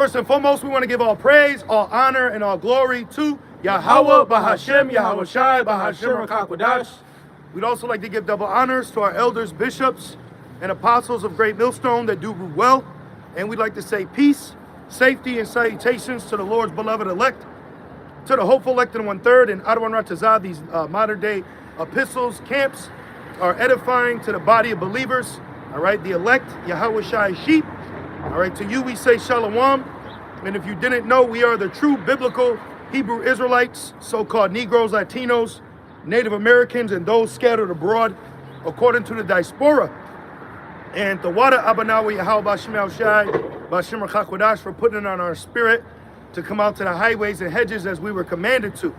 First and foremost, we want to give all praise, all honor, and all glory to Yahweh, Bahashem, Yahweh Shai, Bahashem, Rakakwadash. We'd also like to give double honors to our elders, bishops, and apostles of Great Millstone that do well. And we'd like to say peace, safety, and salutations to the Lord's beloved elect, to the hopeful elect in 1/3, and Adawan Ratazah. These modern day epistles, camps are edifying to the body of believers. All right, the elect, Yahweh Shai sheep. All right, to you we say shalom. And if you didn't know, we are the true biblical Hebrew Israelites, so-called Negroes, Latinos, Native Americans, and those scattered abroad according to the diaspora. And the Wada Abanawi Yahweh Bashim El Shai, Bashim Rakakwadash, for putting it on our spirit to come out to the highways and hedges as we were commanded to.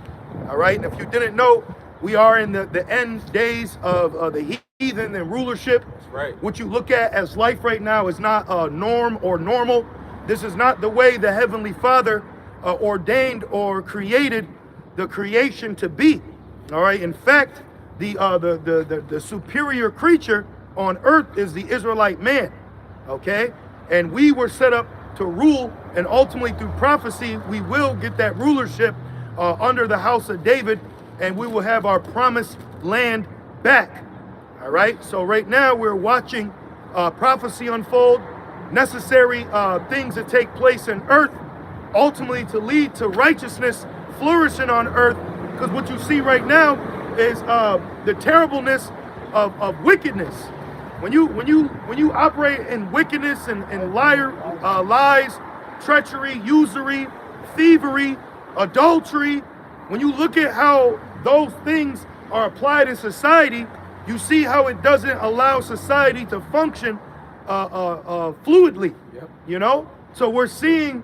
All right, and if you didn't know, we are in the end days of the heathen and rulership. That's right. What you look at as life right now is not norm or normal. This is not the way the Heavenly Father ordained or created the creation to be. All right. In fact, the superior creature on earth is the Israelite man. Okay, and we were set up to rule, and ultimately through prophecy, we will get that rulership under the house of David, and we will have our promised land back. All right, so right now we're watching prophecy unfold, necessary things that take place in earth, ultimately to lead to righteousness flourishing on earth, because what you see right now is the terribleness of wickedness. When you operate in wickedness and lies, treachery, usury, thievery, adultery, when you look at how those things are applied in society, you see how it doesn't allow society to function fluidly. Yep. You know, so we're seeing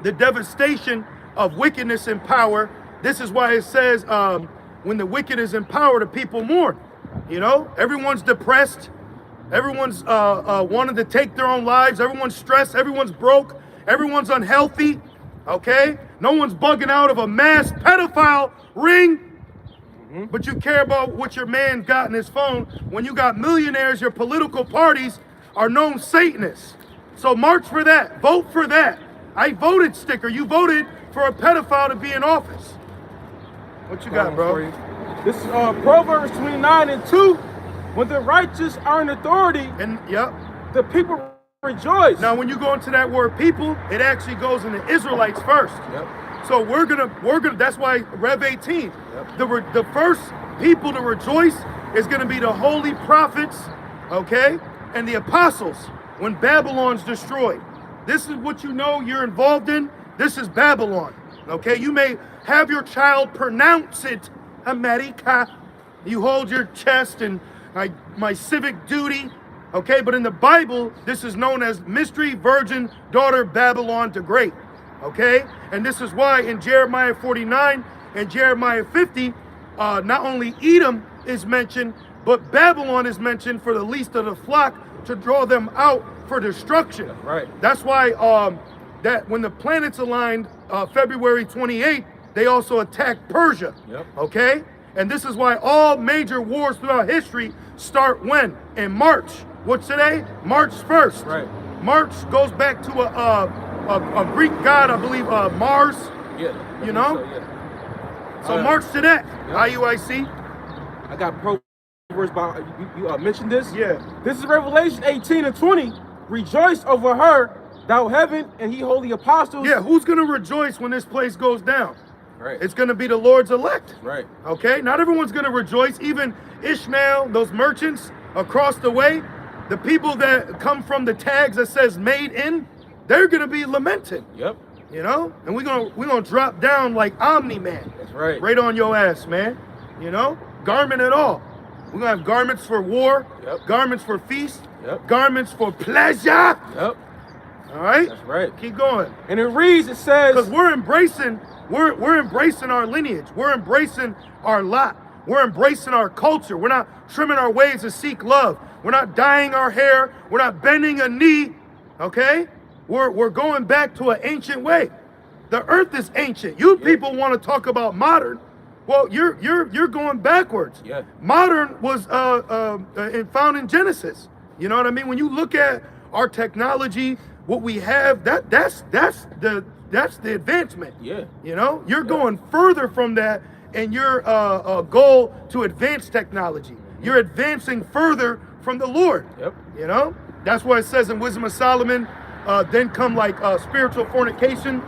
the devastation of wickedness in power. This is why it says when the wicked is in power, the people mourn. You know, everyone's depressed. Everyone's wanting to take their own lives. Everyone's stressed. Everyone's broke. Everyone's unhealthy. Okay? No one's bugging out of a mass pedophile ring. Mm-hmm. But you care about what your man got in his phone. When you got millionaires, your political parties are known Satanists. So march for that. Vote for that. I voted sticker. You voted for a pedophile to be in office. What you got, bro? This is Proverbs 29:2. When the righteous are in authority, and yep, the people rejoice. Now, when you go into that word people, it actually goes into Israelites first. Yep. So we're gonna. That's why Rev 18. Yep. The first people to rejoice is gonna be the holy prophets, okay, and the apostles when Babylon's destroyed. This is what you know you're involved in. This is Babylon, okay. You may have your child pronounce it America. You hold your chest and my civic duty, okay? But in the Bible, this is known as Mystery Virgin Daughter Babylon the Great, okay? And this is why in Jeremiah 49 and Jeremiah 50, not only Edom is mentioned, but Babylon is mentioned for the least of the flock to draw them out for destruction. That's right. That's why that when the planets aligned February 28th, they also attacked Persia, yep. Okay? And this is why all major wars throughout history start when? In March. What's today? March 1st. Right. March goes back to a Greek god, I believe, Mars. Yeah. You know? So, yeah. So march to that. Yep. IUIC. I got Proverbs about you mentioned this. Yeah. This is Revelation 18:20. Rejoice over her, thou heaven, and ye holy apostles. Yeah. Who's gonna rejoice when this place goes down? Right. It's going to be the Lord's elect. Right. Okay? Not everyone's going to rejoice. Even Ishmael, those merchants across the way, the people that come from the tags that says made in, they're going to be lamenting. Yep. You know? And we're gonna drop down like Omni-Man. That's right. Right on your ass, man. You know? Garment at all. We're going to have garments for war. Yep. Garments for feast. Yep. Garments for pleasure. Yep. All right? That's right. Keep going. And it reads, it says... Because we're embracing our lineage. We're embracing our lot. We're embracing our culture. We're not trimming our ways to seek love. We're not dyeing our hair. We're not bending a knee. Okay? We're going back to an ancient way. The earth is ancient. You people want to talk about modern. Well, you're going backwards. Yeah. Modern was found in Genesis. You know what I mean? When you look at our technology, what we have, that's the advancement. Yeah. You know, you're going further from that, and your goal to advance technology. You're advancing further from the Lord. Yep. You know, that's why it says in Wisdom of Solomon, then come like spiritual fornication,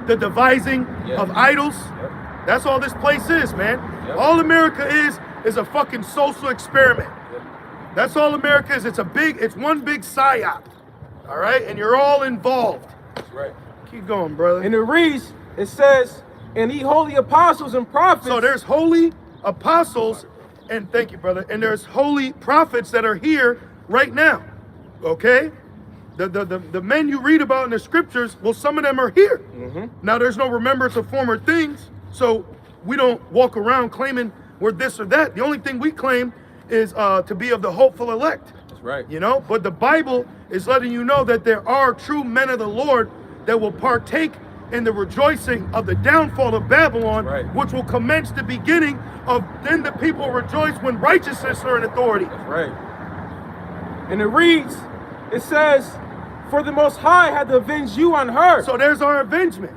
the devising of idols. Yep. That's all this place is, man. Yep. All America is a fucking social experiment. Yep. That's all America is. It's one big psyop. All right, and you're all involved. That's right. Keep going, brother. And it reads, it says, and ye holy apostles and prophets. So there's holy apostles, and thank you, brother. And there's holy prophets that are here right now. Okay? The men you read about in the scriptures, well, some of them are here. Now there's no remembrance of former things, so we don't walk around claiming we're this or that. The only thing we claim is to be of the hopeful elect. That's right. You know, but the Bible is letting you know that there are true men of the Lord that will partake in the rejoicing of the downfall of Babylon, which will commence the beginning of then the people rejoice when righteousness are in authority. That's right. And it reads, it says, for the Most High had to avenge you on her. So there's our avengement,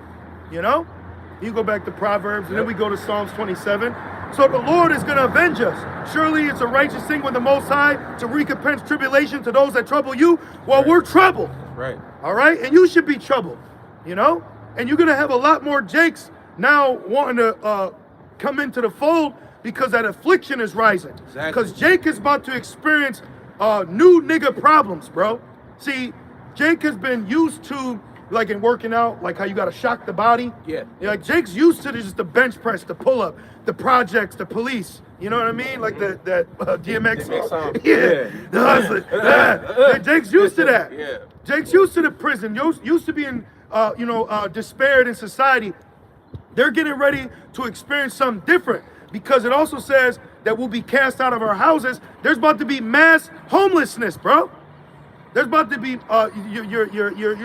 you know? You go back to Proverbs, and then we go to Psalms 27. So the Lord is going to avenge us. Surely it's a righteous thing with the Most High to recompense tribulation to those that trouble you while we're troubled. Right. All right? And you should be troubled, you know? And you're going to have a lot more Jakes now wanting to come into the fold because that affliction is rising. Exactly. Because Jake is about to experience new nigga problems, bro. See, Jake has been used to, like in working out, like how you got to shock the body. Yeah. Like Jake's used to just the bench press, the pull up, the projects, the police. You know what I mean? Like that DMX song. Yeah. Jake's used to that. Yeah. Jake's used to the prison. Used to being, despaired in society. They're getting ready to experience something different because it also says that we'll be cast out of our houses. There's about to be mass homelessness, bro. There's about to be your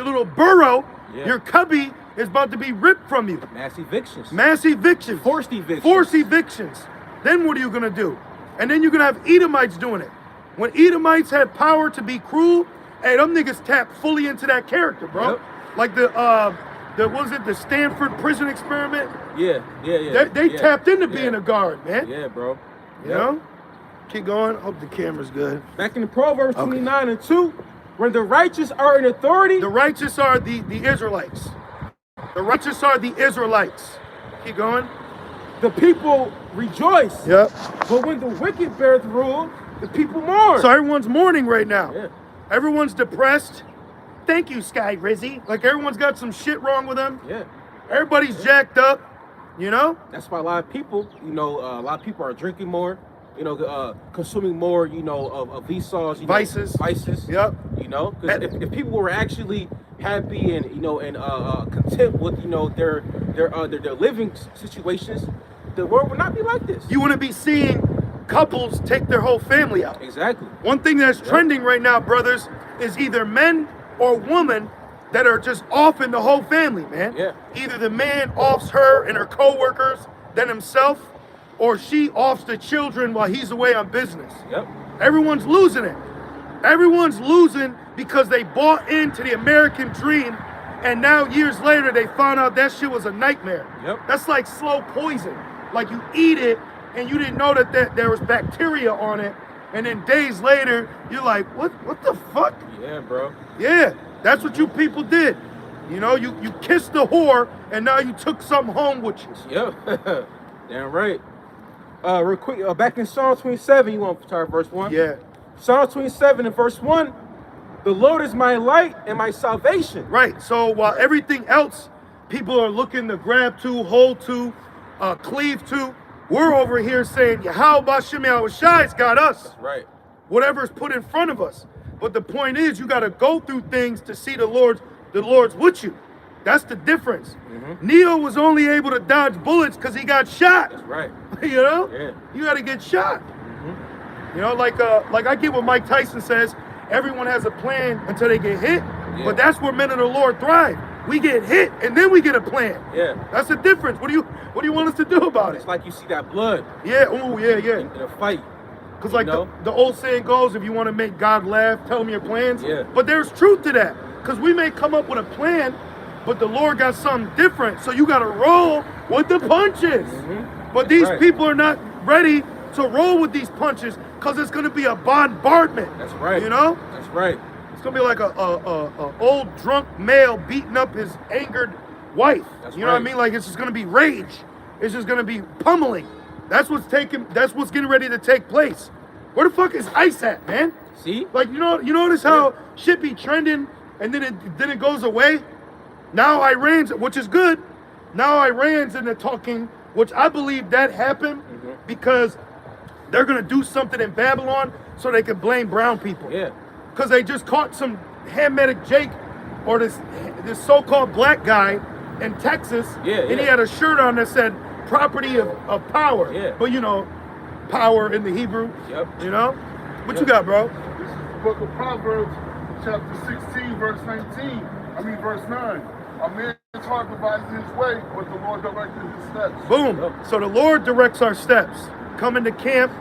little burrow, your cubby is about to be ripped from you. Mass evictions. Mass evictions. Forced evictions. Forced evictions. Then what are you gonna do? And then you're gonna have Edomites doing it. When Edomites had power to be cruel, hey, them niggas tapped fully into that character, bro. Yep. Like the Stanford prison experiment? Yeah. They tapped into being a guard, man. Yeah, bro. You know? Keep going. Hope the camera's good. Back in Proverbs 29 and 2, when the righteous are in authority. The righteous are the Israelites. The righteous are the Israelites. Keep going. The people rejoice. Yep. But when the wicked beareth rule, the people mourn. So everyone's mourning right now. Yeah. Everyone's depressed. Thank you, Sky Rizzy. Like everyone's got some shit wrong with them. Yeah. Everybody's jacked up. You know? That's why a lot of people, a lot of people are drinking more. Consuming more, of these songs, vices. Yep. Because if people were actually happy and content with their living situations, the world would not be like this. You want to be seeing couples take their whole family out. Exactly. One thing that's trending right now, brothers, is either men or women that are just off in the whole family, man. Yeah. Either the man offs her and her co-workers, then himself, or she offs the children while he's away on business. Yep. Everyone's losing it. Everyone's losing because they bought into the American dream, and now years later they found out that shit was a nightmare. Yep. That's like slow poison. Like you eat it and you didn't know that there was bacteria on it, and then days later you're like, what the fuck? Yeah, bro. Yeah, that's what you people did. You kissed the whore and now you took something home with you. Yep. Damn right. Real quick, back in Psalm 27, you want to start verse 1? Yeah. Psalm 27 and verse 1, the Lord is my light and my salvation. Right, so while everything else people are looking to grab to, hold to, cleave to, we're over here saying, how about Shimei Awashai's got us? That's right. Whatever's put in front of us. But the point is, you got to go through things to see the Lord's with you. That's the difference. Neo was only able to dodge bullets because he got shot. That's right. Yeah. You got to get shot. Like I get what Mike Tyson says. Everyone has a plan until they get hit. Yeah. But that's where men of the Lord thrive. We get hit and then we get a plan. Yeah. That's the difference. What do you want us to do about it? It's like you see that blood. Yeah. Oh yeah. In a fight. Because like the old saying goes, if you want to make God laugh, tell him your plans. Yeah. But there's truth to that. Because we may come up with a plan, but the Lord got something different. So you got to roll with the punches. But these people are not ready to roll with these punches because it's going to be a bombardment. That's right. You know? That's right. It's going to be like a old drunk male beating up his angered wife. That's you know what I mean? Like it's just going to be rage. It's just going to be pummeling. That's what's getting ready to take place. Where the fuck is ICE at, man? See? Like you notice how shit be trending and then it goes away? Now Iran's, which is good. Now Iran's in the talking, which I believe that happened because they're gonna do something in Babylon so they can blame brown people. Yeah. Because they just caught some Hamitic Jake or this so-called black guy in Texas. And he had a shirt on that said property of power. Yeah. But you know, power in the Hebrew. Yep. You know? What you got, bro? This is the book of Proverbs, chapter 16, verse 9. A man's heart devises his way, but the Lord directed his steps. Boom. So the Lord directs our steps. Coming to camp,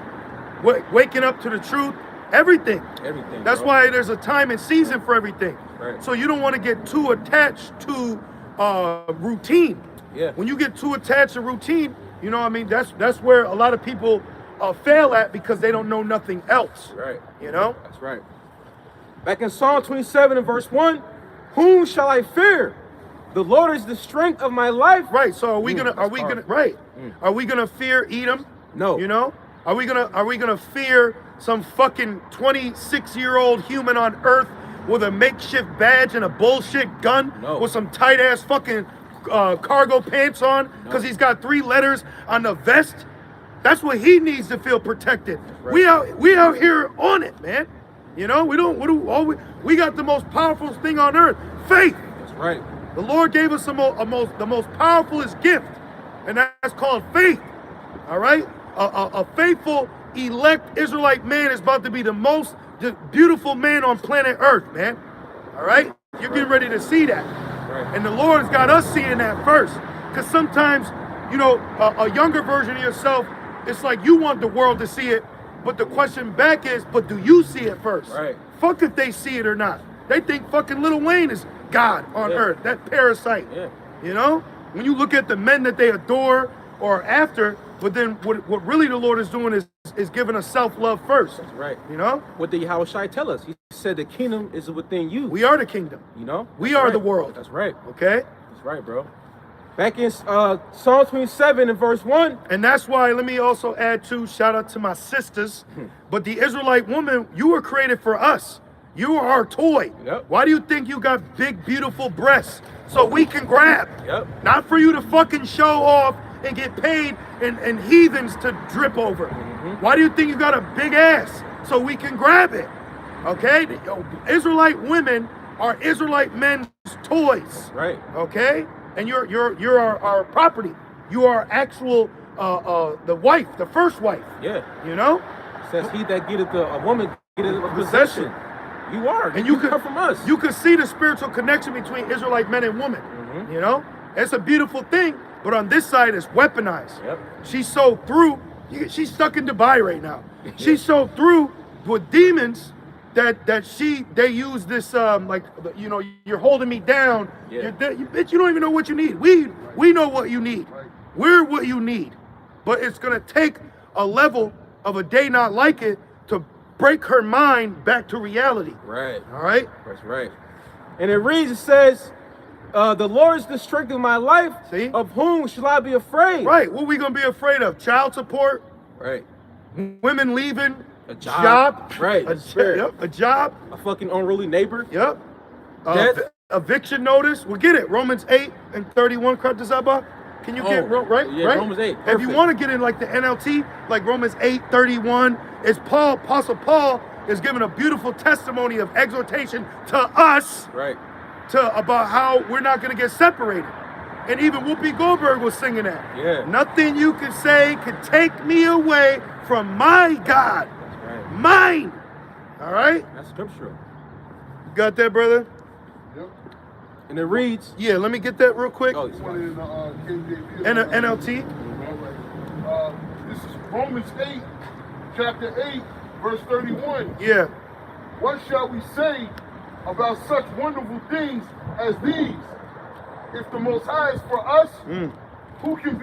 waking up to the truth, everything. Everything. That's why there's a time and season for everything. Right. So you don't want to get too attached to routine. Yeah. When you get too attached to routine, you know what I mean? That's where a lot of people fail at because they don't know nothing else. Right. You know? That's right. Back in Psalm 27 and verse 1, whom shall I fear? The Lord is the strength of my life. Right. So are we gonna fear Edom? No. You know? Are we gonna fear some fucking 26-year-old human on earth with a makeshift badge and a bullshit gun with some tight ass fucking cargo pants on because he's got 3 letters on the vest? That's what he needs to feel protected. Right. We out here on it, man. You know, we got the most powerful thing on earth, faith. That's right. The Lord gave us the most powerfulest gift, and that's called faith. All right, a faithful, elect Israelite man is about to be the most beautiful man on planet Earth, man. All right, you're getting ready to see that, and the Lord has got us seeing that first. Because sometimes, you know, a younger version of yourself, it's like you want the world to see it, but the question back is, but do you see it first? Right. Fuck if they see it or not. They think fucking Lil Wayne is God on earth, that parasite. Yeah. You know? When you look at the men that they adore or after, but then what really the Lord is doing is giving us self-love first. That's right. You know? What did Yahushua tell us? He said the kingdom is within you. We are the kingdom. You know? We are the world. That's right. Okay? That's right, bro. Back in Psalm 27 and verse 1. And that's why, let me also add to, shout out to my sisters, but the Israelite woman, you were created for us. You are our toy. Yep. Why do you think you got big, beautiful breasts? So we can grab. Yep. Not for you to fucking show off and get paid and heathens to drip over. Why do you think you got a big ass? So we can grab it. Okay? The Israelite women are Israelite men's toys. Right. Okay? And you're our property. You are actual the wife, the first wife. Yeah. You know? Says he that getteth a woman getteth a possession. You are. And you come from us. You can see the spiritual connection between Israelite men and women. You know? It's a beautiful thing, but on this side it's weaponized. Yep. She's so through, she's stuck in Dubai right now. She's so through with demons that they use this like, you know, you're holding me down. Yeah. Bitch, you don't even know what you need. We know what you need. We're what you need. But it's gonna take a level of a day not like it to break her mind back to reality. Right. All right? That's right. And it reads, it says, the Lord is the strength of my life. See? Of whom shall I be afraid? Right. What are we gonna be afraid of? Child support? Right. Women leaving? A job. Right. A job? A fucking unruly neighbor. Yep. Death. Eviction notice. We'll get it. Romans 8:31. Kratazaba. Can you get right? Yeah, right? Romans 8. If you want to get in like the NLT, like Romans 8:31, it's Apostle Paul is giving a beautiful testimony of exhortation to us, right, about how we're not going to get separated. And even Whoopi Goldberg was singing that. Yeah. Nothing you can say could take me away from my God. That's right. Mine. All right? That's scriptural. You got that, brother? Yep. And it reads. Yeah, let me get that real quick. Oh, NLT. All right. This is Romans 8, chapter 8, verse 31. Yeah. What shall we say about such wonderful things as these? If the Most High is for us, who can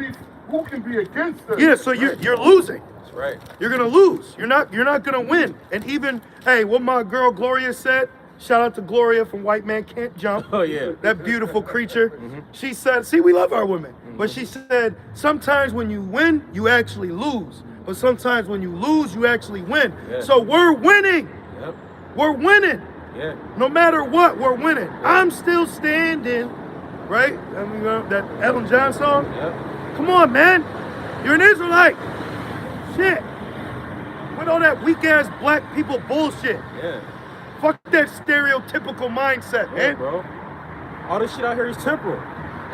be against us? Yeah, so you're losing. That's right. You're gonna lose. You're not gonna win. And even, hey, what my girl Gloria said, shout out to Gloria from White Man Can't Jump. Oh yeah. That beautiful creature. She said, see, we love our women. But she said, sometimes when you win, you actually lose. But sometimes when you lose, you actually win. Yeah. So we're winning. Yep. We're winning. Yeah. No matter what, we're winning. I'm still standing, right? I mean, that Elton John song. Yep. Come on, man. You're an Israelite. Shit. With all that weak ass black people bullshit. Yeah. Fuck that stereotypical mindset, Yeah, man. bro. All this shit out here is temporal.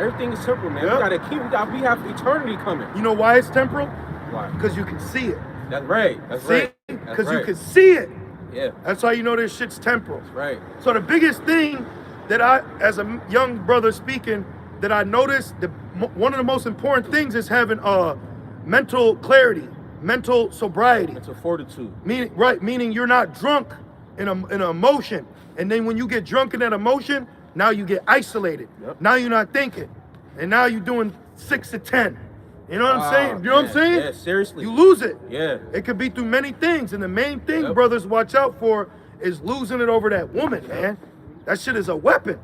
Everything is temporal, man. Yep. We have eternity coming. You know why it's temporal? Why? Because you can see it. That's right. That's See? right. Because you can see it. Yeah. That's how you know this shit's temporal. That's right. So the biggest thing that I, as a young brother speaking, that I noticed, one of the most important things is having mental clarity, mental sobriety. Mental fortitude. Meaning you're not drunk in an emotion. And then when you get drunk in that emotion, now you get isolated. Yep. Now you're not thinking. And now you're doing 6 to 10. You know what I'm saying? You know what I'm saying? Yeah, seriously. You lose it. Yeah. It could be through many things. And the main thing, Yep. brothers, watch out for is losing it over that woman, man. That shit is a weapon.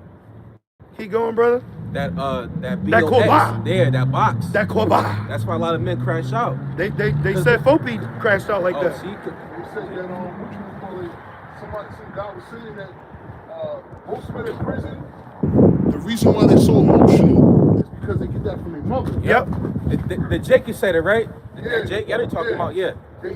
Keep going, brother. That That BOX. koba. Yeah, that box. That koba. That's why a lot of men crash out. They said Fopi crashed out like Oh, that. see? They said that what you call it? Some guy was saying that most men in prison, the reason why they're so emotional is because they get that from their mother. Yep. The Jake said it, right? Yeah. Jake, yeah, they talking about, yeah. They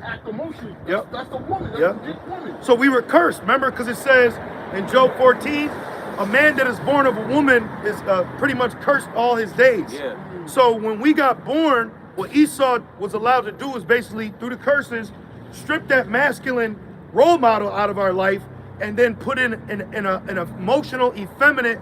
act emotional. Yep. That's the woman. That's Yep. the big woman. So we were cursed, remember? Because it says in Job 14, a man that is born of a woman is pretty much cursed all his days. Yeah. So when we got born, what Esau was allowed to do is basically, through the curses, strip that masculine role model out of our life and then put in an emotional, effeminate,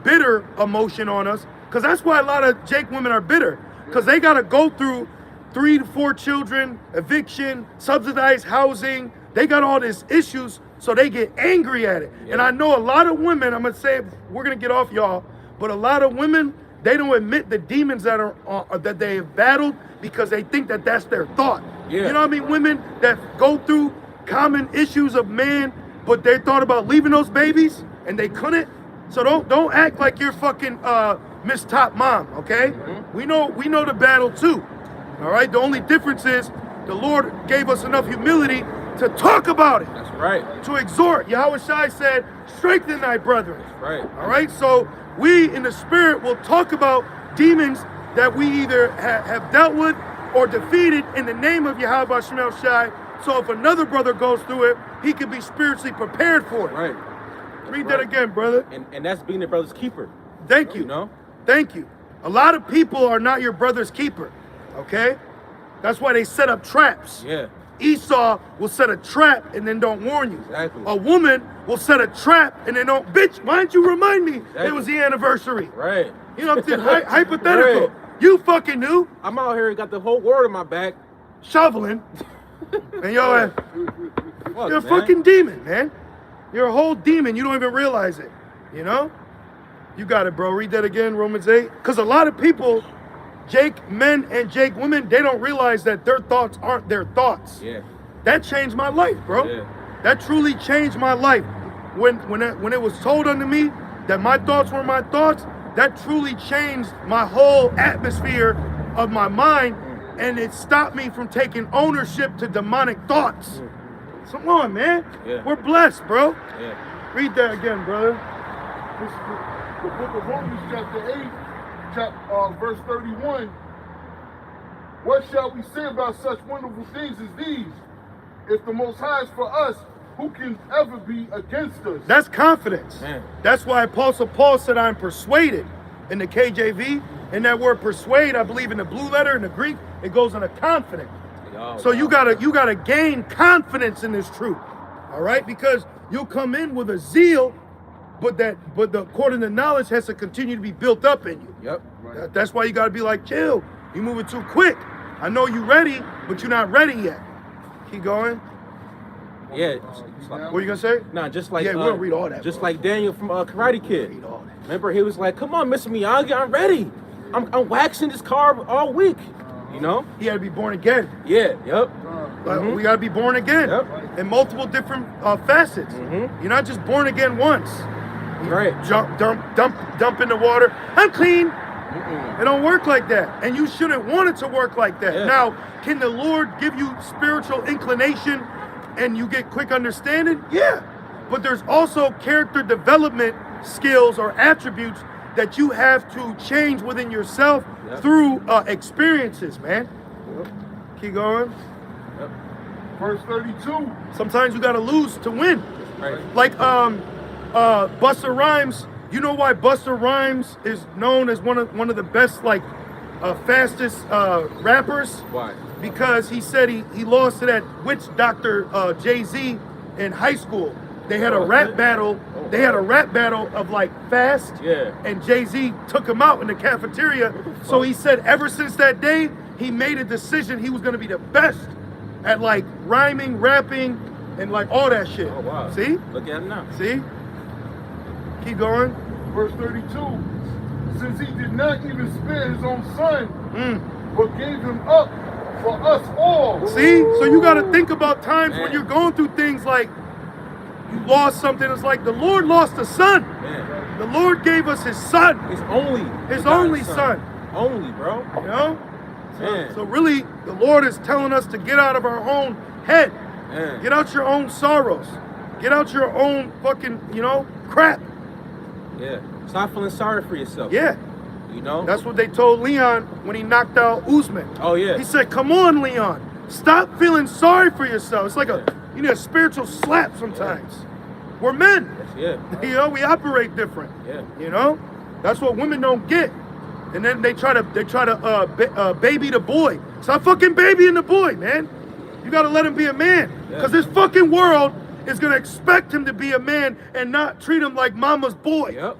bitter emotion on us. Because that's why a lot of Jake women are bitter. Because they got to go through 3 to 4 children, eviction, subsidized housing. They got all these issues, so they get angry at it. Yeah. And I know a lot of women, I'm going to say, we're going to get off y'all, but a lot of women, they don't admit the demons that that they have battled because they think that that's their thought. Yeah. You know what I mean? Women that go through common issues of man, but they thought about leaving those babies and they couldn't. So don't act like you're fucking Miss Top Mom, okay? Mm-hmm. We know the battle too. All right. The only difference is the Lord gave us enough humility to talk about it, That's right. to exhort. Yahweh Shai said, strengthen thy brethren. That's right. All right. So we in the spirit will talk about demons that we either have dealt with or defeated in the name of Yahweh Shemel Shai. So if another brother goes through it, he can be spiritually prepared for it. Right. Read that again, brother. And that's being the brother's keeper. Thank you. You know? Thank you. A lot of people are not your brother's keeper, okay? That's why they set up traps. Yeah. Esau will set a trap and then don't warn you. Exactly. A woman will set a trap and then don't, bitch, why didn't you remind me Exactly. it was the anniversary? Right. You know what I'm saying? Hypothetical. Right. You fucking knew. I'm out here, got the whole world in my back. Shoveling. And you're Fuck, a man. fucking demon, man. You're a whole demon. You don't even realize it. You know? You got it, bro. Read that again, Romans 8. Because a lot of people, Jake men and Jake women, they don't realize that their thoughts aren't their thoughts. Yeah. That changed my life, bro. Yeah. That truly changed my life. When it was told unto me that my thoughts were my thoughts, that truly changed my whole atmosphere of my mind, and it stopped me from taking ownership to demonic thoughts. Come on, man. Yeah. We're blessed, bro. Yeah. Read that again, brother. This is the book of Romans, chapter 8, verse 31. What shall we say about such wonderful things as these? If the Most High is for us, who can ever be against us? That's confidence. Man. That's why Apostle Paul said, I'm persuaded in the KJV. And that word persuade, I believe in the blue letter, in the Greek, it goes into confident. Oh, So wow. you gotta gain confidence in this truth. All right? Because you'll come in with a zeal, but the according to knowledge has to continue to be built up in you. Yep. That's why you gotta be like, chill. You moving too quick. I know you ready, but you're not ready yet. Keep going. Yeah. What are you gonna say? Nah, just like Yeah, we don't read all that, Just bro. like Daniel from Karate Kid. Read all that. Remember, he was like, "Come on, Mr. Miyagi, I'm ready. I'm waxing this car all week." You know? He had to be born again. Yeah. Yep. We gotta be born again Yep. in multiple different facets. You're not just born again once. Right. Dump in the water. I'm clean. It don't work like that, and you shouldn't want it to work like that. Yeah. Now, can the Lord give you spiritual inclination and you get quick understanding? Yeah, but there's also character development skills or attributes that you have to change within yourself through experiences, man. Keep going. Verse 32. Sometimes you gotta lose to win. Right. Like Busta Rhymes. You know why Busta Rhymes is known as one of the best, like, fastest rappers? Why? Because he said he lost to that witch doctor Jay-Z in high school. They had a rap battle. They had a rap battle of like fast. Yeah. And Jay-Z took him out in the cafeteria. So he said ever since that day, he made a decision he was gonna be the best at like rhyming, rapping, and like all that shit. Oh wow. See? Look at him now. See? Keep going. Verse 32. Since he did not even spare his own son, but gave him up for us all. See? So you got to think about times when Man. you're going through things like you lost something. It's like the Lord lost a son. Man. The Lord gave us his son, His only only son. Only, bro. You know? Man. So really, the Lord is telling us to get out of our own head. Man. Get out your own sorrows. Get out your own fucking, crap. Yeah. Stop feeling sorry for yourself. Yeah. You know? That's what they told Leon when he knocked out Usman. Oh yeah. He said, come on, Leon. Stop feeling sorry for yourself. It's like you need a spiritual slap sometimes. We're men. Yeah. We operate different. Yeah. That's what women don't get. And then they try to baby the boy. Stop fucking babying the boy, man. You gotta let him be a man. Because this fucking world is gonna expect him to be a man and not treat him like mama's boy. Yep.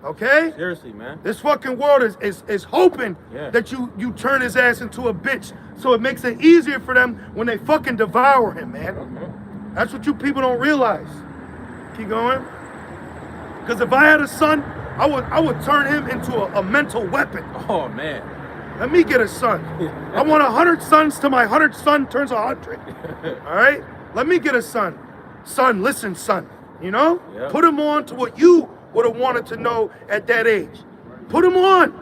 Okay? Seriously, man. This fucking world is hoping Yeah. that you turn his ass into a bitch, so it makes it easier for them when they fucking devour him, man. That's what you people don't realize. Keep going. Because if I had a son, I would turn him into a mental weapon. Oh man. Let me get a son. I want 100 sons till my 100th son turns 100. All right? Let me get a son. Son, listen, son. Yeah. Put him on to what you would have wanted to know at that age. Put him on.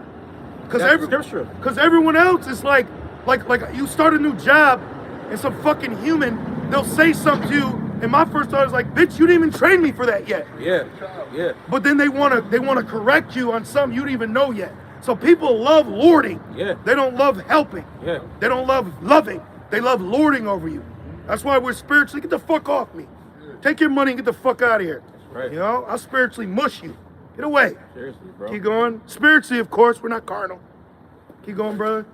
That's scripture. Because everyone else is like you start a new job and some fucking human, they'll say something to you, and my first thought is like, bitch, you didn't even train me for that yet. Yeah. Yeah. But then they wanna correct you on something you didn't even know yet. So people love lording. Yeah. They don't love helping. Yeah. They don't love loving. They love lording over you. That's why we're spiritually, get the fuck off me. Take your money and get the fuck out of here. Right. I'll spiritually mush you. Get away. Seriously, bro. Keep going. Spiritually, of course, we're not carnal. Keep going, brother.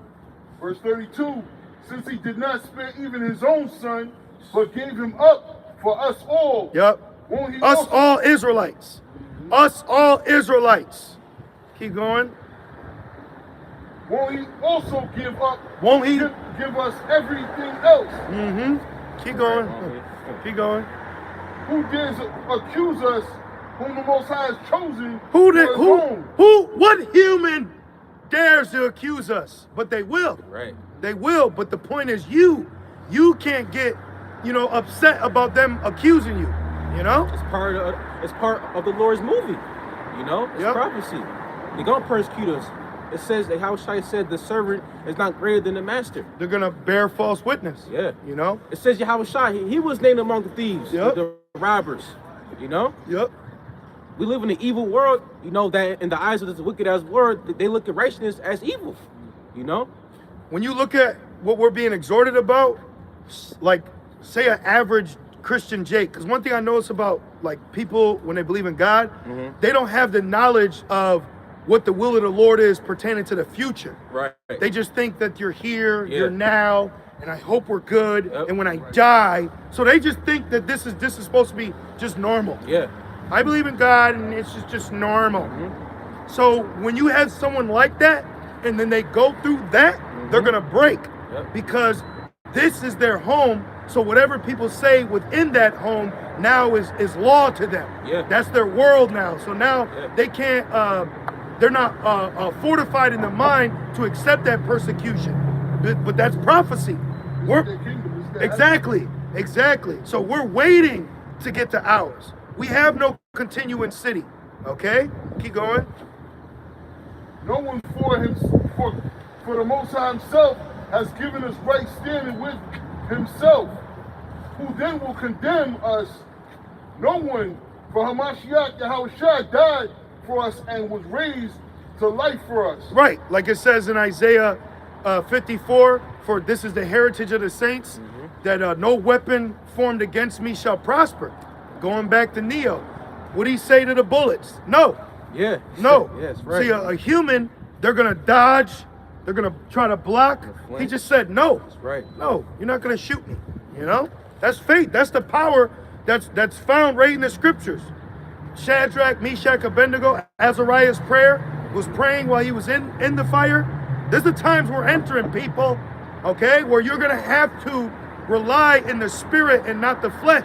Verse 32. Since he did not spare even his own son, but gave him up for us all. Yep. Won't he Us also, all Israelites. Us all Israelites. Keep going. won't he also give up? Won't he? Give us everything else? Keep going. Keep going. Who dares accuse us, whom the Most High has chosen? What human dares to accuse us? But they will. Right. They will. But the point is, you can't get, upset about them accusing you. It's part of the Lord's movie. It's prophecy. They're gonna persecute us. It says that how Shai said the servant is not greater than the master. They're gonna bear false witness. Yeah. You It says Yahweh Shai, he was named among the thieves, Yep. the robbers. Yep. We live in an evil world, that in the eyes of this wicked ass world, they look at righteousness as evil. When you look at what we're being exhorted about, like say an average Christian Jake, because one thing I notice about like people when they believe in God, they don't have the knowledge of what the will of the Lord is pertaining to the future. Right. They just think that you're here, Yeah. you're now, and I hope we're good. Yep. And when I die, so they just think that this is supposed to be just normal. Yeah. I believe in God, and it's just normal. So when you have someone like that, and then they go through that, they're gonna break Yep. because this is their home. So whatever people say within that home now is law to them. Yeah. That's their world now. So now Yeah. they can't, they're not fortified in the mind to accept that persecution. But that's prophecy. We're, Their kingdom is that. exactly. So we're waiting to get to ours. We have no continuing city. Okay? Keep going. No one for the Most High himself has given us right standing with himself, who then will condemn us. No one, for Hamashiach Yahushua died for us and was raised to life for us. Right, like it says in Isaiah 54, for this is the heritage of the saints, that no weapon formed against me shall prosper. Going back to Neo, what did he say to the bullets? No. Yeah. No. Yes, right. See, a human, they're gonna dodge, they're gonna try to block. He just said no. That's right. No, you're not gonna shoot me. You know? That's faith. That's the power that's found right in the scriptures. Shadrach, Meshach, Abednego, Azariah's prayer was praying while he was in the fire. There's the times we're entering, people, okay, where you're gonna have to rely in the spirit and not the flesh.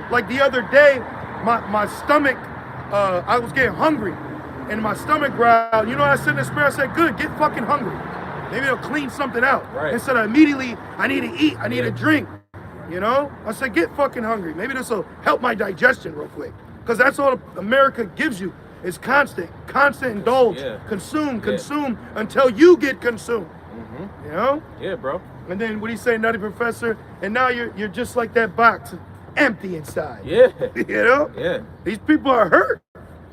Like the other day, my stomach, I was getting hungry, and my stomach growled. You know what I said in the spirit? I said, good, get fucking hungry. Maybe it'll clean something out. Right. Instead of immediately, I need to eat, I need to drink. You know? I said, get fucking hungry. Maybe this will help my digestion real quick. Because that's all America gives you is constant indulge, consume until you get consumed. You know? Yeah, bro. And then what do you say, Nutty Professor? And now you're just like that box, empty inside. Yeah. You know? Yeah. These people are hurt.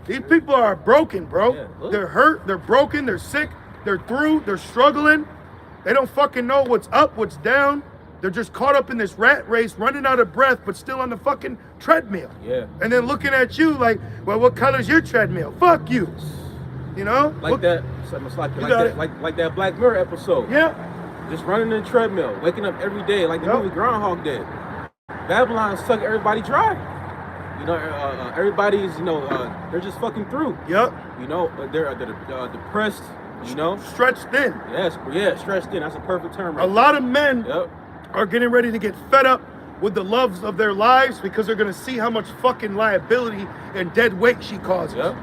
These people are broken, bro. Yeah, look. They're hurt, they're broken, they're sick, they're through, they're struggling. They don't fucking know what's up, what's down. They're just caught up in this rat race, running out of breath, but still on the fucking treadmill. Yeah. And then looking at you like, well, what color's your treadmill? Fuck you. You know? Like that. It's almost like that Black Mirror episode. Yeah. Just running the treadmill, waking up every day, like the movie Groundhog Day. Babylon suck everybody dry. You know, everybody's, they're just fucking through. Yep. You know, they're depressed. You know, Stretched thin. yes, stretched in. That's a perfect term. A lot of men Yep. are getting ready to get fed up with the loves of their lives because they're gonna see how much fucking liability and dead weight she causes. Yep.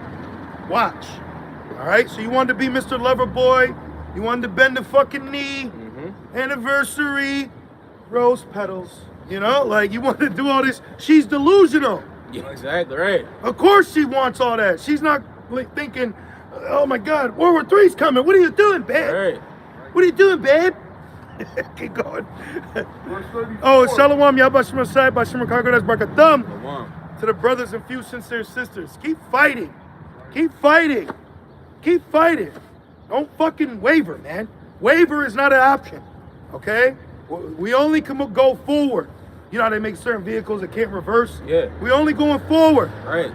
Watch. All right. So you wanted to be Mr. Loverboy. You wanted to bend the fucking knee. Anniversary. Rose petals. You know, like you want to do all this. She's delusional. Yeah, exactly right. Of course she wants all that. She's not like, thinking, oh my God, World War III's coming. What are you doing, babe? Right. What are you doing, babe? Keep going. Verse 34. Oh, Shalom, Yabashim Asai, Bashim Kargodas Barakathum. Come on. To the brothers and few sincere sisters, keep fighting. Keep fighting. Keep fighting. Don't fucking waver, man. Waver is not an option, okay? We only can go forward. You know how they make certain vehicles that can't reverse? Yeah. We only going forward, Right.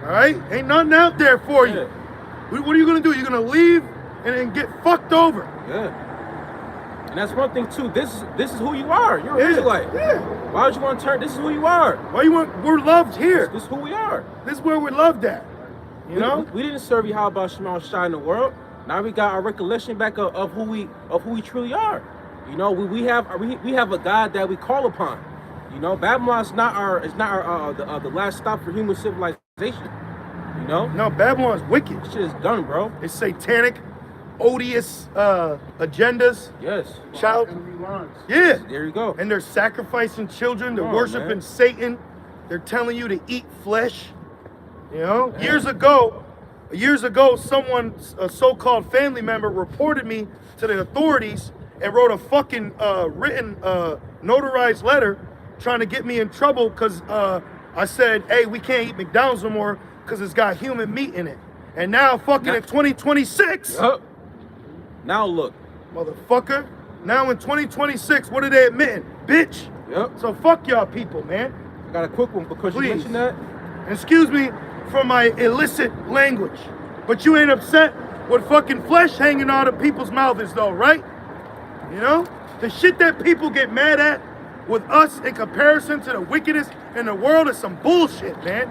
all right? Ain't nothing out there for you. Yeah. What are you gonna do? You're gonna leave and then get fucked over. Yeah. And that's one thing too. This is who you are. You're an Israelite. Yeah. Why would you want to turn? This is who you are. Why you want? We're loved here. This is who we are. This is where we're loved at. You know? We didn't serve Yahweh Shema Shai in the world. Now we got our recollection back of who we truly are. You know, we have a God that we call upon. You know, Babylon's not the last stop for human civilization. You know? No, Babylon's wicked. This shit is done, bro. It's satanic, odious agendas. Yes. Child. Enemy lines. Yeah. There you go. And they're sacrificing children. They're Come on, worshiping man. Satan. They're telling you to eat flesh. You know? Man. Years ago, someone, a so-called family member, reported me to the authorities and wrote a fucking written, notarized letter trying to get me in trouble because I said, hey, we can't eat McDonald's no more because it's got human meat in it. And now fucking in 2026, Yup. Now look. motherfucker, now in 2026, what are they admitting? Bitch. Yep. So fuck y'all people, man. I got a quick one because Please. you mentioned that. Excuse me for my illicit language, but you ain't upset with fucking flesh hanging out of people's mouths though, right? You know? The shit that people get mad at with us in comparison to the wickedness in the world is some bullshit, man.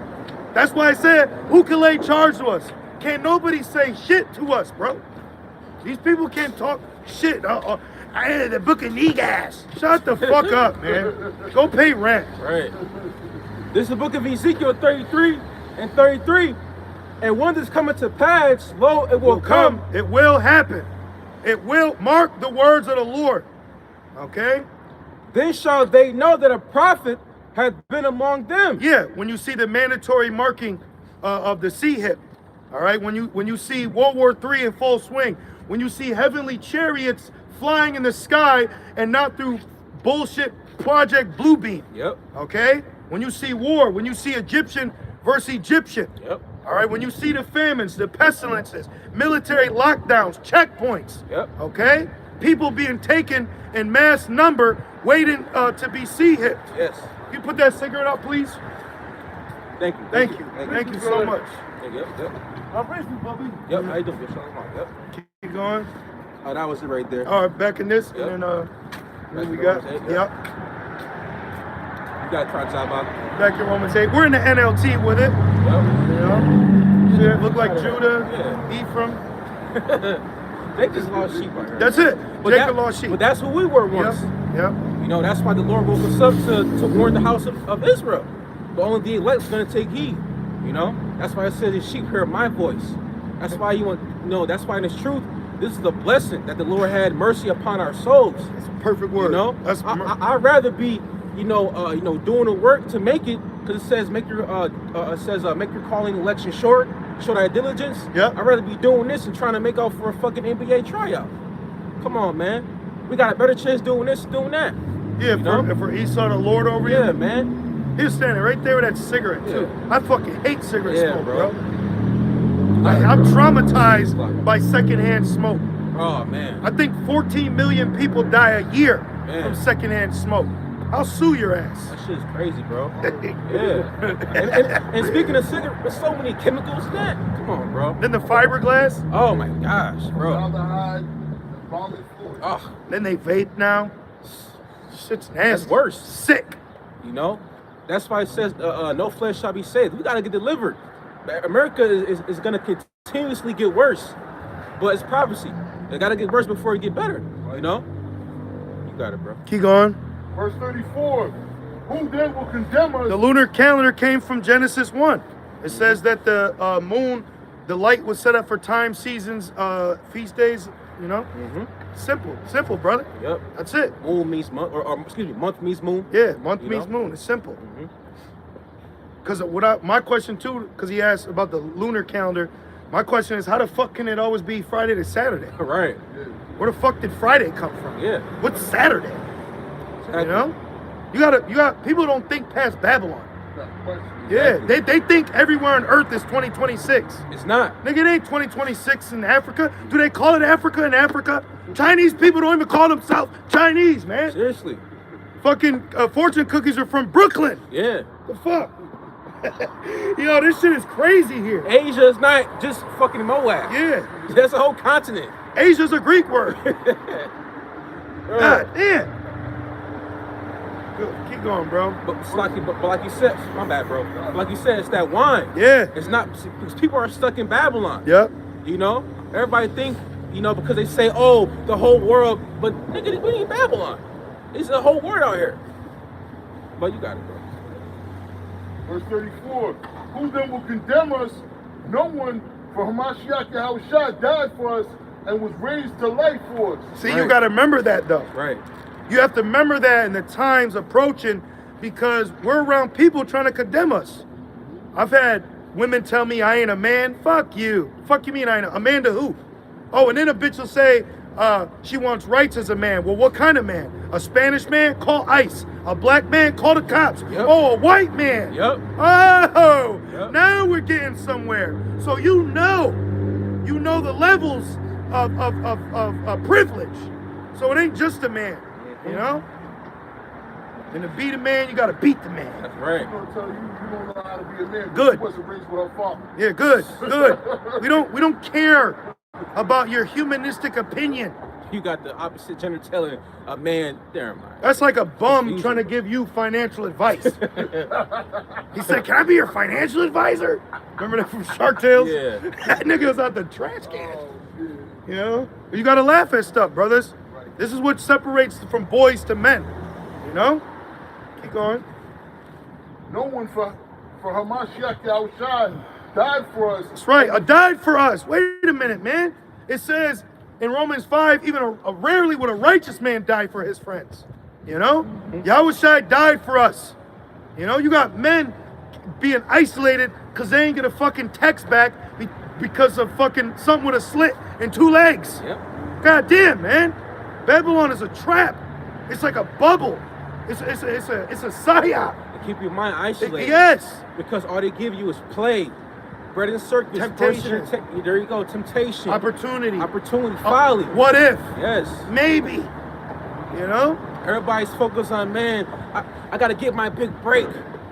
That's why I said, who can lay charge to us? Can't nobody say shit to us, bro. These people can't talk shit. The book of Negas. Shut the fuck up, man. Go pay rent. Right. This is the book of Ezekiel 33 and 33. And when this coming to pass, lo, it will come. It will happen. It will. Mark the words of the Lord. Okay? Then shall they know that a prophet hath been among them. Yeah, when you see the mandatory marking of the sea hip. All right? When you see World War III in full swing. When you see heavenly chariots flying in the sky and not through bullshit Project Bluebeam. Yep. Okay? When you see war, when you see Egyptian versus Egyptian. Yep. All right, when you see the famines, the pestilences, military lockdowns, checkpoints. Yep. Okay? People being taken in mass number, waiting to be sea hipped. Yes. Can you put that cigarette out, please? Thank you. Thank you. Thank you so much. Yep. I'm ready, Bubby. Yep. How you doing, Bishop? Yep. Keep going. Oh, that was it right there. All right, back in this, Yep. and then Back we to got. Romans 8, Yep. You got to try to job out. Back in Romans 8. We're in the NLT with it. Yep. You know? See it? Look like Judah, Yeah. Ephraim. They just lost sheep right here. That's it. But Jacob that- lost sheep. But that's who we were Yep. once. Yep. You know, that's why the Lord woke us up to warn the house of Israel. But only the elect is going to take heed. You know, that's why it says his sheep hear my voice. That's why that's why in its truth, this is the blessing that the Lord had mercy upon our souls. That's a perfect word. You know, That's I'd rather be, doing the work to make it, because it says make your calling election short, show thy diligence. Yep. I'd rather be doing this and trying to make out for a fucking NBA tryout. Come on, man. We got a better chance doing this than doing that. Yeah, You know? for Esau the Lord over Yeah, you. man. He was standing right there with that cigarette too. Yeah. I fucking hate cigarette Yeah, smoke, bro. I'm traumatized by secondhand smoke. Oh man. I think 14 million people die a year Man. from secondhand smoke. I'll sue your ass. That shit's crazy, bro. Yeah. And speaking of cigarettes, there's so many chemicals in that. Come on, bro. Then the fiberglass. Oh my gosh, bro. Aldehyde, vomit fluid. Oh, Then they vape now. Shit's nasty. that's worse. Sick. You know, that's why it says no flesh shall be saved. We gotta get delivered. America is gonna continuously get worse, but it's prophecy. It gotta get worse before it get better. You know, you got it, bro. Keep going. Verse 34. Who then will condemn us? The lunar calendar came from Genesis 1. It says that the moon, the light was set up for time, seasons, feast days, you know? Mm-hmm. Simple, brother. Yep. That's it. Moon means month, or excuse me, month means moon. Yeah, month You means know? moon. It's simple. Mm-hmm. Because my question too, because he asked about the lunar calendar, my question is, how the fuck can it always be Friday to Saturday? Right. Where the fuck did Friday come from? Yeah. What's Saturday? Exactly. You know? You got people don't think past Babylon. Exactly. Yeah, they think everywhere on earth is 2026. It's not. Nigga, it ain't 2026 in Africa. Do they call it Africa in Africa? Chinese people don't even call themselves Chinese, man. Seriously. Fucking fortune cookies are from Brooklyn. Yeah. The fuck? Yo, this shit is crazy here. Asia is not just fucking Moab. Yeah. That's a whole continent. Asia's a Greek word. Right. God damn. Good. Keep going, bro. But like you said, my bad, bro. But like you said, it's that wine. Yeah. It's not, because people are stuck in Babylon. Yep. You know, everybody think, because they say, oh, the whole world, but nigga, we ain't Babylon. It's the whole world out here. But you got it, bro. Verse 34. Who then will condemn us? No one, for Hamashiach Yahushua died for us and was raised to life for us. See, Right. you got to remember that, though. Right. You have to remember that in the times approaching, because we're around people trying to condemn us. I've had women tell me I ain't a man. Fuck you. Fuck you mean I ain't a man to who? Oh, and then a bitch will say she wants rights as a man. Well, what kind of man? A Spanish man? Call ICE. A black man? Call the cops. Yep. Oh, a white man. Yep. Oh, Yep. now we're getting somewhere. So you know the levels of privilege. So it ain't just a man, you know? And to be the man, you gotta beat the man. That's right. I'm gonna tell you, you don't know how to be a man. Good. You wasn't raised with our father. Yeah, good. We don't care about your humanistic opinion. You got the opposite gender telling a man, never mind. That's like a bum Confusing. trying to give you financial advice. He said, "Can I be your financial advisor?" Remember that from Shark Tales? Yeah. That nigga was out the trash can. Oh, yeah. You know? You gotta laugh at stuff, brothers. This is what separates from boys to men. You know? Keep going. No one for Hamashiach Yahushua died for us. That's right. Died for us. Wait a minute, man. It says in Romans 5, even rarely would a righteous man die for his friends. You know? Yahushua died for us. You know, you got men being isolated because they ain't get a fucking text back because of fucking something with a slit and 2 legs. Yep. God damn, man. Babylon is a trap. It's like a bubble. It's a psyop. To keep your mind isolated. Yes. Because all they give you is play, bread and circus, Temptation. There you go, temptation, Opportunity. folly. What if? Yes. Maybe. You know? Everybody's focused on, man, I got to get my big break.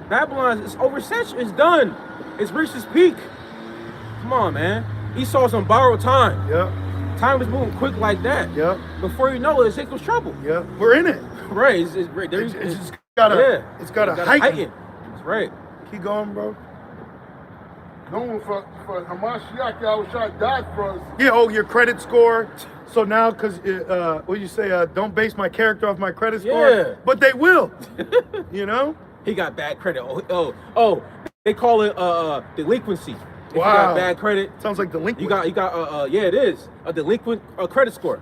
Babylon is oversaturated. It's done. It's reached its peak. Come on, man. Esau's on borrowed time. Yep. Time is moving quick like that. Yep. Before you know it, it's Jacob's trouble. Yep. We're in it. Right. It's right. It's just gotta, it's gotta heighten. That's right. Keep going, bro. No one for Hamashiach Yahushua died for us. Yeah, oh, your credit score. So now, because, what you say, don't base my character off my credit score. Yeah. But they will. You know? He got bad credit. Oh, they call it delinquency. If Wow. you got bad credit, Sounds like delinquent. you got yeah, it is a delinquent credit score.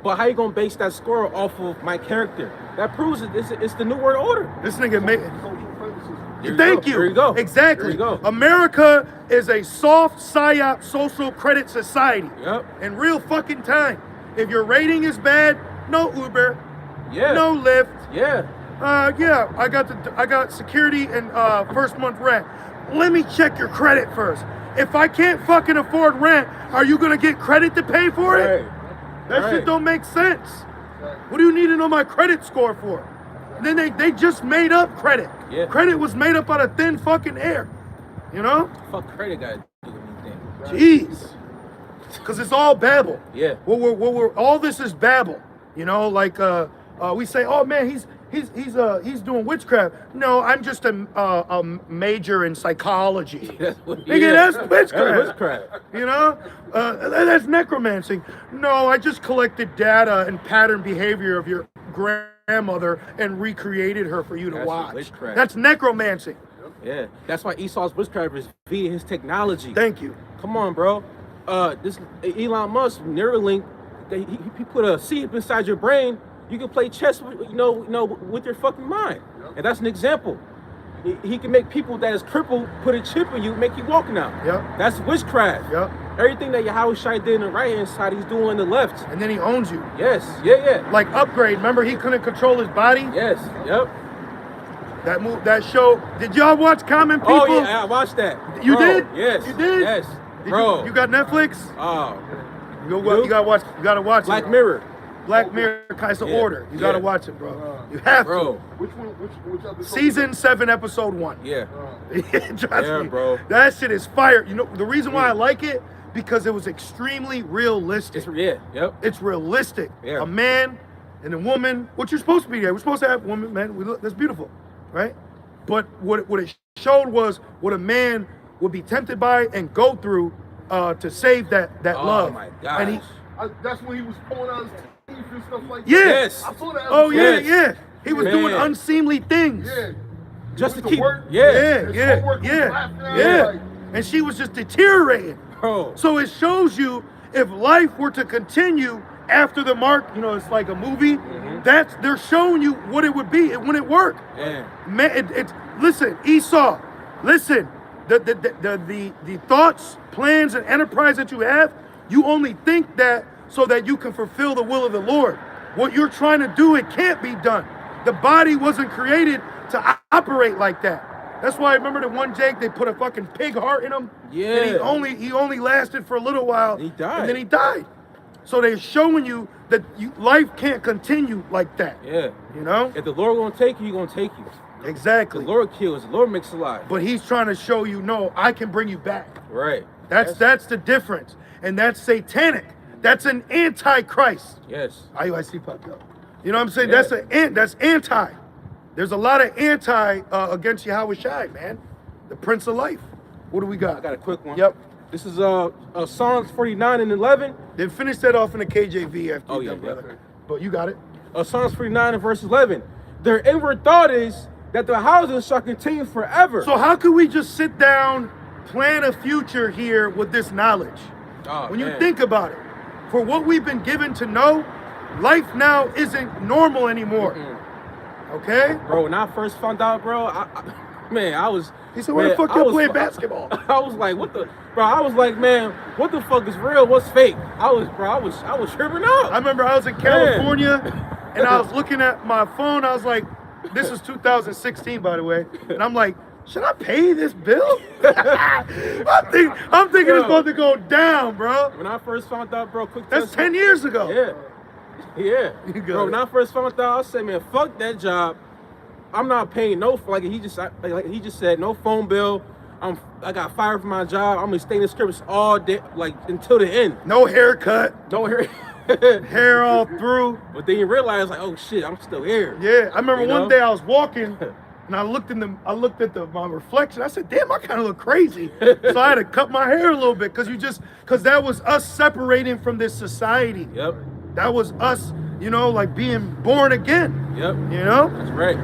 But how you gonna base that score off of my character? That proves it's the new world order. This nigga made. There Thank go. you. There you go. Exactly. There you go. America is a soft psyop social credit society. Yep. In real fucking time. If your rating is bad, no Uber, Yeah. no Lyft. Yeah. Yeah, I got security and first month rent. Let me check your credit first. If I can't fucking afford rent, are you gonna get credit to pay for it? Right. That shit don't make sense. What do you need to know my credit score for? Then they just made up credit. Yeah. Credit was made up out of thin fucking air. You know? Fuck credit got to do with anything. Jeez. Cause it's all babble. Yeah. All this is babble. You know, like we say, oh man, he's doing witchcraft. No, I'm just a major in psychology. Nigga, that's witchcraft. Witchcraft. You know, that's necromancy. No, I just collected data and pattern behavior of your grandmother and recreated her for you to That's watch. witchcraft. That's necromancy. Yeah. That's why Esau's witchcraft is via his technology. Thank you. Come on, bro. This Elon Musk Neuralink, he put a chip inside your brain. You can play chess, with your fucking mind, and that's an example. He can make people that is crippled put a chip in you, make you walk now. Yep. That's witchcraft. Yep. Everything that Yahushua did on the right hand side, he's doing on the left. And then he owns you. Yes. Yeah. Like Upgrade. Remember, he couldn't control his body. Yes. Yep. That show. Did y'all watch Common People? Oh yeah, I watched that. You Bro, did? Yes. You did? Yes. Did Bro. you got Netflix? Oh. You gotta watch. You gotta watch Black it. Mirror. Black Mirror, kind of Yeah. order. You gotta Yeah. watch it, bro. You have Bro. Which one? Which episode? Season 7, episode 1. Yeah. Trust Yeah, me, bro. That shit is fire. You know the reason why I like it because it was extremely realistic. Yep. It's realistic. Yeah. A man and a woman. What you're supposed to be there. We're supposed to have women, man. That's beautiful, right? But what it showed was what a man would be tempted by and go through to save that Oh love. my gosh. And That's when he was pulling out his teeth and stuff like Yeah. that. Yes. I saw that. Oh yeah, episode. yeah. He was doing Man. unseemly things. Yeah. Just Went to keep. work. Yeah, His yeah, homework was yeah, laughing at him, yeah. like, And she was just deteriorating. Bro. So it shows you if life were to continue after the mark, it's like a movie. They're showing you what it would be. It wouldn't work. Yeah. Man, listen, Esau, listen. The thoughts, plans, and enterprise that you have, you only think that so that you can fulfill the will of the Lord. What you're trying to do, it can't be done. The body wasn't created to operate like that. That's why I remember the one Jake, they put a fucking pig heart in him. Yeah. And he only lasted for a little while. He died. And then he died. So they're showing you that life can't continue like that. Yeah. You know? If the Lord gonna take you, he gonna take you. The Exactly. Lord kills. The Lord makes alive. But he's trying to show you, no, I can bring you back. Right. That's the difference. And that's satanic. That's an antichrist. Yes. I see pop up. You know what I'm saying? Yeah. That's anti. There's a lot of anti against Yahushua, man. The Prince of Life. What do we got? I got a quick one. Yep. This is Psalms 49 and 11. Then finish that off in the KJV after Oh, you're yeah, done, brother. But you got it. Psalms 49 and verse 11. Their inward thought is that their houses shall continue forever. So how could we just sit down, plan a future here with this knowledge? Oh, When you man. think about it, for what we've been given to know, life now isn't normal anymore. Okay? Bro, when I first found out, bro, I was. He said, "Where the fuck you playing basketball?" I was like, what the, bro? I was like, man, what the fuck is real? What's fake? I was tripping out. I remember I was in California and I was looking at my phone. I was like, this is 2016, by the way. And I'm like, should I pay this bill? I'm thinking it's about to go down, bro. When I first found out, bro, quick That's 10 years ago. Yeah. You got Bro, it. when I first found out, I said, man, fuck that job. I'm not paying like he just said, no phone bill. I got fired from my job. I'm gonna stay in the scripts all day, like until the end. No haircut, Don't hear. hair all through. But then you realize, like, oh shit, I'm still here. Yeah, I remember You one know? day I was walking and I looked at my reflection. I said, damn, I kind of look crazy. So I had to cut my hair a little bit because that was us separating from this society. Yep. That was us, like being born again. Yep. That's right.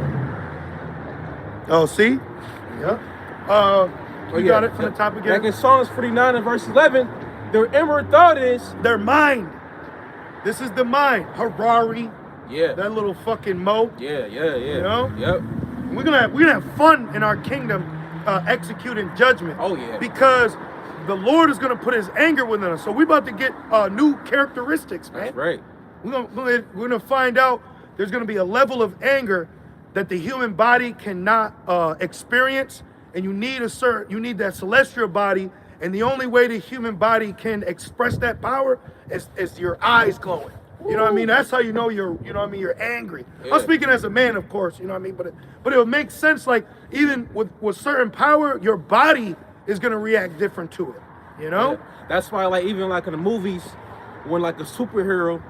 Oh, see? Yeah. You got it from the top again? Like in Psalms 49 and verse 11, their inward thought is Their mind. This is the mind. Harari, yeah. that little fucking Mo. Yeah. You know? Yep. We're gonna have fun in our kingdom executing judgment. Oh, yeah. Because the Lord is gonna put his anger within us. So we're about to get new characteristics, man. That's right. We're gonna find out there's gonna be a level of anger that the human body cannot experience, and you need that celestial body, and the only way the human body can express that power is your eyes glowing. You know what I mean? That's how you know you're angry. Yeah. I'm speaking as a man, of course, you know what I mean? But it would make sense, like, even with certain power, your body is gonna react different to it, Yeah. That's why, like, even like in the movies, when like a superhero,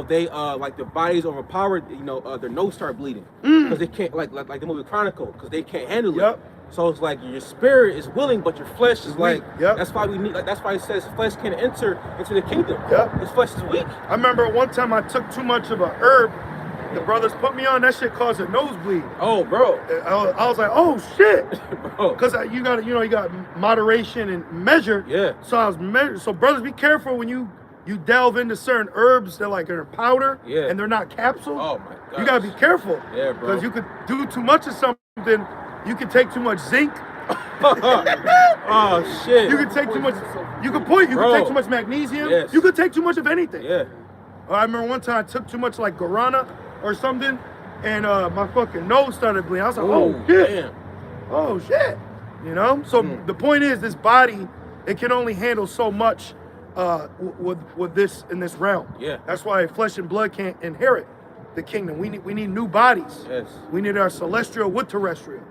they like their body's overpowered, their nose start bleeding because they can't like the movie Chronicle, because they can't handle it. So it's like your spirit is willing, but your flesh is like. That's why we need. Like, that's why it says flesh can't enter into the kingdom. His flesh is weak. I remember one time I took too much of a herb. The brothers put me on. That shit caused a nosebleed. Oh, bro. I was like, oh shit, bro. Because you got moderation and measure. Yeah. So I was measured. So brothers, be careful when you delve into certain herbs. They're like in powder. Yeah. And they're not capsule. Oh my god. You gotta be careful. Yeah, bro. Because you could do too much of something. You could take too much zinc. Oh shit. You could take too much. You could take too much magnesium. Yes. You could take too much of anything. Yeah. I remember one time I took too much like guarana or something, and my fucking nose started bleeding. I was like, oh shit. Damn. Oh shit. So the point is, this body, it can only handle so much with this in this realm. Yeah. That's why flesh and blood can't inherit the kingdom. We need new bodies. Yes. We need our celestial with terrestrial.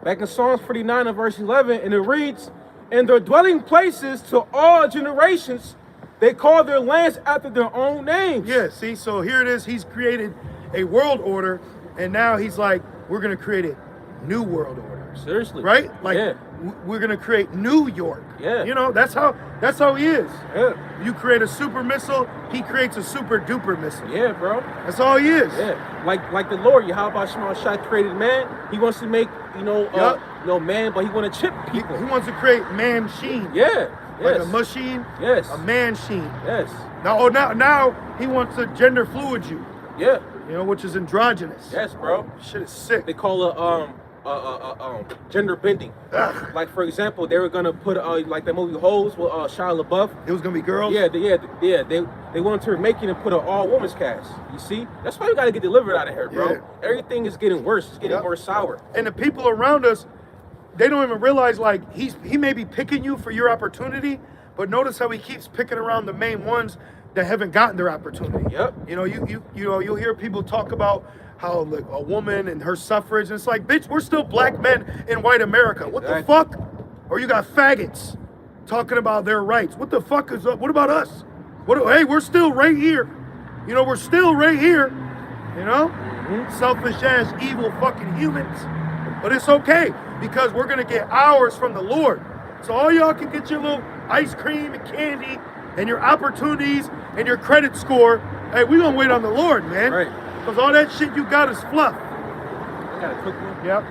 Back in Psalms 49 and verse 11, and it reads, "In their dwelling places to all generations, they call their lands after their own names." Yeah, see, so here it is. He's created a world order, and now he's like, we're gonna create a new world order. Seriously. Right? Like, yeah. We're gonna create New York. Yeah. That's how he is. Yeah. You create a super missile, he creates a super duper missile. Yeah, bro. That's all he is. Yeah. Like the Lord, Yahweh Shema Shai created man. He wants to make, man, but he want to chip people. He wants to create man-sheen. Yeah. Like Yes. a machine. Yes. A man-sheen. Yes. Now he wants to gender fluid you. Yeah. Which is androgynous. Yes, bro. Shit is sick. They call it gender bending. Ugh. Like, for example, they were gonna put like that movie Holes with Shia LaBeouf. It was gonna be girls. Yeah. They wanted to remake it and put an all women's cast. You see, that's why we gotta get delivered out of here, bro. Yeah. Everything is getting worse. It's getting more sour. And the people around us, they don't even realize, like, he may be picking you for your opportunity, but notice how he keeps picking around the main ones that haven't gotten their opportunity. Yep. You'll hear people talk about how, like, a woman and her suffrage, and it's like, bitch, we're still black men in white America. What the fuck? Or you got faggots talking about their rights. What the fuck is up? What about us? Hey, we're still right here. We're still right here. Selfish ass, evil fucking humans. But it's okay, because we're gonna get ours from the Lord. So all y'all can get your little ice cream and candy and your opportunities and your credit score Hey, we gonna wait on the Lord, man. Right. Because all that shit you got is fluff. I got a quick one. Yep.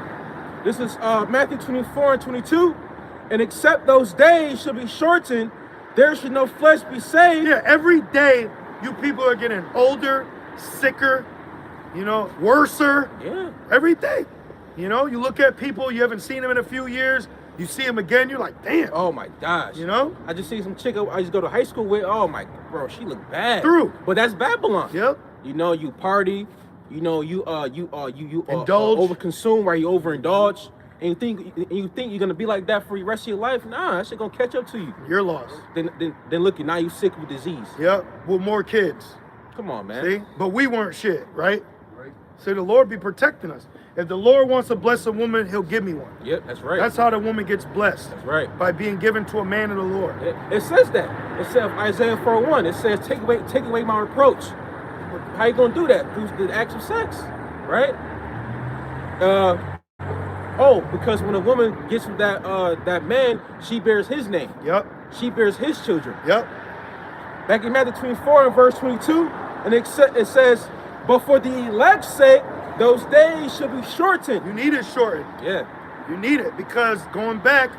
This is Matthew 24 and 22. And except those days should be shortened, there should no flesh be saved. Yeah, every day you people are getting older, sicker, you know, worser. Yeah. Every day. You know, you look at people, you haven't seen them in a few years, you see them again, you're like, damn. Oh my gosh. You know? I just see some chick I used to go to high school with. Oh my, bro, she looked bad. Through. But that's Babylon. Yep. You know, you party. You know, you Indulge. overconsume, right? You overindulge, and you think you're gonna be like that for the rest of your life. Nah, that shit gonna catch up to you. You're lost. Then look, now you sick with disease. Yep. With more kids. Come on, man. See? But we weren't shit, right? Right. So the Lord be protecting us. If the Lord wants to bless a woman, he'll give me one. Yep, that's right. That's how the woman gets blessed. That's right. By being given to a man of the Lord. It says that. It says Isaiah 4:1. It says, take away my reproach. How you gonna do that? Through the acts of sex, right? Because when a woman gets with that man, she bears his name. Yep. She bears his children. Yep. Back in Matthew 24 and verse 22, and it says, but for the elect's sake, those days should be shortened. You need it shortened. Yeah. You need it because going back,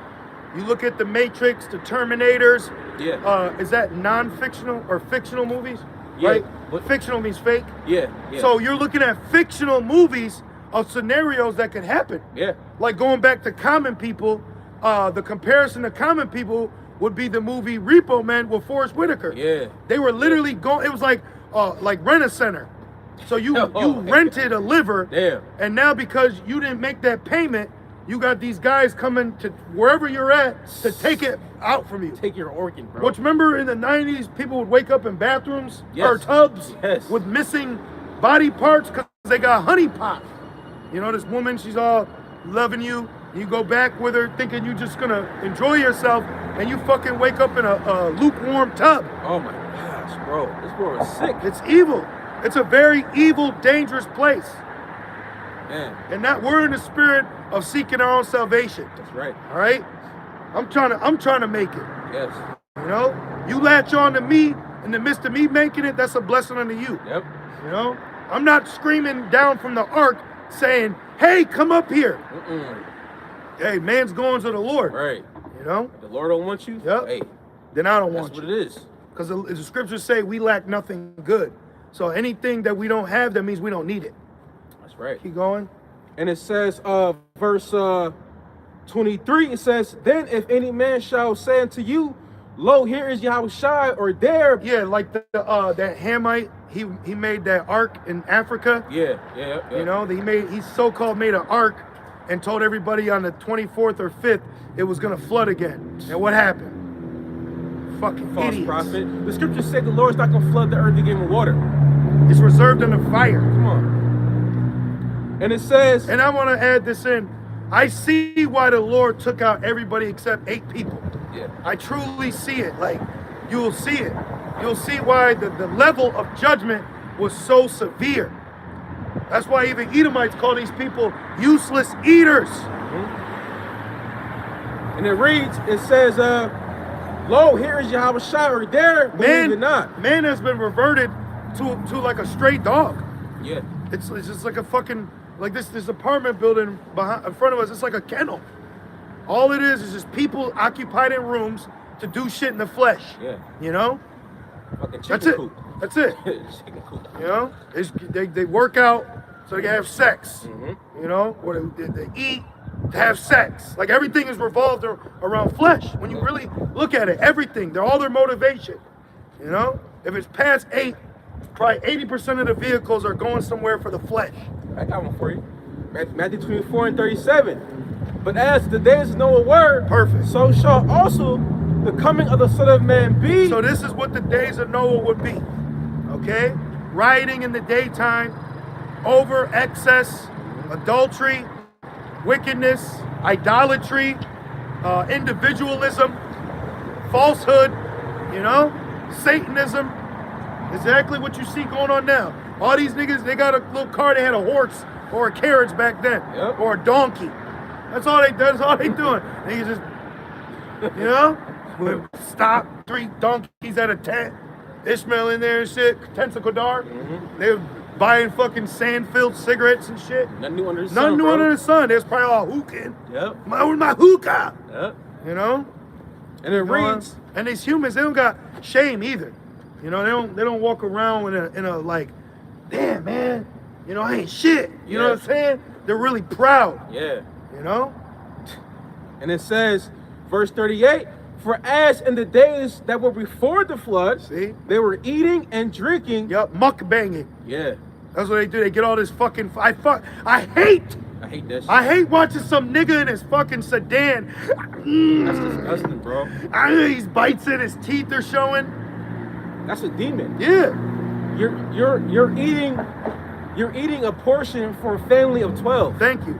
you look at the Matrix, the Terminators. Yeah. Is that non-fictional or fictional movies? Yeah. Right? But fictional means fake. Yeah. So you're looking at fictional movies of scenarios that could happen. Yeah. Like going back to Common People, the comparison to Common People would be the movie Repo Man with Forrest Whitaker. Yeah. They were literally going. It was like Rent-A-Center. So you rented a liver. Damn. And now because you didn't make that payment, you got these guys coming to wherever you're at to take it out from you. Take your organ, bro. Which remember in the 90s, people would wake up in bathrooms Yes. or tubs Yes. with missing body parts because they got honey pot. You know, this woman, she's all loving you. You go back with her thinking you're just gonna enjoy yourself, and you fucking wake up in a lukewarm tub. Oh my gosh, bro. This world is sick. It's evil. It's a very evil, dangerous place. Man, And that we're in the spirit of seeking our own salvation. that's right. All right? I'm trying to make it. Yes. You know? You latch on to me in the midst of me making it, that's a blessing unto you. Yep. You know? I'm not screaming down from the ark saying, hey, come up here. Hey, man's going to the Lord. Right. You know? If the Lord don't want you, Yep. hey, Then I don't that's want what you. it is. Because the scriptures say we lack nothing good. So anything that we don't have, that means we don't need it. That's right. Keep going. And it says, verse 23, it says, then if any man shall say unto you, lo, here is Yahushua, or there. Yeah, like that Hamite, he made that ark in Africa. Yeah. You know, he so-called made an ark and told everybody on the 24th or 5th it was gonna flood again. And what happened? Fucking False idiots. prophet. The scriptures say the Lord's not gonna flood the earth again with water. It's reserved in the fire. Come on. And it says, And I want to add this in. I see why the Lord took out everybody except 8 people. yeah, I truly see it. Like, you will see it. You'll see why the level of judgment was so severe. That's why even Edomites call these people useless eaters. and it reads, it says, lo, here is Yahushua, or there, believe it not. Man has been reverted to like a stray dog. Yeah, It's just like a fucking, like this apartment building in front of us, it's like a kennel. All it is just people occupied in rooms to do shit in the flesh. yeah. You know? Fucking chicken That's it. coop. That's it. Chicken coop. You know? They work out so they can have sex. Mm-hmm. You know? Or they eat to have sex. Like everything is revolved around flesh. When you really look at it, everything, they're all their motivation. You know? If it's past 8, probably 80% of the vehicles are going somewhere for the flesh. I got one for you. Matthew 24 and 37. But as the days of Noah were, Perfect. so shall also the coming of the Son of Man be. So this is what the days of Noah would be. Okay? Rioting in the daytime, over excess, adultery, wickedness, idolatry, individualism, falsehood, you know, Satanism. Exactly what you see going on now. All these niggas, they got a little car, they had a horse or a carriage back then, Yep. or a donkey. That's all they doing. They just, you know, stop 3 donkeys at a tent. Ishmael in there and shit, Tentacle Dark. They were buying fucking sand-filled cigarettes and shit. Nothing new under the sun. Nothing new bro. under the sun. There's probably all hookah. Yep. Where's my hookah? Yep. You know? And it You know, reads. and these humans, they don't got shame either. You know, they don't walk around in a like, damn man, you know, I ain't shit. You know what I'm saying? They're really proud. Yeah. You know? And it says, verse 38, for as in the days that were before the flood, See? they were eating and drinking. Yup, mukbanging. Yeah. That's what they do. They get all this fucking. I hate that shit. I hate watching some nigga in his fucking sedan. That's disgusting, bro. He's bites in, his teeth are showing. That's a demon. Yeah. You're eating a portion for a family of 12. Thank you.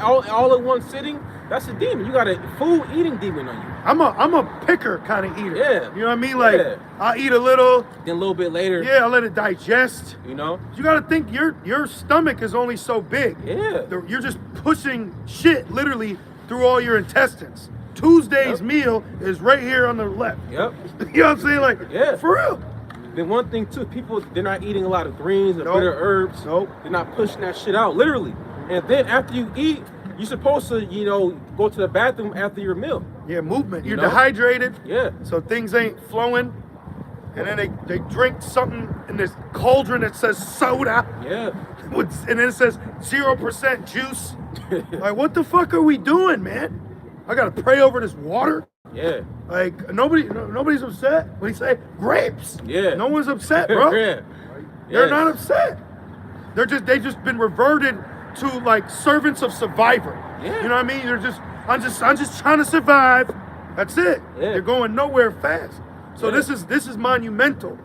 all in one sitting. That's a demon. You got a food eating demon on you. I'm a picker kind of eater. Yeah. You know what I mean? Like Yeah. I'll eat a little. Then a little bit later. Yeah, I'll let it digest. You know. You gotta think your stomach is only so big. Yeah. You're just pushing shit literally through all your intestines. Tuesday's meal is right here on the left. Yep. You know what I'm saying? Like, Yeah. for real. Then one thing too, people, they're not eating a lot of greens and Nope. bitter herbs. Nope. They're not pushing that shit out, literally. And then after you eat, you're supposed to, go to the bathroom after your meal. Yeah, movement. You You're know? dehydrated. Yeah. So things ain't flowing. And then they drink something in this cauldron that says soda. Yeah. And then it says 0% juice. Like, what the fuck are we doing, man? I gotta pray over this water. Yeah. Like, nobody's upset. What do you say? Grapes. Yeah. No one's upset, bro. Yeah. They're Yes. not upset. They just been reverted to like servants of Survivor. Yeah. You know what I mean? I'm just trying to survive. That's it. Yeah. You're going nowhere fast. So Yeah. this is monumental.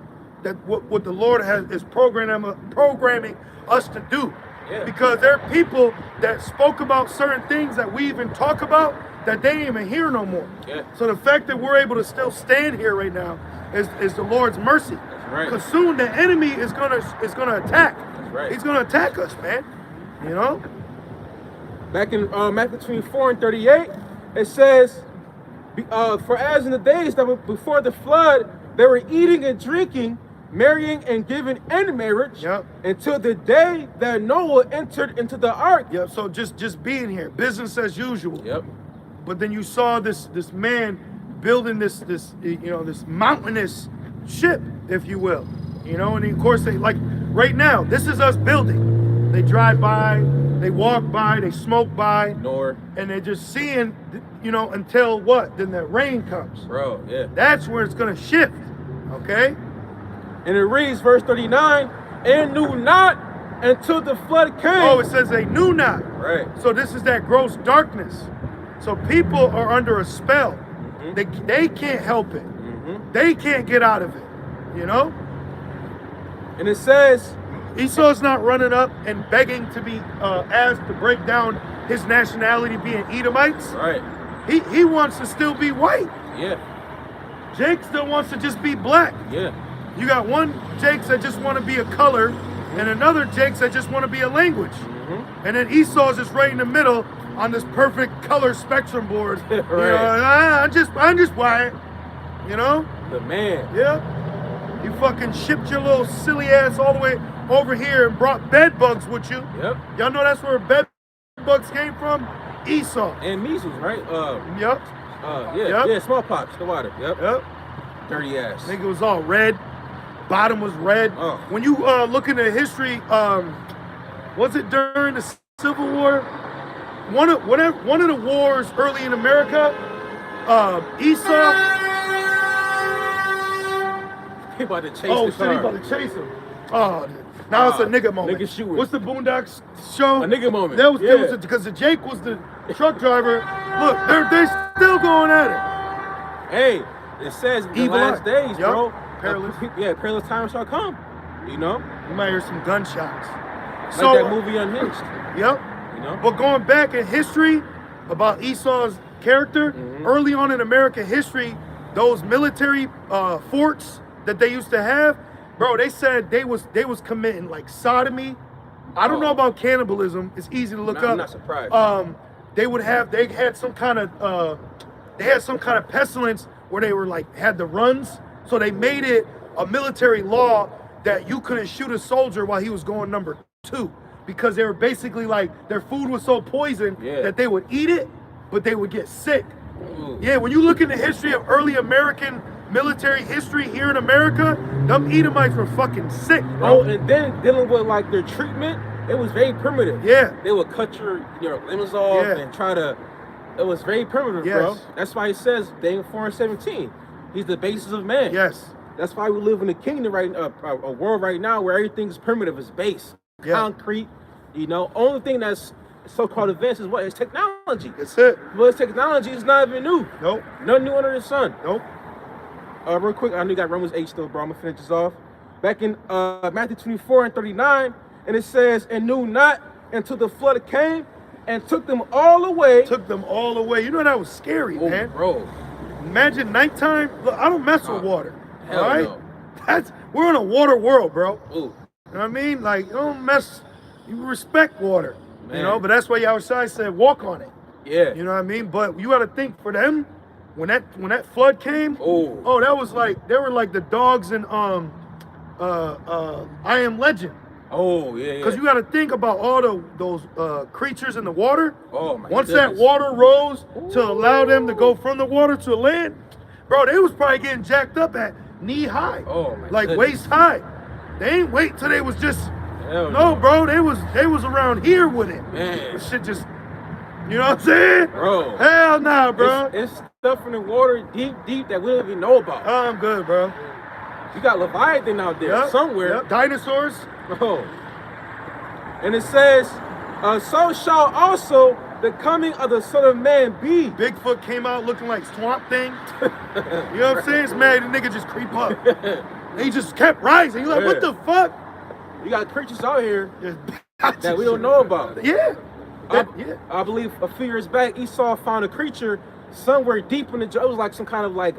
That what the Lord is programming us to do. Yeah. Because there are people that spoke about certain things that we even talk about that they ain't even hear no more. Yeah. So the fact that we're able to still stand here right now is the Lord's mercy. That's right. Because soon the enemy is gonna attack. That's right. He's gonna attack us, man. You know? Back in Matthew 24 and 38, it says, for as in the days that were before the flood, they were eating and drinking, marrying and giving in marriage, Yep. until the day that Noah entered into the ark. Yeah. So just being here, business as usual. Yep. But then you saw this man building this mountainous ship, if you will. You know, and of course they like right now, this is us building. They drive by, they walk by, they smoke by, Nor, and they're just seeing, until what? Then the rain comes. bro, yeah. That's where it's gonna shift. Okay? And it reads, verse 39, and knew not until the flood came. Oh, it says they knew not. Right. So this is that gross darkness. So people are under a spell. They can't help it. They can't get out of it. You know? And it says, Esau's not running up and begging to be asked to break down his nationality being Edomites. right, He wants to still be white. yeah, Jake still wants to just be black. yeah, You got one Jakes that just want to be a color and another Jakes that just want to be a language. And then Esau's just right in the middle on this perfect color spectrum board. You know, I'm just white. You know? the man. Yeah. You fucking shipped your little silly ass all the way over here and brought bed bugs with you. Yep. Y'all know that's where bed bugs came from? Esau. And measles, right? Yep. Yeah, Yep. yeah, smallpox, the water. Yep. Yep. Dirty ass. Nigga was all red. Bottom was red. Oh. When you look into history, was it during the Civil War? One of the wars early in America, Esau. He about to chase Oh the shit, car. he about to chase him. Oh, now it's a nigga moment. nigga shooting. What's the Boondocks show? A nigga moment. That was Yeah. because the Jake was the truck driver. Look, they're still going at it. Hey, it says the Evil last eye. days, Yup. bro. Perilous. Perilous times shall come. You know? You might hear some gunshots. Like that movie Unhinged. Yep. You know? But going back in history about Esau's character, early on in American history, those military forts that they used to have, bro, they said they was committing like sodomy. I don't know about cannibalism. It's easy to look up. I'm not surprised. They had some kind of pestilence where they were like had the runs. So they made it a military law that you couldn't shoot a soldier while he was going number 2 because they were basically like their food was so poisoned that they would eat it, but they would get sick. Ooh. Yeah, when you look in the history of early American military history here in America, them Edomites were fucking sick, bro. Oh, and then dealing with like their treatment, it was very primitive. Yeah. They would cut your limbs off and try to. It was very primitive, bro. That's why he says, Daniel 4:17, he's the basis of man. Yes. That's why we live in a kingdom a world right now where everything's primitive, it's base, concrete. Only thing that's so-called advanced is what? It's technology. That's it. But it's technology is not even new. Nope. Nothing new under the sun. Nope. Real quick, I know you got Romans 8 still, bro. I'm gonna finish this off. Back in Matthew 24:39, and it says, and knew not until the flood came and took them all away. Took them all away. You know that was scary, man. Bro. Imagine nighttime. Look, I don't mess with water. Hell all right? no. We're in a water world, bro. Ooh. You know what I mean? Like, you don't mess. You respect water. Man. But that's why Yahushua said, walk on it. Yeah. You know what I mean? But you got to think for them, when that flood came, that was like they were like the dogs in I Am Legend. Oh yeah. Because you got to think about all those creatures in the water. Oh my Once goodness. that water rose to allow them to go from the water to the land, bro, they was probably getting jacked up at knee high. Oh my like goodness. waist high. They ain't wait till they was just. Hell No, bro, they was around here with it. Man. Shit just, you know what I'm saying? Bro. Hell nah, bro. It's stuff in the water deep that we don't even know about. I'm good, bro. You got Leviathan out there somewhere. Yep. Dinosaurs. Bro. And it says, so shall also the coming of the Son of Man be. Bigfoot came out looking like Swamp Thing. You know what I'm saying? It's mad, the nigga just creep up. And he just kept rising. You're like, what the fuck? You got creatures out here that we don't know about. Yeah. I believe a few years back, Esau found a creature somewhere deep in the jungle. It was like some kind of like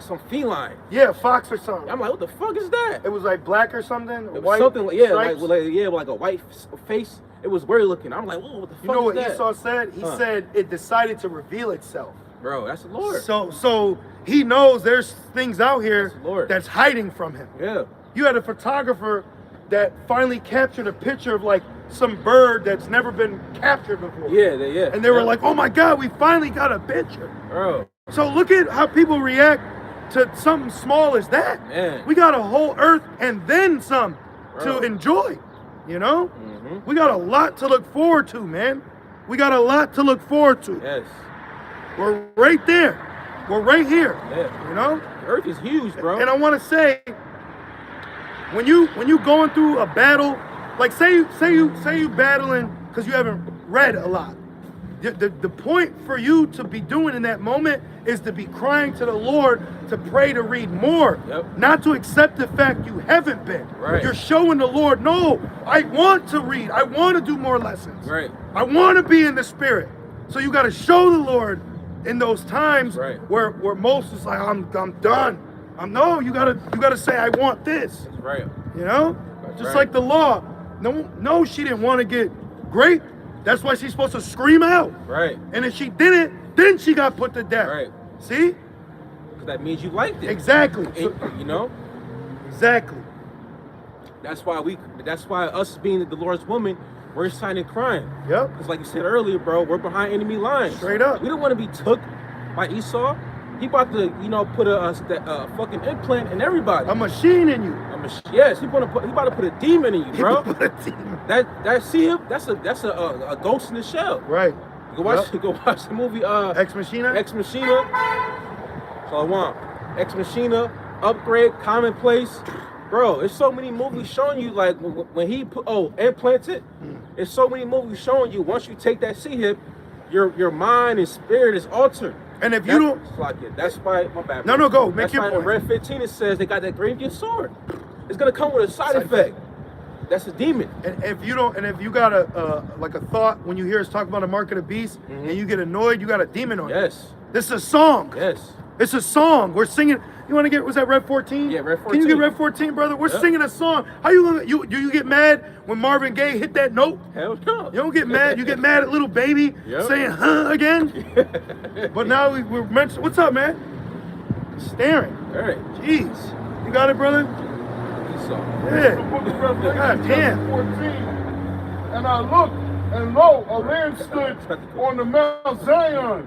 some feline. Yeah, fox or something. I'm like, what the fuck is that? It was like black or something. It was White something like stripes. like a white face. It was weird looking. I'm like, whoa, what the fuck You know is what that? Esau said? He said it decided to reveal itself. Bro, that's the Lord. So he knows there's things out here that's hiding from him. Yeah. You had a photographer that finally captured a picture of like some bird that's never been captured before. Yeah. And they were like, oh my God, we finally got a picture. Bro. So look at how people react to something small as that. Man. We got a whole earth and then some to enjoy, you know? We got a lot to look forward to, man. We got a lot to look forward to. Yes. We're right there. We're right here. Yeah. You know? The earth is huge, bro. And I want to say, when you going through a battle, like say you battling because you haven't read a lot. The point for you to be doing in that moment is to be crying to the Lord, to pray to read more, not to accept the fact you haven't been. Right. You're showing the Lord, no, I want to read. I want to do more lessons. Right. I want to be in the Spirit. So you got to show the Lord in those times where Moses is like, I'm done. You gotta say, I want this. That's right. You know? Just like the law. No, she didn't want to get great. That's why she's supposed to scream out. Right. And if she didn't, then she got put to death. Right. See? Because that means you liked it. Exactly. You know? Exactly. That's why us being the Lord's woman, we're signing crime. Yep. Because like you said earlier, bro, we're behind enemy lines. Straight up. We don't want to be took by Esau. He about to, put a fucking implant in everybody. A machine in you. Yes, he about to put a demon in you, bro. Put a demon. That's a ghost in the shell. Right. Go watch the movie Ex Machina. Ex Machina. So I want Ex Machina, Upgrade, Commonplace. Bro, there's so many movies showing you like when he implanted. There's so many movies showing you once you take that C-hip, your mind and spirit is altered. And if you don't, that's why my bad. No, go. Make that's your why point. in Red 15 it says they got that grave gift sword. It's gonna come with a side effect. That's a demon. And if you got a thought when you hear us talk about a mark of the beast and you get annoyed, you got a demon on you. Yes. This is a song. Yes. It's a song. We're singing. You want to get? Was that Red 14? Yeah, Red 14. Can you get Red 14, brother? We're singing a song. How do you get mad when Marvin Gaye hit that note? Hell no. You don't get mad. You get mad at little baby saying "huh" again. But now we're mentioning. What's up, man? Staring. All right. Jeez. You got it, brother? Esau. Yeah. The book of Revelation, God chapter damn. 14. And I looked, and lo, a lamb stood on the Mount Zion,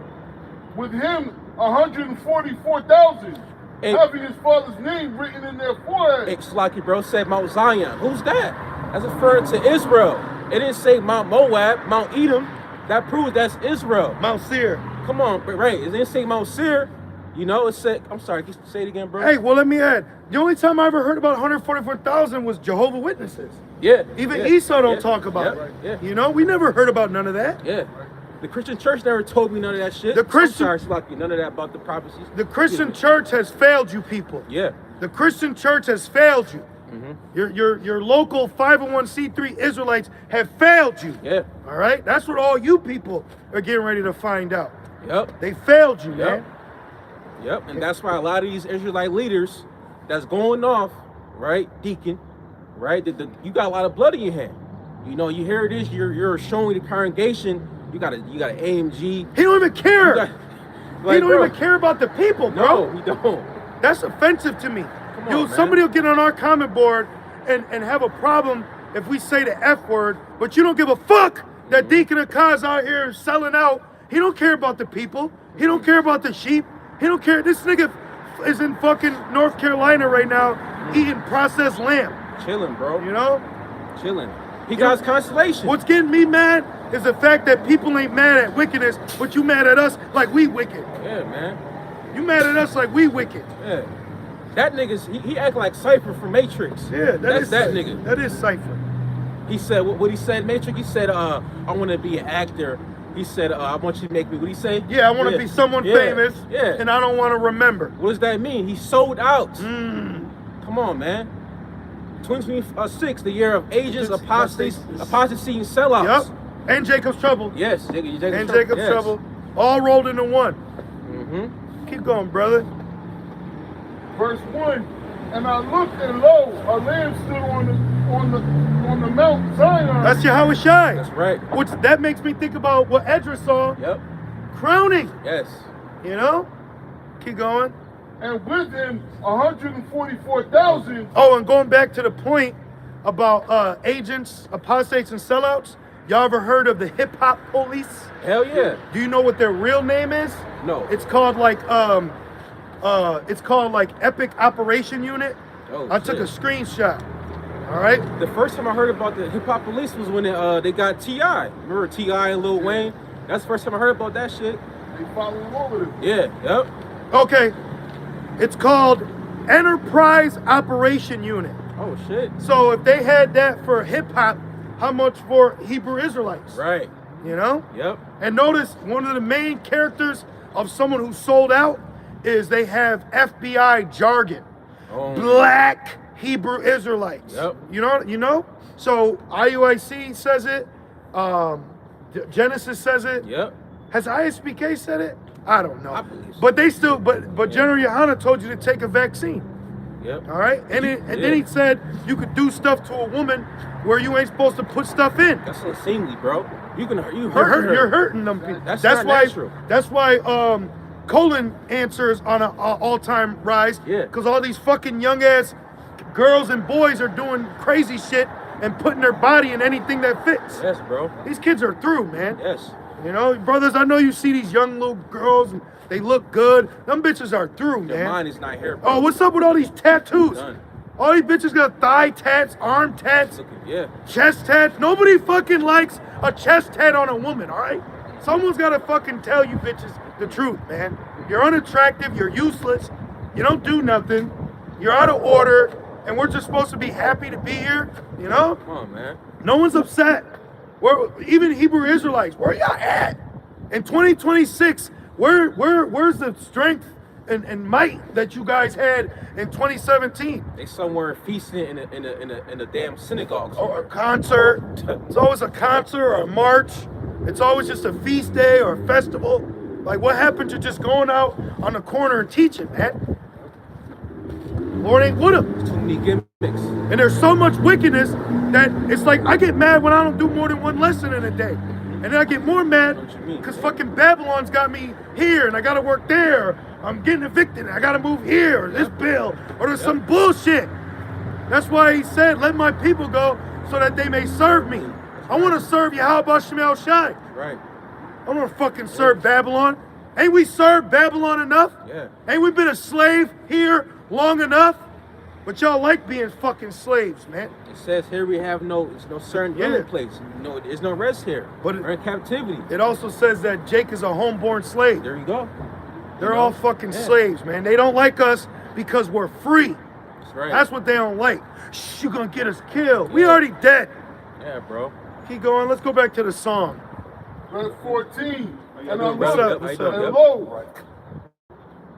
with him 144,000, Hey. having his father's name written in their forehead. It's like your bro said Mount Zion. Who's that? That's referring to Israel. It didn't say Mount Moab, Mount Edom. That proves that's Israel. Mount Seir. Come on, but right. It didn't say Mount Seir. You know, it said, I'm sorry, can you say it again, bro? Hey, well, let me add. The only time I ever heard about 144,000 was Jehovah's Witnesses. Yeah. Even yeah, Esau don't yeah, talk about yeah, it. Yeah. You know, we never heard about none of that. Yeah. The Christian church never told me none of that shit. The Christian- I'm sorry, Slucky, none of that about the prophecies. The Christian church has failed you people. Yeah. The Christian church has failed you. Mm-hmm. Your local 501c3 Israelites have failed you. Yeah. All right? That's what all you people are getting ready to find out. Yep. They failed you, Yep. man. Yep. And that's why a lot of these Israelite leaders that's going off, right, deacon, right? You got a lot of blood in your hand. You know, you hear this, you're showing the congregation, you got an AMG. He don't even care. Like, He don't bro, even care about the people, bro. No, he don't. That's offensive to me. Come on, man. Somebody will get on our comment board and have a problem if we say the F word, but you don't give a fuck that Deacon Akaz out here selling out. He don't care about the people. He don't care about the sheep. He don't care. This nigga is in fucking North Carolina right now eating processed lamb. Chilling, bro. You know? Chilling. He got his consolation. What's getting me mad is the fact that people ain't mad at wickedness, but you mad at us like we wicked. Yeah, man. You mad at us like we wicked. Yeah. That nigga's, he act like Cypher from Matrix. Yeah, That's that nigga. That is Cypher. He said, what he said, Matrix? He said, I want to be an actor. He said, I want you to make me, what he say? Yeah, I want to be someone famous, and I don't want to remember. What does that mean? He sold out. Mm. Come on, man. 2026, the year of ages, apostasy, and sellouts. Yep. And Jacob's Trouble. Yes, Jacob's Jacob's Trouble. All rolled into one. Mm-hmm. Keep going, brother. Verse 1. And I looked, and lo, a lamb stood on the Mount Zion. That's Yahweh Shai. That's right. Which that makes me think about what Edra saw. Yep. Crowning. Yes. You know? Keep going. And with him 144,000. Oh, and going back to the point about agents, apostates, and sellouts. Y'all ever heard of the hip hop police? Hell yeah. Do you know what their real name is? No. It's called like Epic Operation Unit. Oh, I took a shit. screenshot. All right. The first time I heard about the hip hop police was when they got T.I. Remember T.I. and Lil Wayne? That's the first time I heard about that shit. They follow him over there. Yeah. Yep. Okay. It's called Enterprise Operation Unit. Oh shit. So if they had that for hip hop, how much for Hebrew Israelites? Right. You know? Yep. And notice one of the main characters of someone who sold out is they have FBI jargon. Oh. Black Hebrew Israelites. Yep. You know? So IUIC says it. Genesis says it. Yep. Has ISBK said it? I don't know. I believe so. But they still, but General Yohana told you to take a vaccine. Yep. All right? And then he said you could do stuff to a woman where you ain't supposed to put stuff in. That's unseemly, bro. You're hurting them people. That's That's not why. natural. That's why colon answers on an all-time rise. Yeah. Because all these fucking young ass girls and boys are doing crazy shit and putting their body in anything that fits. Yes, bro. These kids are through, man. Yes. You know, brothers. I know you see these young little girls and they look good. Them bitches are through, Your man. mind is not here, bro. Oh, what's up with all these tattoos? Done. All these bitches got thigh tats, arm tats, Yeah. chest tats. Nobody fucking likes a chest tat on a woman, all right? Someone's got to fucking tell you bitches the truth, man. You're unattractive, you're useless, you don't do nothing, you're out of order, and we're just supposed to be happy to be here, you know? Come on, man. No one's upset. Even Hebrew Israelites, where y'all at? In 2026, where's the strength and might that you guys had in 2017? They somewhere feasting in a damn synagogue. Or a concert. It's always a concert or a march. It's always just a feast day or a festival. Like, what happened to just going out on the corner and teaching, man? Lord ain't with them. Too many gimmicks. And there's so much wickedness that it's like I get mad when I don't do more than one lesson in a day. And then I get more mad because fucking Babylon's got me here and I got to work there. I'm getting evicted. I gotta move here, or this bill, or there's some bullshit. That's why he said, let my people go so that they may serve me. I want to serve you. How about Shemel Shai? Right. I want to fucking serve Babylon. Ain't we served Babylon enough? Yeah. Ain't we been a slave here long enough? But y'all like being fucking slaves, man. It says here we have no certain dwelling place. No, there's no rest here. But we're in captivity. It also says that Jake is a homeborn slave. There you go. They're all fucking slaves, man. They don't like us because we're free. That's right. That's what they don't like. Shh, you gonna get us killed. We already dead. Yeah, bro. Keep going. Let's go back to the song. Verse 14. And What's up? and lo,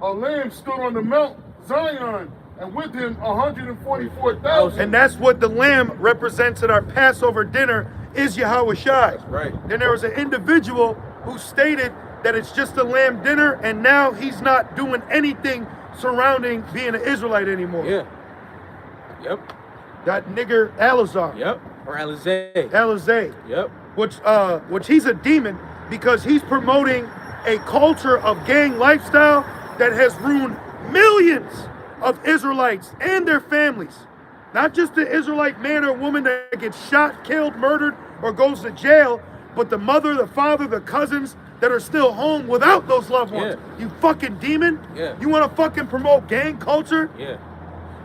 a lamb stood on the Mount Zion, and with him 144,000. And that's what the lamb represents at our Passover dinner is Yahweh Shai. That's right. Then there was an individual who stated that it's just a lamb dinner, and now he's not doing anything surrounding being an Israelite anymore. Yeah. Yep. That nigger Alazar. Yep. Or Alizé. Alizé. Yep. Which he's a demon because he's promoting a culture of gang lifestyle that has ruined millions of Israelites and their families. Not just the Israelite man or woman that gets shot, killed, murdered, or goes to jail, but the mother, the father, the cousins that are still home without those loved ones. Yeah. You fucking demon. Yeah. You want to fucking promote gang culture? Yeah.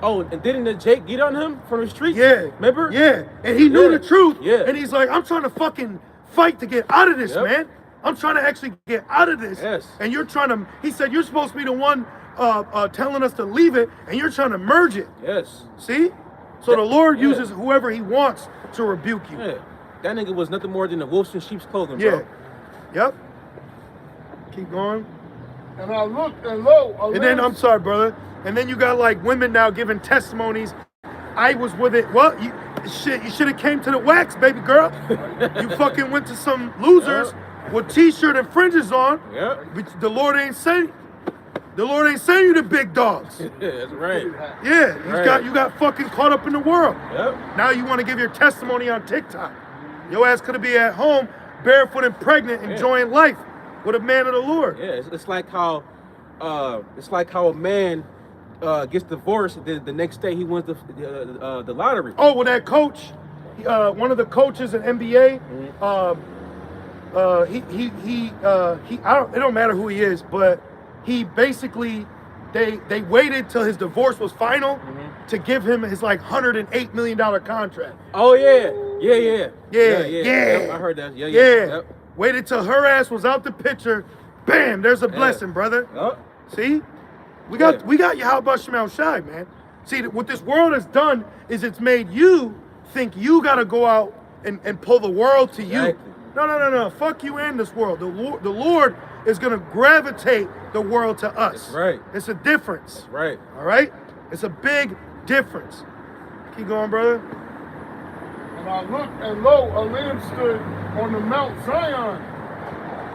Oh, and didn't the Jake get on him from the streets? Yeah. Remember? Yeah. And he knew the truth. Yeah. And he's like, I'm trying to fucking fight to get out of this, Yep. man. I'm trying to actually get out of this. Yes. And you're trying to, he said, you're supposed to be the one telling us to leave it, and you're trying to merge it. Yes. See? So the Lord Yeah. uses whoever he wants to rebuke you. Yeah. That nigga was nothing more than a wolf in sheep's clothing, Yeah. bro. Yep. Keep going. And I looked, and lo, a And then, lamb I'm sorry, brother. And then you got like women now giving testimonies. I was with it. Well, you should have came to the wax, baby girl. You fucking went to some losers with t-shirt and fringes on. Yeah. But the Lord ain't saying you the big dogs. That's right. Yeah, you got fucking caught up in the world. Yep. Now you want to give your testimony on TikTok. Your ass could be at home, barefoot and pregnant, enjoying life with a man of the Lord. Yeah, it's like how a man gets divorced, and then the next day he wins the lottery. Oh, well, that coach, one of the coaches in NBA, it don't matter who he is, but he basically, they waited till his divorce was final to give him his like $108 million contract. Oh yeah. Yeah. Yeah. I heard that. Yeah. Yep. Waited till her ass was out the picture. Bam, there's a blessing, brother. Yep. See? We got Yahweh Shemel Shai, man. See, what this world has done is it's made you think you got to go out and pull the world to you. Exactly. No. Fuck you and this world. The Lord is going to gravitate the world to us. That's right. It's a difference. That's right. All right? It's a big difference. Keep going, brother. And I looked, and lo, a lamb stood on the Mount Zion,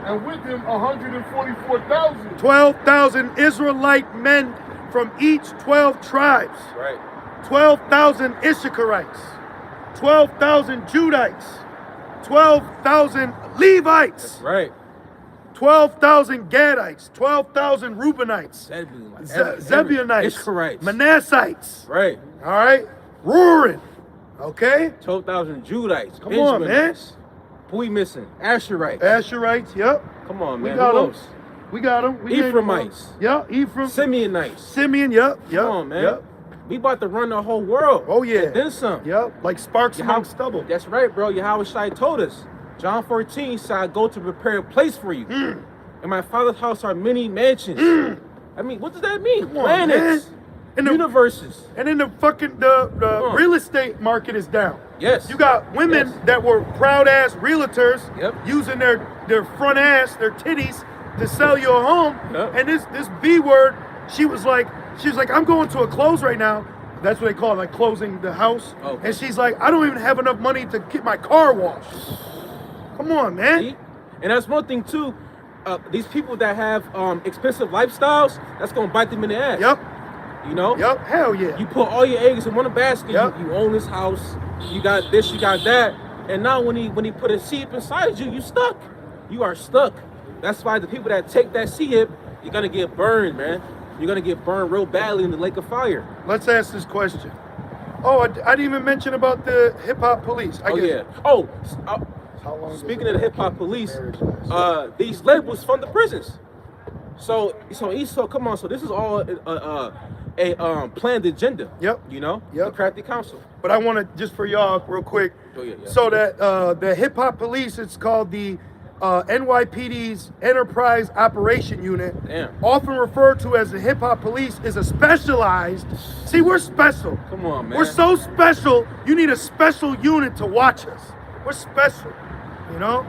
and with him 144,000. 12,000 Israelite men from each 12 tribes. Right. 12,000 Issacharites. 12,000 Judites. 12,000 Levites. That's right. 12,000 Gadites. 12,000 Reubenites. Zebulunites. Ishkarites. Manassites. Right. All right? Roaring. Okay? 12,000 Judites. Come on, man. Who we missing? Asherites. Asherites, yep. Come on, We man. got Who them. else? We got them. Ephraimites. Yeah, Ephraim. Simeonites. Simeon, yep. Come on, man. Yep. We about to run the whole world. Oh, yeah. And then some. Yep, like sparks among stubble. That's right, bro. Yahweh Shai told us. John 14 said, I go to prepare a place for you. In my Father's house are many mansions. I mean, what does that mean? Come on, Planets. man. And the universes. And then the fucking the real estate market is down. Yes. You got women that were proud ass realtors using their front ass, their titties to sell you a home. Yep. And this B word, she was like, I'm going to a close right now. That's what they call it, like closing the house. Okay. And she's like, I don't even have enough money to get my car washed. Come on, man. See? And that's one thing too. These people that have expensive lifestyles, that's gonna bite them in the ass. Yep. You know? Yep. Hell yeah. You put all your eggs in one basket. Yep. You own this house. You got this. You got that. And now when he put a seed inside you, you stuck. You are stuck. That's why the people that take that seed you're gonna get burned, man. You're gonna get burned real badly in the lake of fire. Let's ask this question. Oh, I didn't even mention about the hip hop police. Oh yeah. Oh, How long speaking does of the a hip hop police, marriage last? these labels fund the prisons. So come on. So this is all a planned agenda. Yep. You know. Yep. The crafty council. But I want to, just for y'all real quick, Oh, yeah. so that the hip hop police, it's called the NYPD's Enterprise Operation Unit, Damn. often referred to as the hip hop police, is a specialized. See, we're special. Come on, man. We're so special. You need a special unit to watch us. We're special. You know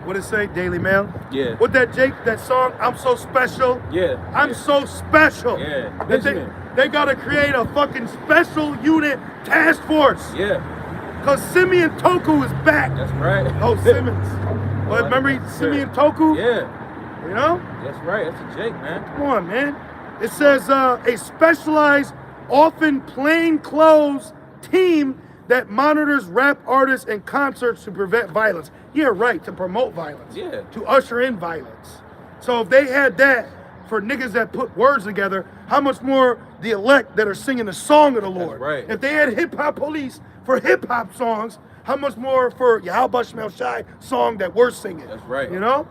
what it say? Daily Mail. Yeah. What that song? I'm so special. Yeah. I'm so special. Yeah. That they gotta create a fucking special unit task force. Yeah. Cause Simeon Toku is back. That's right. Oh, Simmons. Well, remember Simeon Toku? Yeah. You know? That's right. That's a Jake, man. Come on, man. It says a specialized, often plainclothes team that monitors rap artists and concerts to prevent violence. Yeah, right, to promote violence. Yeah. To usher in violence. So if they had that for niggas that put words together, how much more the elect that are singing the song of the Lord? right. If they had hip hop police for hip hop songs, how much more for Yahweh Shemel Shai song that we're singing? That's right. You know?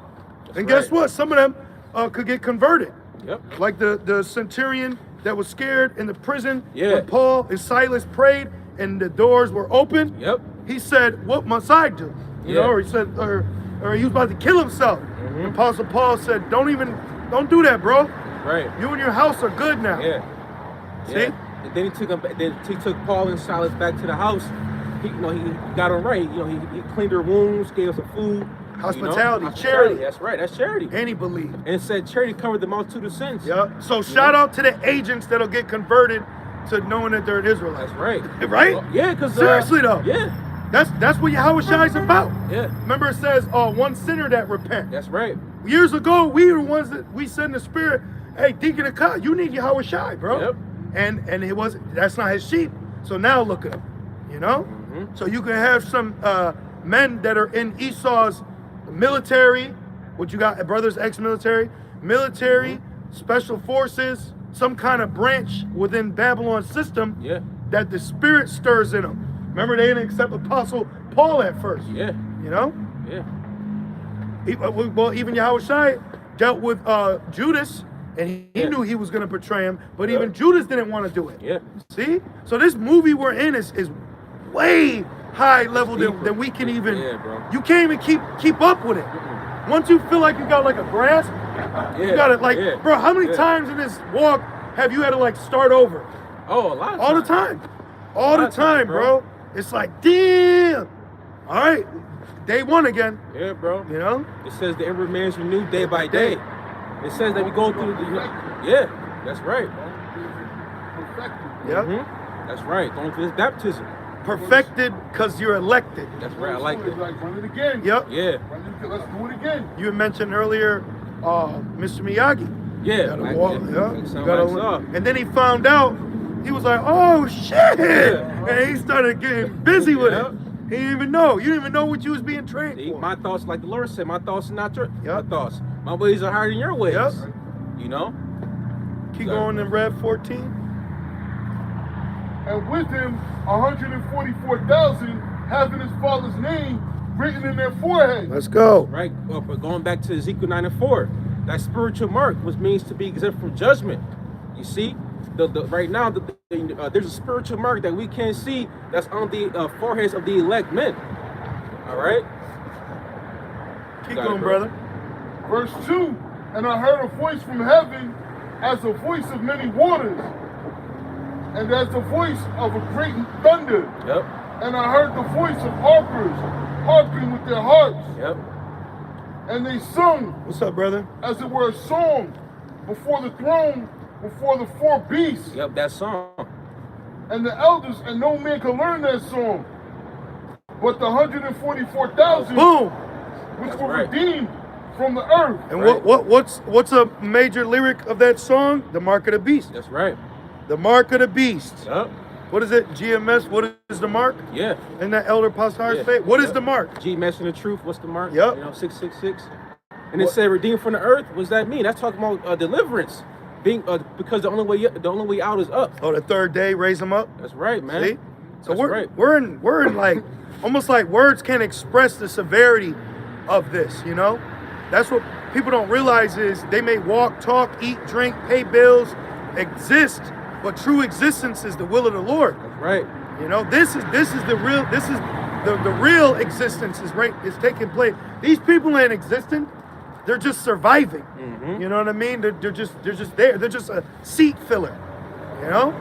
That's And guess right. what? Some of them could get converted. Yep. Like the centurion that was scared in the prison Yeah. when Paul and Silas prayed and the doors were open. Yep. He said, "What must I do?" You Yeah. know, or he said, or he was about to kill himself. Mhm. Apostle Paul said, "Don't do that, bro. Right. You and your house are good now." Yeah. See? Yeah. And then he took him. Then he took Paul and Silas back to the house. He got them right. He cleaned their wounds, gave us some food. Hospitality, charity. That's right. That's charity. And he believed. And it said charity covered the multitude of sins. Yeah. So shout out to the agents that'll get converted to knowing that they're an Israelite. That's right. Right? Well, yeah, because Seriously though. Yeah. That's what Yahweh Shai is about. Yeah. Remember it says, one sinner that repent. That's right. Years ago, we were the ones that we said in the spirit, hey, Deacon Akah, you need Yahweh Shai, bro. Yep. And it wasn't, that's not his sheep. So now look at him, you know? Mhm. So you can have some men that are in Esau's military, what you got, brothers ex-military, military, special forces, some kind of branch within Babylon's system Yeah. that the spirit stirs in them. Remember, they didn't accept Apostle Paul at first, Yeah. you know? Yeah. Well, even Yahweh Shai dealt with Judas, and he Yeah. knew he was going to betray him, but Yeah. even Judas didn't want to do it. Yeah. See? So this movie we're in is way high level Deeper. than we can even, Yeah, bro. you can't even keep up with it. Once you feel like you got like a grasp, Yeah. you got it like, Yeah. bro, how many Yeah. times in this walk have you had to like start over? Oh, a lot of All the times. time. All the lot of time, time, bro. bro. It's like, damn. All right, day one again, Yeah, bro. you know? It says the every man is renewed day by day. It says that we go through the. Yeah, that's right. Perfected. Yep. Mhm. That's right. Going through this baptism. Perfected because you're elected. That's right. I like It's that. like run it again. Yep. Yeah. Run it, let's do it again. You had mentioned earlier, Mr. Miyagi. Yeah. You gotta walk, yeah. Like You some gotta like learn. stuff. And then he found out, he was like, oh shit! Yeah. And he started getting busy with Yeah. it. He didn't even know. You didn't even know what you was being trained See, for. my thoughts, like the Lord said, my thoughts are not your Yep. my thoughts. My ways are higher than your ways. Yep. You know? Keep Sorry. going in Rev 14. And with him, 144,000 having his father's name written in their forehead. Let's go. Right. Well, but going back to Ezekiel 9 and 4, that spiritual mark was means to be exempt from judgment. You see, right now there's a spiritual mark that we can't see that's on the foreheads of the elect men. All right. Keep Got it, going, bro. brother. Verse 2, and I heard a voice from heaven as a voice of many waters, and as the voice of a great thunder. Yep. And I heard the voice of harpers harping with their harps, Yep. and they sung What's up, brother? as it were a song before the throne, before the four beasts, Yep. That song. and the elders, and no man can learn that song, but the 144,000 Boom. which That's were right. redeemed from the earth. And Right. what's a major lyric of that song? The mark of the beast. That's right. The mark of the beast. Yep. What is it? GMS. What is the mark? Yeah. In that Elder Pastor's Yeah. faith. What is Yep. the mark? G messing the truth. What's the mark? Yep. 666. And it said redeemed from the earth. What does that mean? That's talking about deliverance. Being because the only way out is up. Oh, the third day, raise them up. That's right, man. See? So That's we're in like almost like words can't express the severity of this, you know? That's what people don't realize is they may walk, talk, eat, drink, pay bills, exist, but true existence is the will of the Lord. That's right. You know, this is the real existence is taking place. These people ain't existing. They're just surviving. Mm-hmm. You know what I mean? They're just there. They're just a seat filler. You know?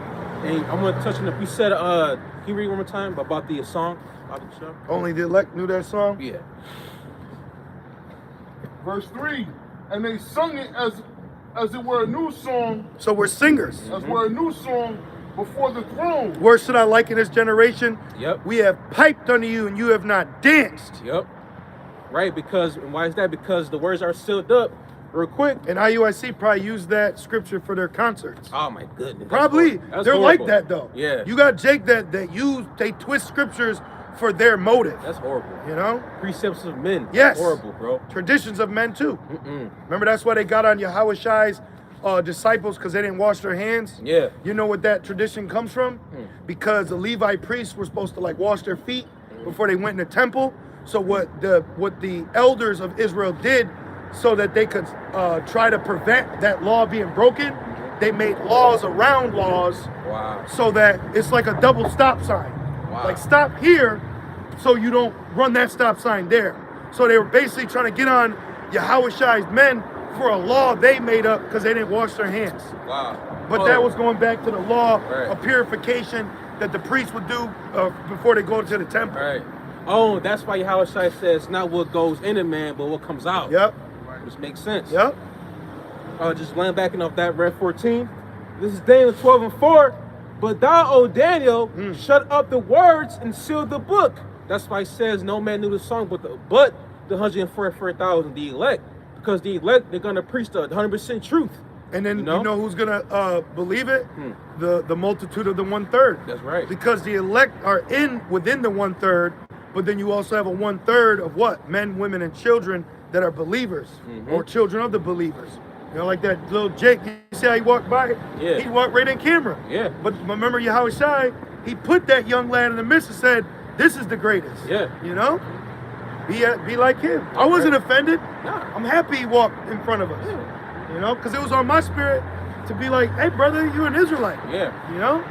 And I'm gonna touch on the you said can you read one more time about the song about the show? Only the elect knew that song? Yeah. Verse 3, and they sung it as it were a new song, So we're singers. as were a new song before the throne. Where should I liken this generation? Yep. We have piped unto you and you have not danced. Yep. Right, because and why is that? Because the words are sealed up real quick. And IUIC probably used that scripture for their concerts. Oh my goodness. Probably. That's They're horrible. like that though. Yeah. You got Jake that they twist scriptures for their motive. That's horrible. You know? Precepts of men. Yes. Horrible, bro. Traditions of men too. Mm-mm. Remember that's why they got on Yahushai's disciples because they didn't wash their hands? Yeah. You know what that tradition comes from? Because the Levite priests were supposed to like wash their feet before they went in the temple. So what the elders of Israel did so that they could try to prevent that law being broken, they made laws around laws. Wow. So that it's like a double stop sign. Wow. Like stop here so you don't run that stop sign there. So they were basically trying to get on Yahushai's men for a law they made up because they didn't wash their hands. Wow. But that was going back to the law Right. of purification that the priests would do before they go to the temple. Right. Oh, that's why Yahushua says not what goes in a man, but what comes out. Yep. Which makes sense. Yep. Just laying backing off that red 14. This is Daniel 12:4. But thou, O Daniel, shut up the words and seal the book. That's why it says no man knew the song but the 144,000, the elect. Because the elect, they're gonna preach the 100% truth. And then You you know? know who's gonna believe it? The multitude of the 1/3. That's right. Because the elect are within the 1/3, but then you also have a 1/3 of what? Men, women, and children that are believers or children of the believers. You know, like that little Jake. You see how he walked by? Yeah. He walked right in camera. Yeah. But remember Yahushua, he put that young lad in the midst and said, "This is the greatest." Yeah. You know, be like him. I wasn't offended. Nah. I'm happy he walked in front of us. Yeah. You know, because it was on my spirit to be like, "Hey, brother, you're an Israelite. Yeah. You know,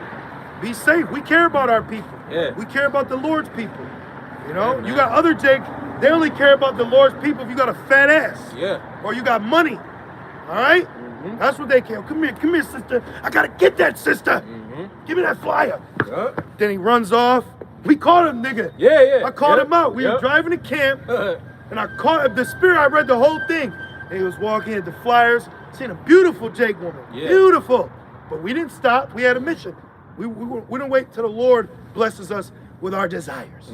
be safe. We care about our people. Yeah. We care about the Lord's people. You know, Yeah, you man. got other Jake. They only care about the Lord's people if you got a fat ass. Yeah. Or you got money. All right? That's what they care. Come here, sister. I gotta get that, sister. Give me that flyer. Yup. Then he runs off. We caught him, nigga. Yeah. I called Yep. him out. We were Yep. driving to camp, and I caught the spirit. I read the whole thing. And he was walking at the flyers, seen a beautiful Jake woman, Yeah. beautiful. But we didn't stop. We had a mission. We didn't wait till the Lord blesses us with our desires.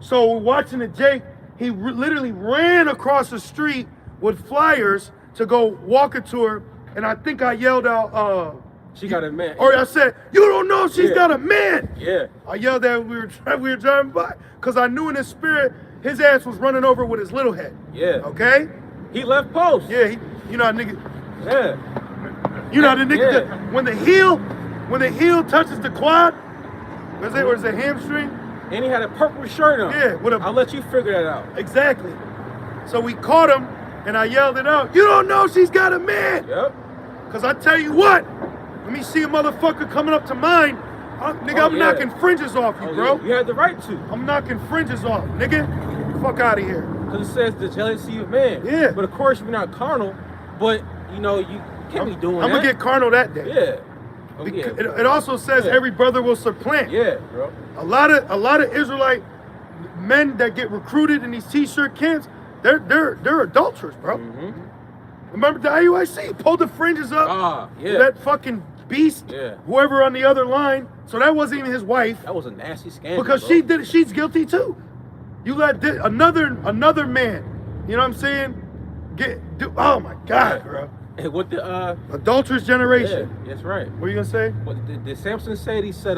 So we're watching the Jake. He literally ran across the street with flyers to go walk it to her, and I think I yelled out, She got a man. or I said, "You don't know she's Yeah. got a man." Yeah. I yelled at when we were driving by, because I knew in his spirit his ass was running over with his little head. Yeah. Okay? He left post. Yeah, you know how nigga, Yeah. you know how the nigga, Yeah. when the heel touches the quad, what is it, hamstring? And he had a purple shirt on. Yeah, with a- I'll let you figure that out. Exactly. So we caught him, and I yelled it out, "You don't know she's got a man." Yep. Because I tell you what, let me see a motherfucker coming up to mine. Nigga, Oh, I'm yeah. knocking fringes off you, Oh, bro. You had the right to. I'm knocking fringes off, nigga. Fuck out of here. Because it says the jealousy of man. Yeah. But of course, we're not carnal. But, you know, you can't be doing I'm that. gonna get carnal that day. Yeah. Oh, Because yeah. it also says Yeah. every brother will supplant. Yeah, bro. A lot of Israelite men that get recruited in these t-shirt camps, they're adulterers, bro. Remember the IUIC pulled the fringes up. Ah, yeah. That fucking beast. Yeah. Whoever on the other line. So that wasn't even his wife. That was a nasty scandal. Because bro. she did it, she's guilty too. You let another man, you know what I'm saying? Oh my God, bro. And what the Adulterous generation. Yeah, that's right. What are you gonna say? What did Samson say? He said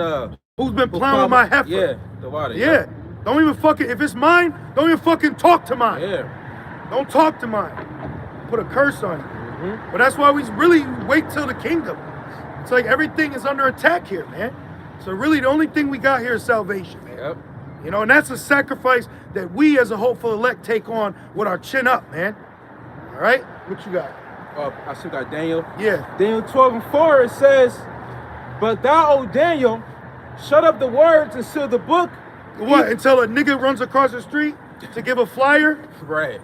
Who's been plowing my heifer? Yeah, the water. Yeah. Don't even fucking, if it's mine, don't even fucking talk to mine. Yeah. Don't talk to mine. put a curse on you. But that's why we really wait till the kingdom. It's like everything is under attack here, man. So really the only thing we got here is salvation, man. Yep. You know, and that's a sacrifice that we as a hopeful elect take on with our chin up, man. All right? What you got? I still got Daniel. Yeah. Daniel 12:4, it says, "But thou, O Daniel, shut up the words and seal the book." What, until a nigga runs across the street to give a flyer? Right.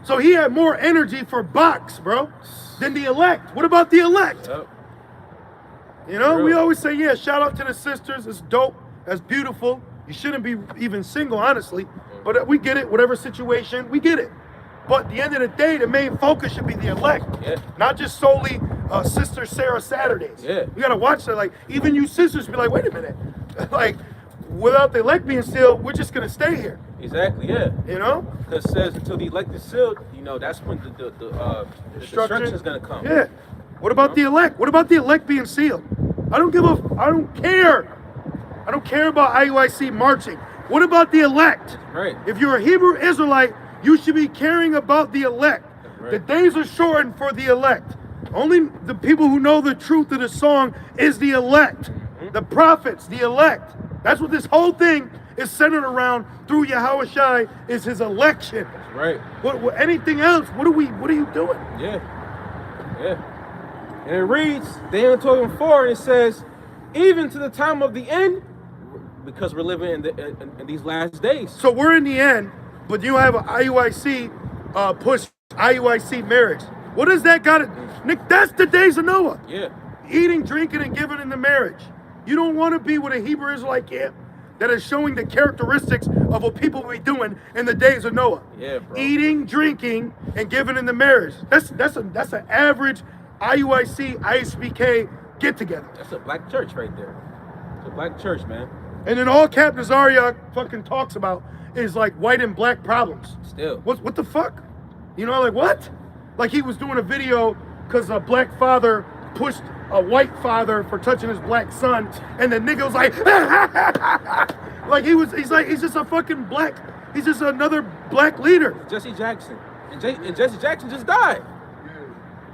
So he had more energy for box, bro, than the elect. What about the elect? Yep. You know, Real. we always say, yeah, shout out to the sisters. It's dope. That's beautiful. You shouldn't be even single, honestly. But we get it. Whatever situation, we get it. But at the end of the day, the main focus should be the elect. Yeah. Not just solely Sister Sarah Saturdays. Yeah. We got to watch that. Like, even you sisters be like, wait a minute. Like, without the elect being sealed, we're just going to stay here. Exactly, yeah. You know? Because it says until the elect is sealed, you know, that's when the destruction is going to come. Yeah. What about the elect? What about the elect being sealed? I don't care. I don't care about IUIC marching. What about the elect? Right. If you're a Hebrew Israelite, you should be caring about the elect. Right. The days are shortened for the elect. Only the people who know the truth of the song is the elect. The prophets, the elect. That's what this whole thing is centered around through Yahushua is his election. Right. What anything else? What are you doing? Yeah. Yeah. And it reads, Daniel 12:4, and it says, even to the time of the end, because we're living in these last days. So we're in the end, but you have an IUIC push IUIC marriage. What does that got to, Nick? That's the days of Noah. Yeah. Eating, drinking, and giving in the marriage. You don't want to be with a Hebrew Israelite camp that is showing the characteristics of what people will be doing in the days of Noah. Yeah, bro. Eating, drinking, and giving in the marriage. That's an average IUIC, ISBK get together. That's a black church right there. It's a black church, man. And then all Cap Nazaria fucking talks about is like white and black problems. Still. What the fuck? You know, like what? Like he was doing a video because a black father pushed a white father for touching his black son, and the nigga was like, like he's just a fucking black, he's just another black leader. Jesse Jackson. And Jesse Jackson just died.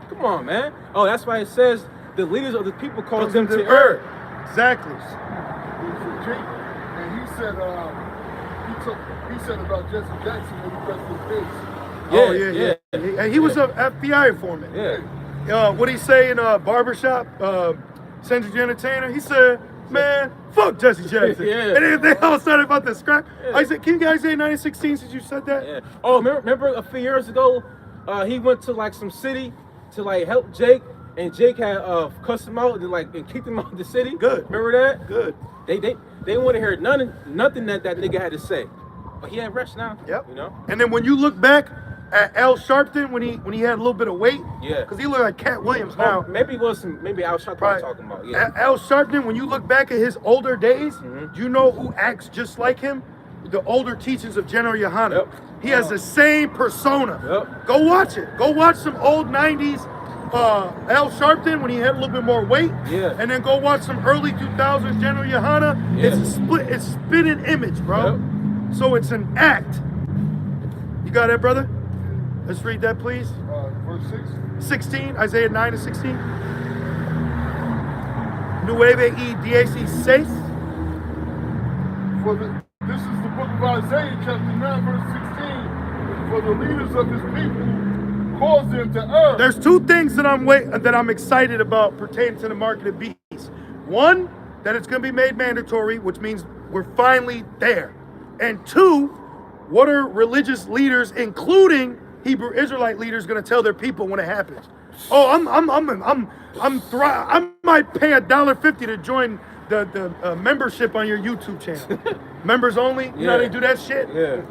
Come on, man. Oh, that's why it says the leaders of the people calls them to earth. Exactly. And he said about Jesse Jackson when he pressed his case. Oh yeah. And he was an FBI informant. Yeah. What he say in barbershop, Cedric the Entertainer? He said, man, fuck Jesse Jackson. Yeah. And they all started about the scrap. Yeah. I said, can you guys say 916 since you said that? Yeah. Oh, remember a few years ago, he went to like some city to like help Jake, and Jake had cussed him out and kicked him out of the city. Good. Remember that? Good. They didn't want to hear nothing that nigga had to say. But he had rest now. Yep. You know? And then when you look back at Al Sharpton when he had a little bit of weight, Yeah. because he looked like Cat Williams now. Maybe I was talking about. Yeah. Al Sharpton, when you look back at his older days, Mhm. you know who acts just like him? The older teachings of General Yohana. Yep. He has the same persona. Yep. Go watch it. Go watch some old 90s Al Sharpton when he had a little bit more weight. Yeah. And then go watch some early 2000s General Yohana. Yeah. It's spit an image, bro. So it's an act. You got that, brother? Let's read that, please. Verse 6. 16, Isaiah 9 and 16. 9:16. This is the book of Isaiah, chapter 9, verse 16. For the leaders of his people cause them to err. There's two things that I'm excited about pertaining to the market of beasts. One, that it's going to be made mandatory, which means we're finally there. And two, what are religious leaders, including Hebrew Israelite leaders, going to tell their people when it happens? Oh, I might pay $1.50 to join the membership on your YouTube channel. Members only. You know how they do that shit? Yeah.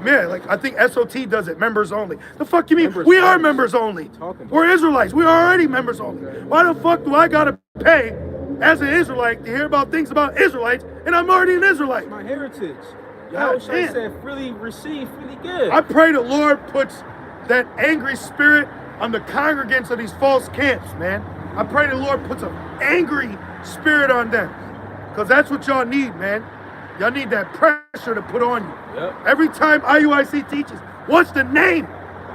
Yeah, like I think SOT does it, members only. The fuck you mean? Members We are only. members only. Talking about. We're Israelites. We're already members only. Why the fuck do I gotta pay as an Israelite to hear about things about Israelites and I'm already an Israelite? My heritage. God Yahushua damn. said, freely receive, freely give. I pray the Lord puts that angry spirit on the congregants of these false camps, man. I pray the Lord puts an angry spirit on them. Because that's what y'all need, man. Y'all need that pressure to put on you. Yep. Every time IUIC teaches, what's the name?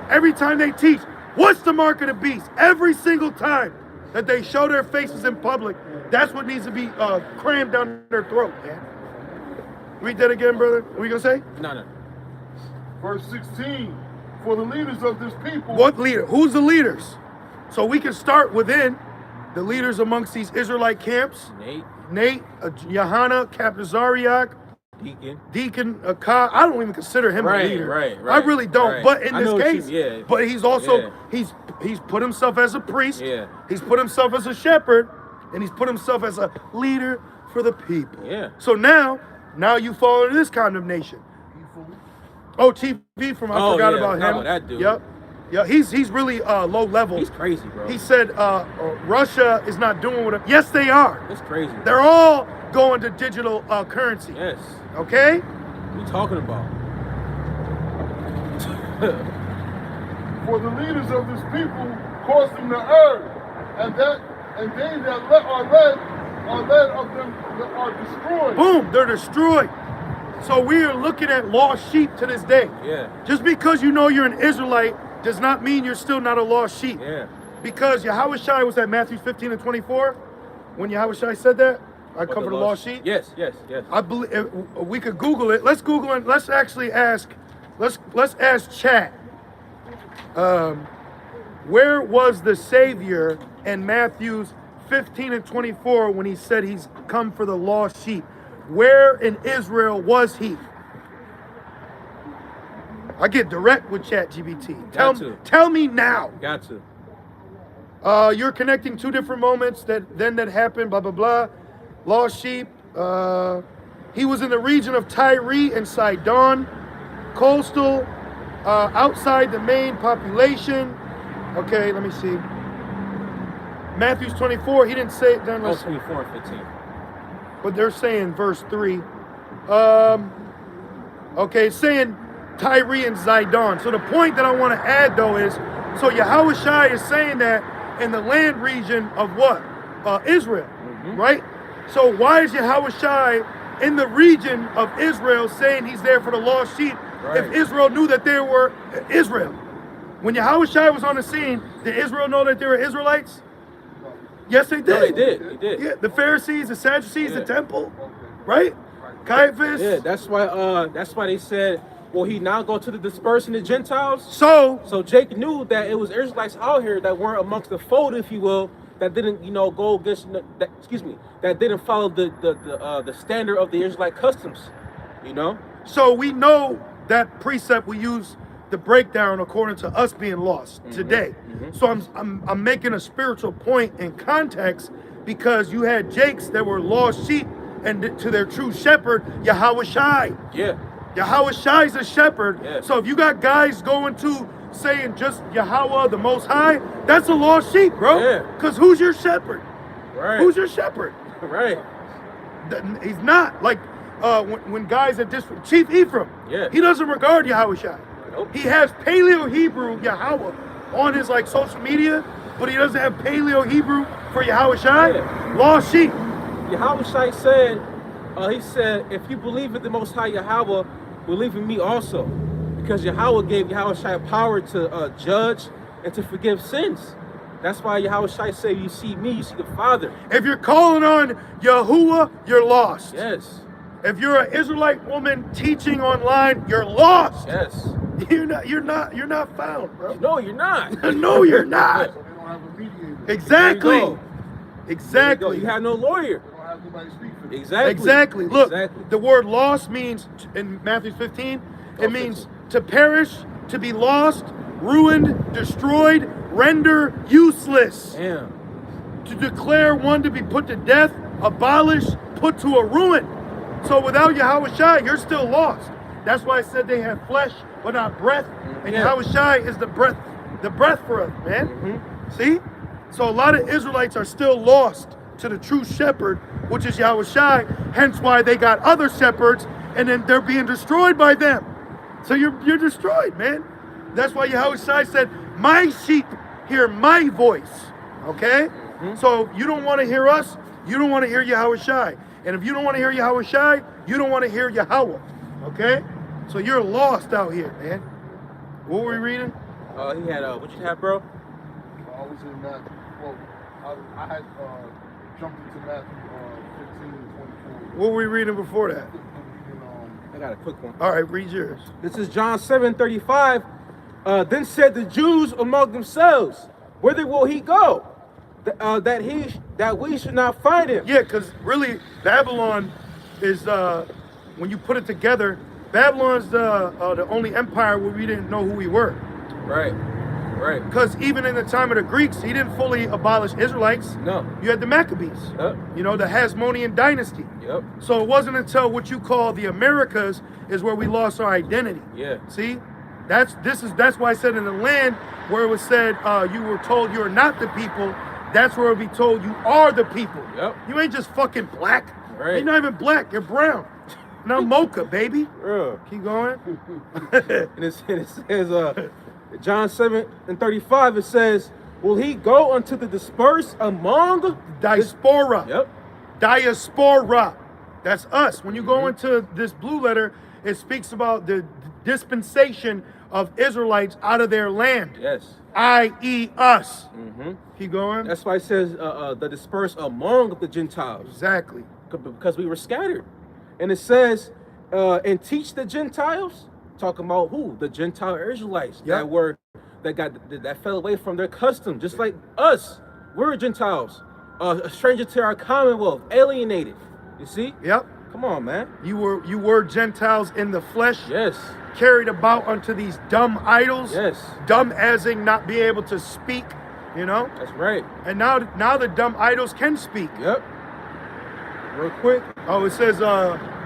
Every time they teach, What's the mark of the beast? Every single time that they show their faces in public, that's what needs to be crammed down their throat, man. Read that again, brother. What are you gonna say? No. Verse 16. For the leaders of this people. What leader? Who's the leaders? So we can start within the leaders amongst these Israelite camps. Nate, Johanna, Captain Zariak, Deacon Akah. I don't even consider him a leader. Right. I really don't. Right. But in this case, but he's also he's put himself as a priest. Yeah. He's put himself as a shepherd, and he's put himself as a leader for the people. Yeah. So now you fall into this condemnation. Oh, Chief Ephraim, I forgot about him. Oh, that dude. Yep. Yeah, he's really low level. He's crazy, bro. He said Russia is not doing what. Yes, they are. It's crazy. They're all going to digital currency. Yes. Okay. What are you talking about? For the leaders of this people cause them to err, and they that are led of them that are destroyed. Boom, they're destroyed. So we are looking at lost sheep to this day. Yeah. Just because you know you're an Israelite does not mean you're still not a lost sheep. Yeah. Because Yahushua was at Matthew 15 and 24 when Yahushua said that. I cover the lost sheep. Yes. I believe we could Google it. Let's Google it. Let's actually ask. Let's ask chat. Where was the Savior in Matthew's 15 and 24 when he said he's come for the lost sheep? Where in Israel was he? I get direct with ChatGPT. Tell me now. Got to. You're connecting two different moments that happened. Blah blah blah. Lost sheep. He was in the region of Tyre and Sidon, coastal, outside the main population. Okay, let me see. Matthew's 24. He didn't say it. 24 and 15. But they're saying verse 3. Okay, it's saying Tyre and Zidon. So the point that I want to add though is, so Yahushua is saying that in the land region of what? Israel, right? So why is Yahushua in the region of Israel saying he's there for the lost sheep if Israel knew that there were Israel? When Yahushua was on the scene, did Israel know that there were Israelites? Yes, they did. No, they did. Yeah, the Pharisees, the Sadducees, the temple, right? Caiaphas. Yeah, that's why they said, will he now go to the dispersing the Gentiles? So Jake knew that it was Israelites out here that weren't amongst the fold, if you will, that didn't, go against, that didn't follow the standard of the Israelite customs, So we know that precept we use the breakdown according to us being lost today. So I'm making a spiritual point in context because you had Jakes that were lost sheep and to their true shepherd, Yahushua. Yeah. Yahushua is a shepherd. Yeah. So if you got guys going to saying just Yahweh the Most High, that's a lost sheep, bro. Yeah. Because who's your shepherd? Right. Who's your shepherd? Right. He's not like when guys at this Chief Ephraim. Yeah. He doesn't regard Yahushua. Nope. He has Paleo Hebrew Yahweh on his social media, but he doesn't have Paleo Hebrew for Yahushua. Yeah. Lost sheep. Yahushua said, he said, if you believe in the Most High Yahweh, believe in me also. Because Yahweh gave Yahushua power to judge and to forgive sins. That's why Yahushua said, you see me, you see the Father. If you're calling on Yahuwah, you're lost. Yes. If you're an Israelite woman teaching online, you're lost. Yes. You're not found, bro. No, you're not. No, you're not. So they don't have a mediator. Exactly. There you go. Exactly. You have no lawyer. They don't have nobody to speak for them. Exactly. Look, Exactly. the word lost means, in Matthew 15, it means to perish, to be lost, ruined, destroyed, render useless. Damn. To declare one to be put to death, abolished, put to a ruin. So without Yahushua, you're still lost. That's why I said they have flesh, but not breath. And Yahushua is the breath for us, man. See? So a lot of Israelites are still lost to the true shepherd, which is Yahushua, hence why they got other shepherds, and then they're being destroyed by them. So you're destroyed, man. That's why Yahushua said, my sheep hear my voice, okay? So you don't want to hear us, you don't want to hear Yahushua. And if you don't want to hear Yahushua, you don't want to hear Yahweh, okay? So you're lost out here, man. What were we reading? He had what you have, bro? I was in Matthew. Well, I had jumped into Matthew 15 and 24. What were we reading before that? I got a quick one. All right, read yours. This is John 7:35. Then said the Jews among themselves, whither will he go? That we should not find him. Yeah, because really, Babylon is, when you put it together, Babylon's the only empire where we didn't know who we were. Right. Because even in the time of the Greeks, he didn't fully abolish Israelites. No. You had the Maccabees, Yep. you know, the Hasmonean dynasty. Yep. So it wasn't until what you call the Americas is where we lost our identity. Yeah. See, that's why I said in the land where it was said you were told you are not the people. That's where it would be told you are the people. Yep. You ain't just fucking black. Right. You're not even black. You're brown. Now mocha, baby. Yeah. Keep going. And it says, John 7:35, it says, will he go unto the dispersed among Diaspora. Yep. Diaspora. That's us. When you go into this blue letter, it speaks about the dispensation of Israelites out of their land, Yes. i.e. us. Mm-hmm. Keep going. That's why it says the dispersed among the Gentiles, Exactly. because we were scattered. And it says, and teach the Gentiles, talking about who? The Gentile Israelites Yep. that fell away from their custom, just like us. We're Gentiles, a stranger to our commonwealth, alienated. You see? Yep. Come on, man. You were Gentiles in the flesh, Yes. carried about unto these dumb idols. Yes. Dumb as in not being able to speak, you know? That's right. And now the dumb idols can speak. Yep. Real quick. Oh, it says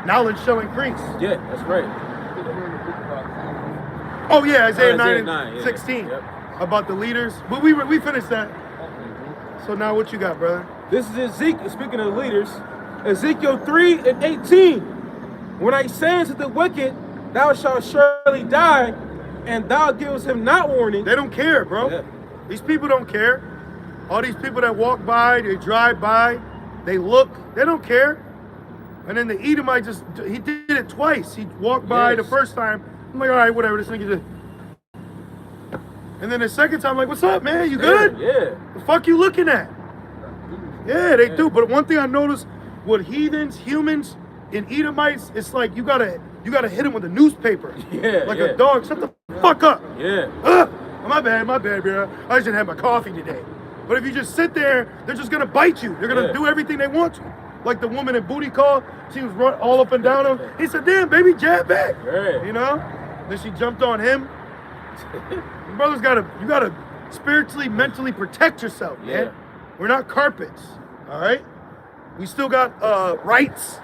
knowledge shall increase. Yeah, that's right. Oh yeah, Isaiah 9 Isaiah and 9, yeah. 16. Yep. About the leaders. But we finished that. So now what you got, brother? This is Ezekiel, speaking of the leaders, Ezekiel 3:18. When I say unto the wicked, thou shalt surely die, and thou givest him not warning. They don't care, bro. Yeah. These people don't care. All these people that walk by, they drive by, they look, they don't care. And then the Edomite he did it twice. He walked by the Yes. first time. I'm like, all right, whatever, this nigga just. And then the second time, I'm like, what's up, man? You good? Yeah. The fuck you looking at? Yeah, they do. But one thing I noticed with heathens, humans, and Edomites, it's like you gotta hit them with a newspaper. Yeah. Like yeah. a dog. Shut the fuck up. Yeah. My bad, bro. I just didn't have my coffee today. But if you just sit there, they're just gonna bite you. They're gonna Yeah. do everything they want to. Like the woman in Booty Call, she was run all up and down him. He said, damn, baby, jab back. Right. You know? Then she jumped on him. You brothers you gotta spiritually, mentally protect yourself, man. Yeah. We're not carpets, all right? We still got rights,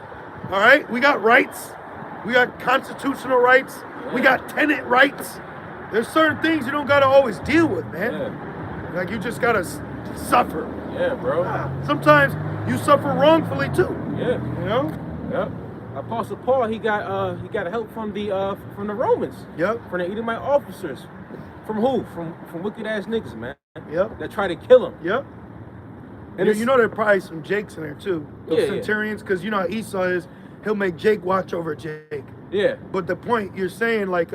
all right? We got rights. We got constitutional rights. We got tenant rights. There's certain things you don't gotta always deal with, man. Yeah. Like you just gotta suffer. Yeah, bro. Sometimes you suffer wrongfully too, Yeah. you know? Yep. Apostle Paul, he got help from the Romans, Yep, from the Edomite officers. From who? From wicked ass niggas, man. yep, That try to kill him. yep. And And it's- you know there are probably some Jakes in there too. Those Yeah, yeah. centurions, because you know how Esau is, he'll make Jake watch over Jake. Yeah. But the point you're saying, like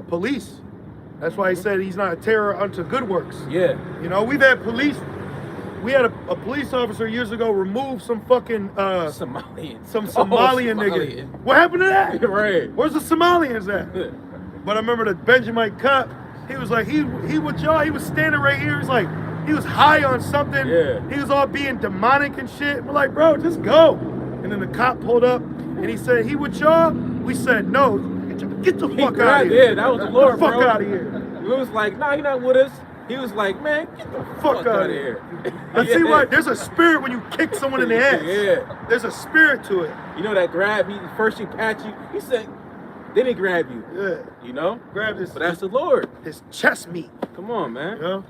police. That's why he said he's not a terror unto good works. Yeah. You know, we had a police officer years ago remove some fucking Somalian. some Somalian nigga. What happened to that? Right. Where's the Somalians at? But I remember the Benjamin cop. He was like, he with y'all. He was standing right here. He was high on something. Yeah. He was all being demonic and shit. We're like, bro, just go. And then the cop pulled up and he said, he with y'all? We said, no. Get the fuck out of here. Yeah, that was the Lord, Get the fuck bro. out of here. He was like, nah, he not with us. He was like, man, get the fuck out of here. Let's see what, there's a spirit when you kick someone in the ass. Yeah. There's a spirit to it. You know that grab, first he pat you, he said, then he grab you. Yeah. You know? Grab this. But that's the Lord. His chest meat. Come on, man. You know?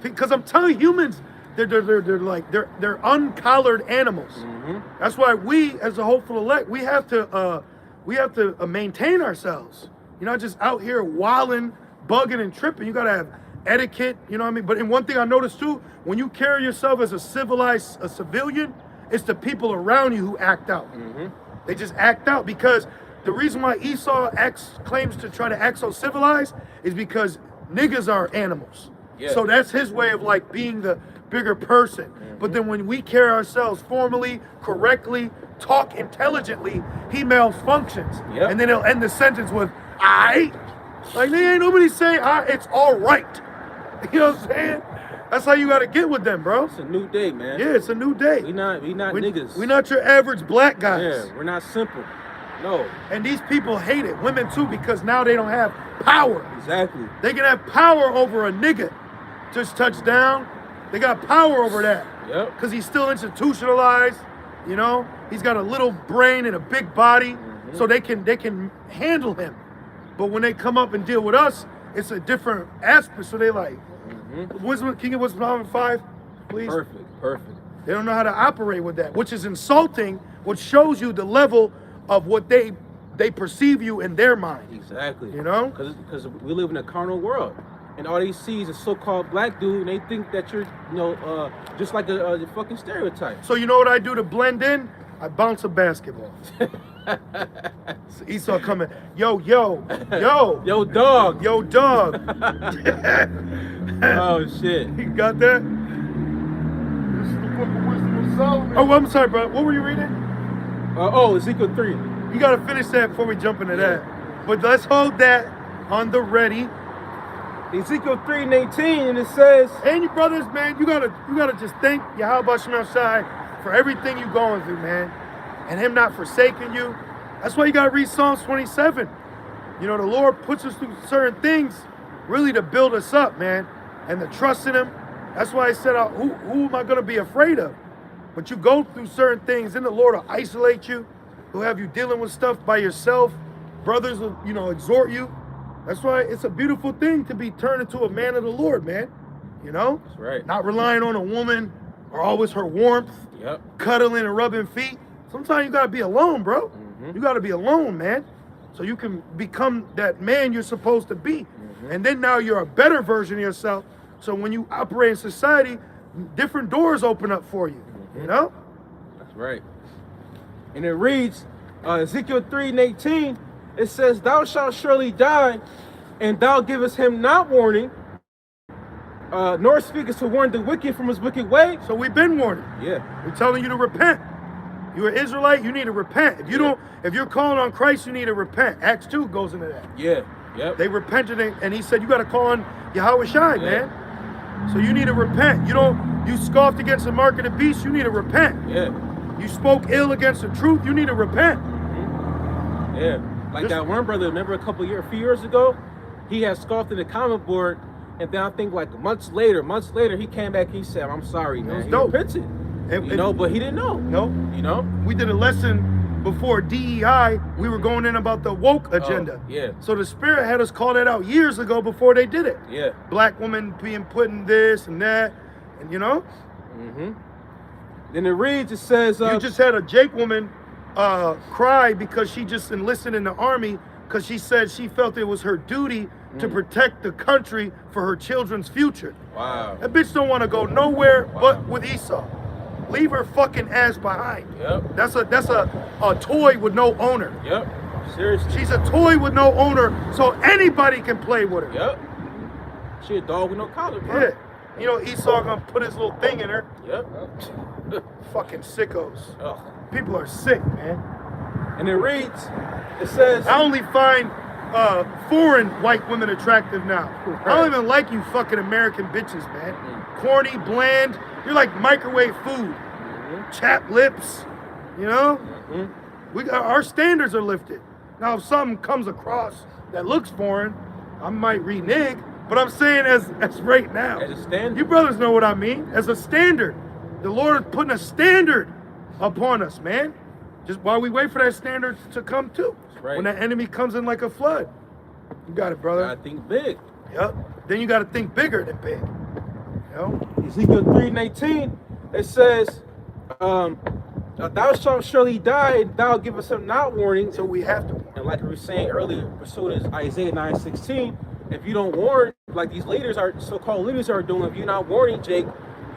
Because I'm telling humans, they're uncollared animals. Mm-hmm. That's why we, as a hopeful elect, we have to maintain ourselves. You're not just out here wilding, bugging, and tripping. You gotta have etiquette. You know what I mean? But and one thing I noticed too, when you carry yourself as a civilian, it's the people around you who act out. Mm-hmm. They just act out because The reason why Esau claims to try to act so civilized is because niggas are animals. Yeah. So that's his way of like being the bigger person. But then when we carry ourselves formally, correctly, talk intelligently, he malfunctions. Yep. And then he'll end the sentence with, aight. Like, there ain't nobody saying, it's all right. You know what I'm saying? That's how you got to get with them, bro. It's a new day, man. Yeah, it's a new day. We not niggas. We not your average black guys. Yeah, we're not simple. No. And these people hate it, women too, because now they don't have power. Exactly. They can have power over a nigga. Just touch down. They got power over that. Yep. Because he's still institutionalized, you know? He's got a little brain and a big body, so they can handle him. But when they come up and deal with us, it's a different aspect. So they like, Wisdom, King of Wisdom 5, please. Perfect. They don't know how to operate with that, which is insulting, which shows you the level of what they perceive you in their mind. Exactly. You know? Because we live in a carnal world. And all they see is a so-called black dude, and they think that you're, just like a fucking stereotype. So you know what I do to blend in? I bounce a basketball. So Esau coming, yo, Yo, dog. yo, dog. Oh, shit. You got that? This is the book of Wisdom of Solomon. Oh, I'm sorry, bro. What were you reading? Ezekiel 3. You got to finish that before we jump into that. But let's hold that on the ready. Ezekiel 3:18, and it says, And you brothers, man, you gotta just thank Yahweh Shem Shai for everything you're going through, man. And him not forsaking you. That's why you gotta read Psalms 27. You know, the Lord puts us through certain things really to build us up, man. And to trust in him. That's why I said, who am I gonna be afraid of? But you go through certain things, and the Lord will isolate you. He'll have you dealing with stuff by yourself. Brothers will, exhort you. That's why it's a beautiful thing to be turned into a man of the Lord, man. You know? That's right. Not relying on a woman or always her warmth. Yep. Cuddling and rubbing feet. Sometimes you gotta be alone, bro. You gotta be alone, man. So you can become that man you're supposed to be. And then now you're a better version of yourself. So when you operate in society, different doors open up for you. You know? That's right. And it reads, Ezekiel 3:18, it says, thou shalt surely die, and thou givest him not warning, nor speakest to warn the wicked from his wicked way. So we've been warning. Yeah. We're telling you to repent. You're an Israelite, you need to repent. If you're calling on Christ, you need to repent. Acts 2 goes into that. Yeah. Yep. They repented, and he said, you got to call on Yahweh Shai, man. So you need to repent. You scoffed against the mark of the beast, you need to repent. Yeah. You spoke ill against the truth, you need to repent. Yeah. Like that one brother, remember a few years ago, he had scoffed in the comment board, and then I think like months later, he came back, he said, I'm sorry, man. He repented. But he didn't know. No. We did a lesson before DEI, we were going in about the woke agenda. So the Spirit had us call that out years ago before they did it. Yeah. Black women being put in this and that, and Then it reads, it says... you just had a Jake woman cry because she just enlisted in the army because she said she felt it was her duty to protect the country for her children's future. Wow. That bitch don't want to go nowhere but with Esau. Leave her fucking ass behind. Yep. That's a toy with no owner. Yep. Seriously. She's a toy with no owner, so anybody can play with her. Yep. She a dog with no collar, bro. Yeah. Esau gonna put his little thing in her. Yep. Fucking sickos. Ugh. People are sick, man. And it reads, it says... I only find foreign white women attractive now. Right. I don't even like you fucking American bitches, man. Corny, bland. You're like microwave food. Chapped lips. Our standards are lifted. Now, if something comes across that looks foreign, I might renege. But I'm saying as right now. As a standard. You brothers know what I mean. As a standard. The Lord is putting a standard upon us, man. Just while we wait for that standard to come too. Right. When that enemy comes in like a flood. You got it, brother. I think big. Yep. Then you got to think bigger than big. Ezekiel 3:19, it says, thou shalt surely die, and thou givest him not warning. So we have to. And like we were saying earlier, so is Isaiah 9:16. If you don't warn, like these so-called leaders are doing, if you're not warning, Jake,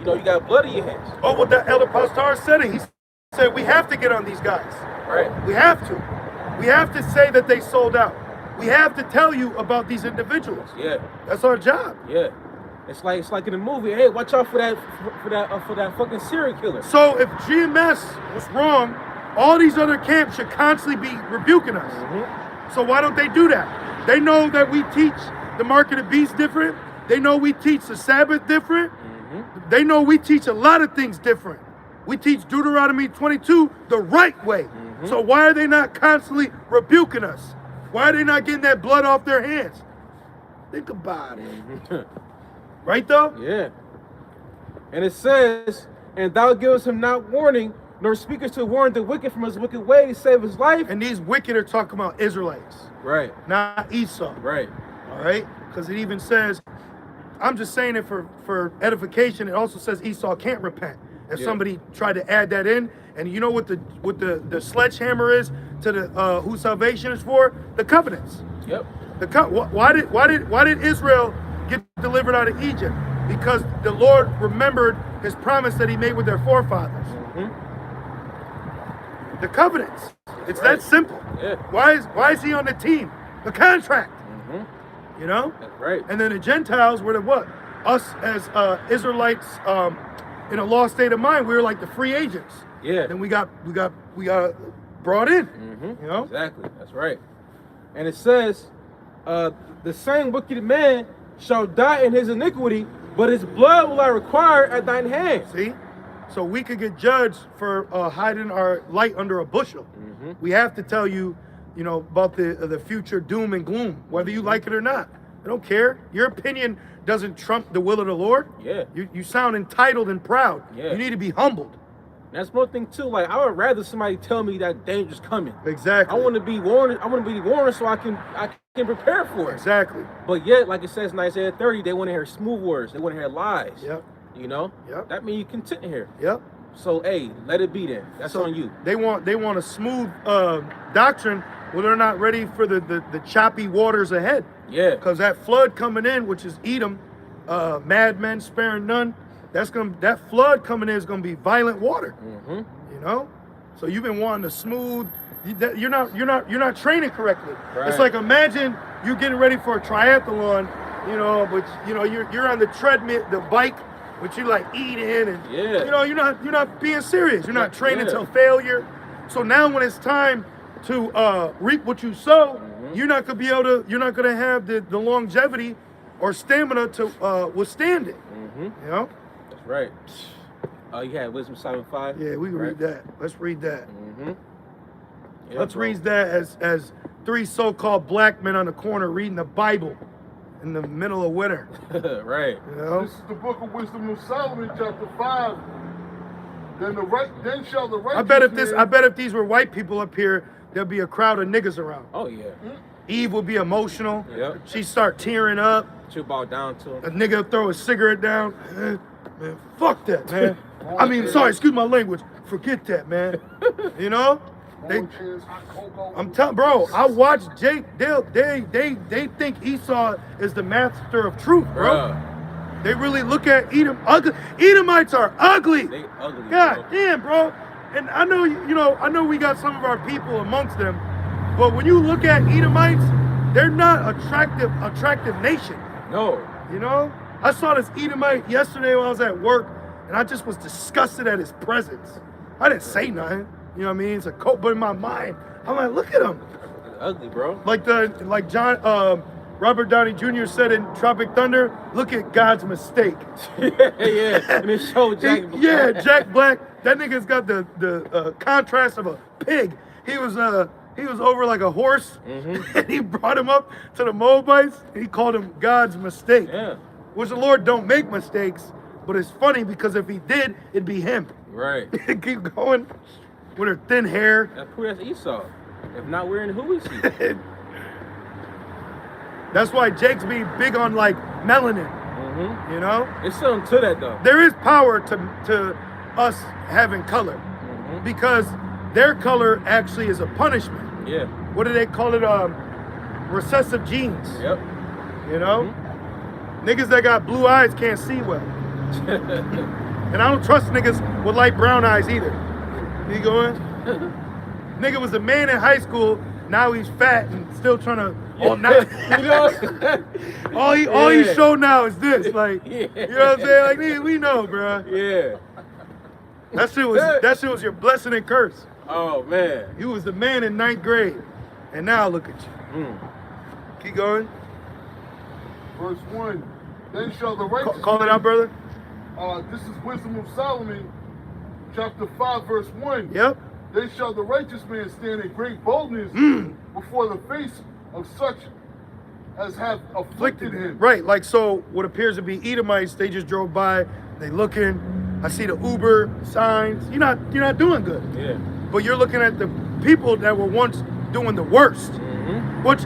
you got blood in your hands. Oh, what that Elder Pastor said it. He said we have to get on these guys. Right. We have to. We have to say that they sold out. We have to tell you about these individuals. Yeah. That's our job. Yeah. It's like in the movie. Hey, watch out for that fucking serial killer. So if GMS was wrong, all these other camps should constantly be rebuking us. Mm-hmm. So why don't they do that? They know that we teach the mark of the beast different. They know we teach the Sabbath different. Mm-hmm. They know we teach a lot of things different. We teach Deuteronomy 22 the right way. Mm-hmm. So why are they not constantly rebuking us? Why are they not getting that blood off their hands? Think about it. Mm-hmm. Right though? Yeah. And it says, and thou givest him not warning, nor speakest to warn the wicked from his wicked way to save his life. And these wicked are talking about Israelites, Right. not Esau. Right. All right? Because it even says, I'm just saying it for edification. It also says Esau can't repent. And Yeah. somebody tried to add that in. And you know what the sledgehammer is to the who salvation is for? The covenants. Yep. Why did Israel get delivered out of Egypt? Because the Lord remembered his promise that he made with their forefathers. Mm-hmm. The covenants. It's Right. that simple. Yeah. Why is he on the team? The contract. Mm-hmm. You know? That's right. And then the Gentiles were the what? Us as Israelites in a lost state of mind, we were like the free agents. Yeah. Then we got brought in. Mm-hmm. You know? Exactly. That's right. And it says, the same wicked man shall die in his iniquity, but his blood will I require at thine hand. See? So we could get judged for hiding our light under a bushel. Mm-hmm. We have to tell you, you know, about the future doom and gloom, whether you like it or not. I don't care. Your opinion doesn't trump the will of the Lord. Yeah. You sound entitled and proud. Yeah. You need to be humbled. That's one thing too. Like, I would rather somebody tell me that danger's coming. Exactly. I want to be warned. I want to be warned so I can prepare for it. Exactly. But yet, like it says in Isaiah 30, they want to hear smooth words. They want to hear lies. Yep. You know. Yep. That means you content here. Yep. So hey, let it be then. That's So on you. They want a smooth doctrine where they're not ready for the choppy waters ahead. Yeah. Because that flood coming in, which is Edom, madmen sparing none, that flood coming in is gonna be violent water. Mm-hmm. You know? So you've been wanting to smooth. You're not training correctly. Right. It's like, imagine you getting ready for a triathlon, you know, but you know you're on the treadmill, the bike, but you like eating and Yeah. you know you're not being serious. You're not training Yeah. till failure. So now when it's time to reap what you sow, Mm-hmm. you're not gonna have the longevity or stamina to withstand it. Mm-hmm. You know? That's right. You had Wisdom 7:5. Yeah, we can right? read that. Let's read that. Mm-hmm. Yeah, Let's bro. read that as three so-called black men on the corner reading the Bible in the middle of winter. Right. You know? This is the book of Wisdom of Solomon, chapter 5. Then shall the righteous I man- bet if these were white people up here, there'd be a crowd of niggas around. Oh yeah. Eve would be emotional. Yep. She'd start tearing up. She'll bow down to A him. nigga would throw a cigarette down. Man, fuck that, man. I mean, sorry, excuse my language. Forget that, man. You know? They, Orange is hot cocoa. I'm telling, bro. I watched Jake. They think Esau is the master of truth, bro. Bruh, They really look at Edom ugly. Edomites are ugly. they ugly. God bro. damn, bro. And I know we got some of our people amongst them, but when you look at Edomites, they're not attractive nation. No. You know? I saw this Edomite yesterday when I was at work, and I just was disgusted at his presence. I didn't say nothing. You know what I mean? It's a coat, but in my mind, I'm like, look at him. They're ugly, bro. Like Robert Downey Jr. said in Tropic Thunder, look at God's mistake. Yeah. And it showed Jack. Yeah, Jack Black. That nigga's got the contrast of a pig. He was over like a horse, Mm-hmm. and he brought him up to the Moabites. And he called him God's mistake. Yeah. Which the Lord don't make mistakes, but it's funny because if he did, it'd be him. Right. Keep going with her thin hair. That's Esau. If not, we're in who is he? That's why Jake's be big on like melanin. Mm-hmm. You know, It's something to that though. there is power to us having color Mm-hmm. because their color actually is a punishment. Yeah. What do they call it? Recessive genes. Yep. You know, niggas that got blue eyes can't see well, and I don't trust niggas with light brown eyes either. You going? Nigga was a man in high school now he's fat and still trying to all night. You know? all he showed now is this. Like, Yeah. you know what I'm saying? Like, nigga, we know, bro. Yeah. That shit was your blessing and curse. Oh man. You was the man in 9th grade, and now look at you. Keep going. Verse 1. Then shall the righteous Call it out, brother. This is Wisdom of Solomon, chapter 5, verse 1. Yep. Then shall the righteous man stand in great boldness before the face of such as have afflicted him. Right, like so what appears to be Edomites, they just drove by, they looking, I see the Uber signs. You're not doing good. Yeah. But you're looking at the people that were once doing the worst. What's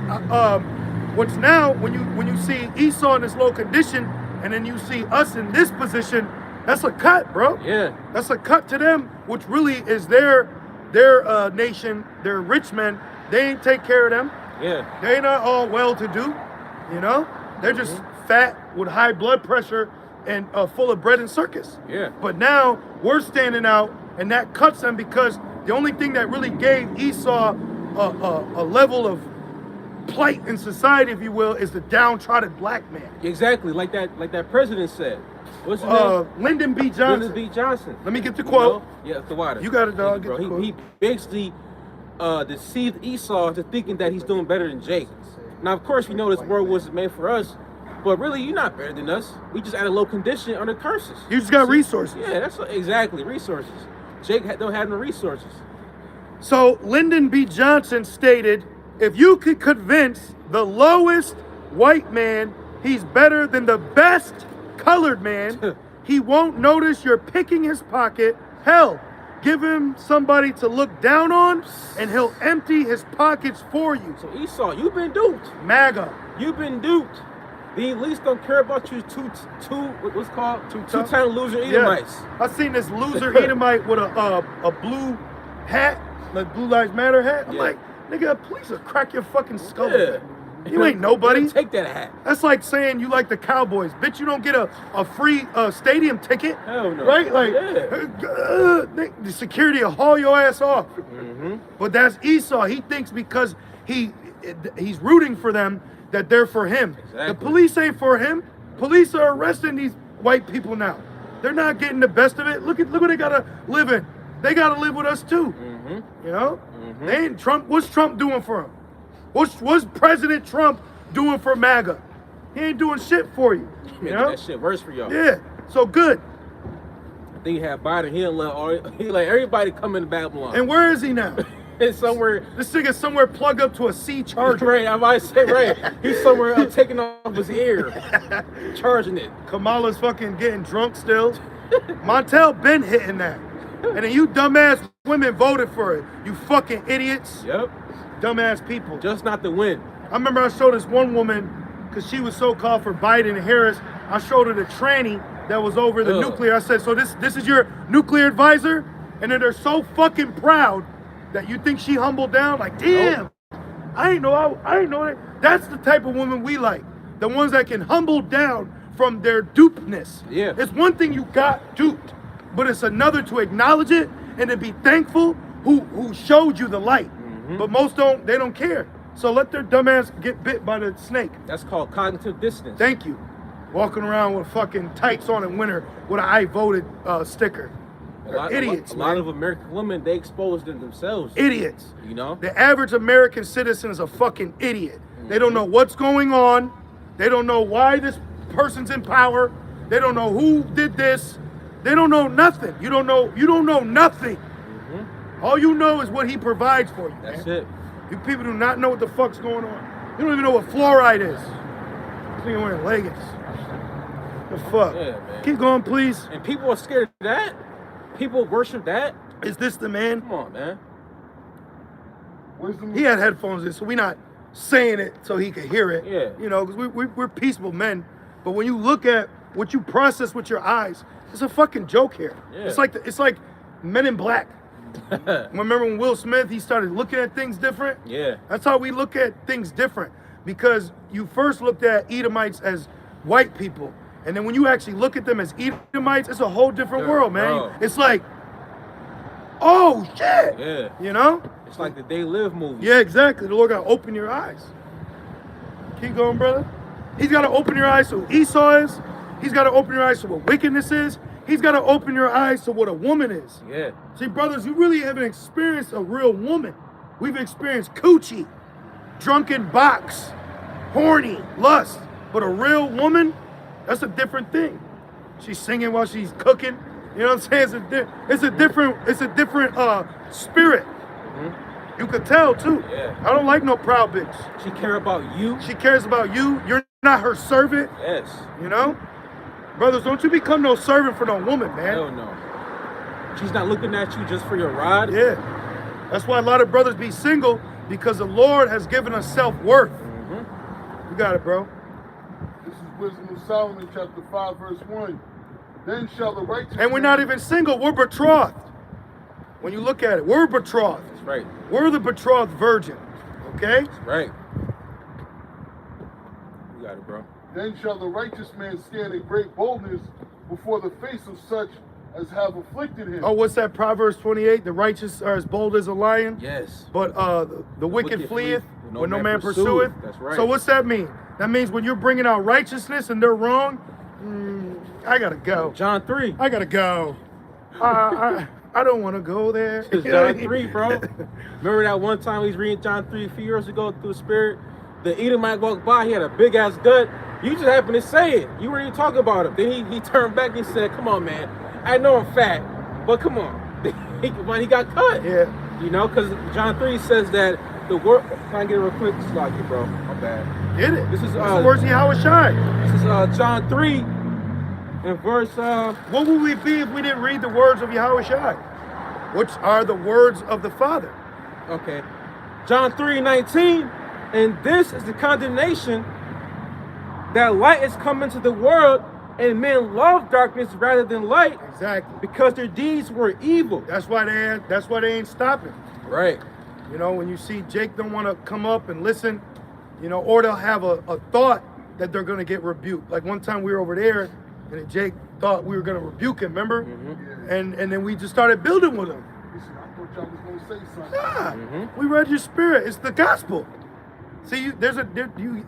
now when you see Esau in this low condition and then you see us in this position, that's a cut, bro. Yeah. That's a cut to them, which really is their nation, their rich men. They ain't take care of them. Yeah. They not all well-to-do, you know? They're just fat with high blood pressure and full of bread and circus. Yeah. But now we're standing out, and that cuts them because the only thing that really gave Esau a level of plight in society, if you will, is the downtrodden black man. Exactly, like that president said. What's his name? Lyndon B. Johnson. Lyndon B. Johnson. Let me get the quote. You know? Yeah, the water. You got it, dog. Bro. Get the quote. He basically deceived Esau into thinking that he's doing better than Jacob. Now, of course, we know this world was made for us, but really, you're not better than us. We just at a low condition under curses. You just got resources. Yeah, that's exactly resources. Jake don't have no resources. So Lyndon B. Johnson stated, if you could convince the lowest white man he's better than the best colored man, he won't notice you're picking his pocket. Hell, give him somebody to look down on and he'll empty his pockets for you. So Esau, you've been duped. MAGA. You've been duped. The elites don't care about you what's called? Two-time loser Edomites. I seen this loser Edomite with a blue hat, like Blue Lives Matter hat. I'm like, nigga, police will crack your fucking skull. Yeah. You ain't nobody. Take that hat. That's like saying you like the Cowboys. Bitch, you don't get a free stadium ticket. Hell no. Right? Like, the security will haul your ass off. But that's Esau. He thinks because he's rooting for them that they're for him. Exactly. The police ain't for him. Police are arresting these white people now. They're not getting the best of it. Look what they gotta live in. They gotta live with us too. You know? They ain't Trump. What's Trump doing for them? What's President Trump doing for MAGA? He ain't doing shit for you. You know? That shit worse for y'all. Yeah. So good. I think you have Biden. He let everybody come into Babylon. And where is he now? It's somewhere. This nigga's somewhere plugged up to a C charger. Right, I might say right. He's somewhere taking off his ear, charging it. Kamala's fucking getting drunk still. Montel been hitting that. And then you dumbass women voted for it. You fucking idiots. Yep. Dumbass people. Just not to win. I remember I showed this one woman, because she was so called for Biden and Harris, I showed her the tranny that was over the nuclear. I said, so this is your nuclear advisor? And then they're so fucking proud that you think she humbled down? Like, damn, I ain't know that. That's the type of woman we like. The ones that can humble down from their dupeness. Yeah. It's one thing you got duped, but it's another to acknowledge it and to be thankful who showed you the light. But most they don't care. So let their dumbass get bit by the snake. That's called cognitive dissonance. Thank you. Walking around with fucking tights on in winter with an I voted sticker. Idiots, a lot of American women, they expose themselves. Idiots. You know? The average American citizen is a fucking idiot. They don't know what's going on. They don't know why this person's in power. They don't know who did this. They don't know nothing. You don't know nothing. All you know is what he provides for you. That's man. it. You people do not know what the fuck's going on. You don't even know what fluoride is. This nigga wearing leggings. The fuck? Yeah, man. Keep going, please. And people are scared of that. People worship that. Is this the man? Come on, man. Wisdom. He had headphones in, so we're not saying it so he could hear it. Yeah. You know, because we're peaceful men. But when you look at what you process with your eyes, it's a fucking joke here. Yeah. It's like Men in Black. Remember when Will Smith, he started looking at things different? Yeah. That's how we look at things different. Because you first looked at Edomites as white people. And then when you actually look at them as Edomites, it's a whole different world, man. Bro. It's like, oh shit. Yeah. You know? It's like the They Live movie. Yeah, exactly. The Lord got to open your eyes. Keep going, brother. He's got to open your eyes to who Esau is. He's got to open your eyes to what wickedness is. He's got to open your eyes to what a woman is. Yeah. See, brothers, you really haven't experienced a real woman. We've experienced coochie, drunken box, horny, lust. But a real woman, that's a different thing. She's singing while she's cooking. You know what I'm saying? It's a different spirit. You could tell too. Yeah. I don't like no proud bitch. She care about you. She cares about you. You're not her servant. Yes. You know? Brothers, don't you become no servant for no woman, man. Hell no. She's not looking at you just for your ride. Yeah. That's why a lot of brothers be single, because the Lord has given us self-worth. You got it, bro. This is Wisdom of Solomon, chapter 5, verse 1. Then shall the righteous And we're not even single, we're betrothed. When you look at it, we're betrothed. That's right. We're the betrothed virgin. Okay? That's right. You got it, bro. Then shall the righteous man stand in great boldness before the face of such as have afflicted him. Oh, what's that? Proverbs 28, the righteous are as bold as a lion. Yes. But the wicked fleeth when no man pursueth. pursueth. That's right. So what's that mean? That means when you're bringing out righteousness and they're wrong, I gotta go. John 3. I gotta go. I don't want to go there. It's John 3, bro. Remember that one time we was reading John 3 a few years ago through the Spirit? The Edomite walked by, he had a big ass gut. You just happened to say it. You weren't even talking about him. Then he turned back and said, come on, man. I know I'm fat, but come on. When he got cut. Yeah. You know, because John 3 says that the word. Can I get it real quick? Slide you, bro. My bad. Get it. This is the words of Yahweh Shai. This is John 3 and verse. What would we be if we didn't read the words of Yahweh Shai? Which are the words of the Father. Okay. John 3:19. And this is the condemnation, that light is come into the world, and men love darkness rather than light. Exactly. Because their deeds were evil. That's why they ain't stopping. Right. You know, when you see Jake don't want to come up and listen, you know, or they'll have a thought that they're gonna get rebuked. Like one time we were over there, and Jake thought we were gonna rebuke him. Remember? And then we just started building with him. Listen, I thought y'all was gonna say something. Nah, we read your spirit. It's the gospel. See, you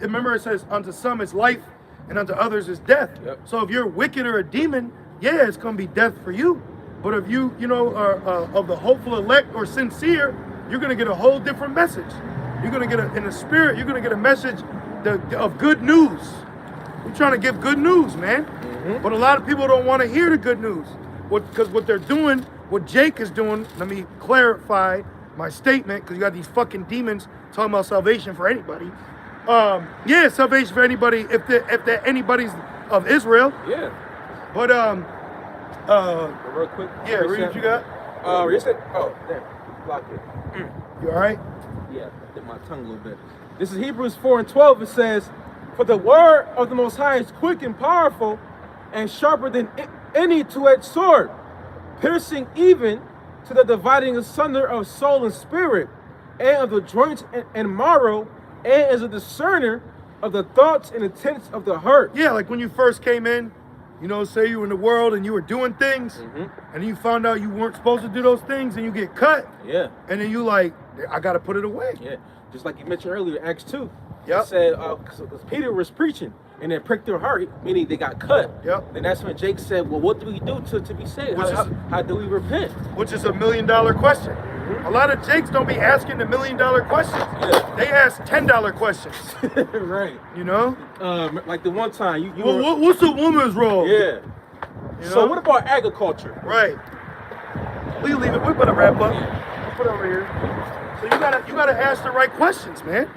remember it says, unto some it's life, and unto others it's death. Yep. So if you're wicked or a demon, yeah, it's gonna be death for you. But if you know, are of the hopeful elect or sincere, you're gonna get a whole different message. You're gonna get in the spirit. You're gonna get a message of good news. We're trying to give good news, man. But a lot of people don't want to hear the good news. Because what they're doing, what Jake is doing. Let me clarify my statement, because you got these fucking demons talking about salvation for anybody. Yeah, salvation for anybody if they're anybody's of Israel. Yeah. But Real quick. yeah, read what you got. Oh, damn. Blocked it. You all right? Yeah, I did my tongue a little bit. This is Hebrews 4:12. It says, for the word of the Most High is quick and powerful, and sharper than any two-edged sword, piercing even to the dividing asunder of soul and spirit, and of the joints and marrow, and as a discerner of the thoughts and intents of the heart. Yeah, like when you first came in, you know, say you were in the world and you were doing things, and then you found out you weren't supposed to do those things, and you get cut. Yeah. And then you like, I gotta put it away. Yeah. Just like you mentioned earlier, Acts 2. Yep. It said, because Peter was preaching, and it pricked their heart, meaning they got cut. Yep. And that's when Jake said, well, what do we do to be saved? How do we repent? Which is $1 million question. A lot of Jakes don't be asking the $1 million questions. Yeah. They ask $10 questions. Right. You know? Like the one time you Well, what's a woman's role? Yeah. You So know? what about agriculture? Right. We leave it. We're gonna wrap up. We'll put it over here. So you gotta ask the right questions, man.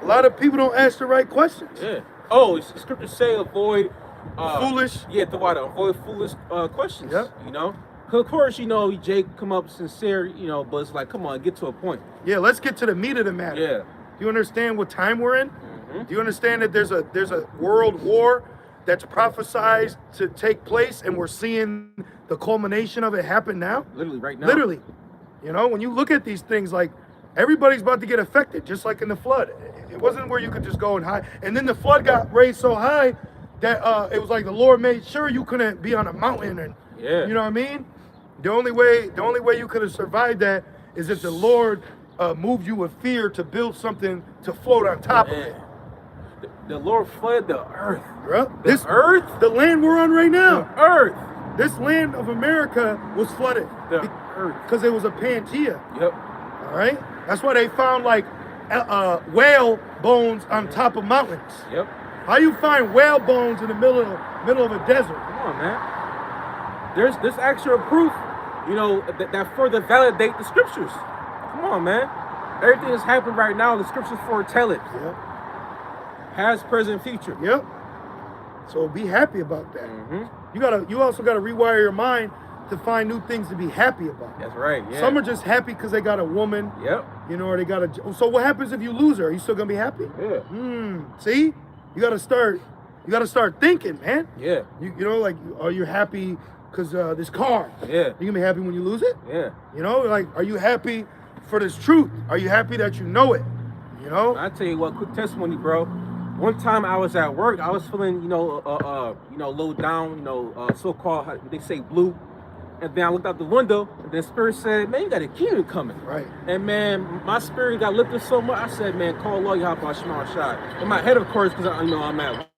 A lot of people don't ask the right questions. Yeah. Oh, the scriptures say avoid Foolish. Yeah, the water. Avoid foolish questions. Yep. You know? 'Cause of course, you know, Jake come up sincere, you know, but it's like, come on, get to a point. Yeah, let's get to the meat of the matter. Yeah. Do you understand what time we're in? Do you understand that there's a world war that's prophesied to take place, and we're seeing the culmination of it happen now? Literally right now. Literally. You know, when you look at these things, like, everybody's about to get affected, just like in the flood. It wasn't where you could just go and hide. And then the flood got raised so high that it was like the Lord made sure you couldn't be on a mountain, and Yeah. you know what I mean? The only way you could have survived that is if the Lord moved you with fear to build something to float on top of it. The Lord flooded the earth. Bruh, The earth? the land we're on right now. The earth. This land of America was flooded. The earth. Because it was a Pangea. Yep. All right? That's why they found like whale bones on top of mountains. Yep. How you find whale bones in the middle of a desert? Come on, man. There's actual proof, you know, that further validate the scriptures. Come on, man. Everything that's happening right now, the scriptures foretell it. Yep. Past, present, future. Yep. So be happy about that. Mm-hmm. You also gotta rewire your mind to find new things to be happy about. That's right. Yeah. Some are just happy because they got a woman. Yep. You know, or they got a. So what happens if you lose her? Are you still gonna be happy? Yeah. See, you gotta start thinking, man. Yeah. You know, like, are you happy because this car? Yeah. You gonna be happy when you lose it? Yeah. You know, like, are you happy for this truth? Are you happy that you know it? You know? I tell you what, quick testimony, bro. One time I was at work, I was feeling, you know, low down, you know, so-called, they say blue. And then I looked out the window, and then Spirit said, man, you got a kingdom coming. Right. And man, my spirit got lifted so much, I said, man, call Allah, you hop on Shema Shad. In my head, of course, because I'm at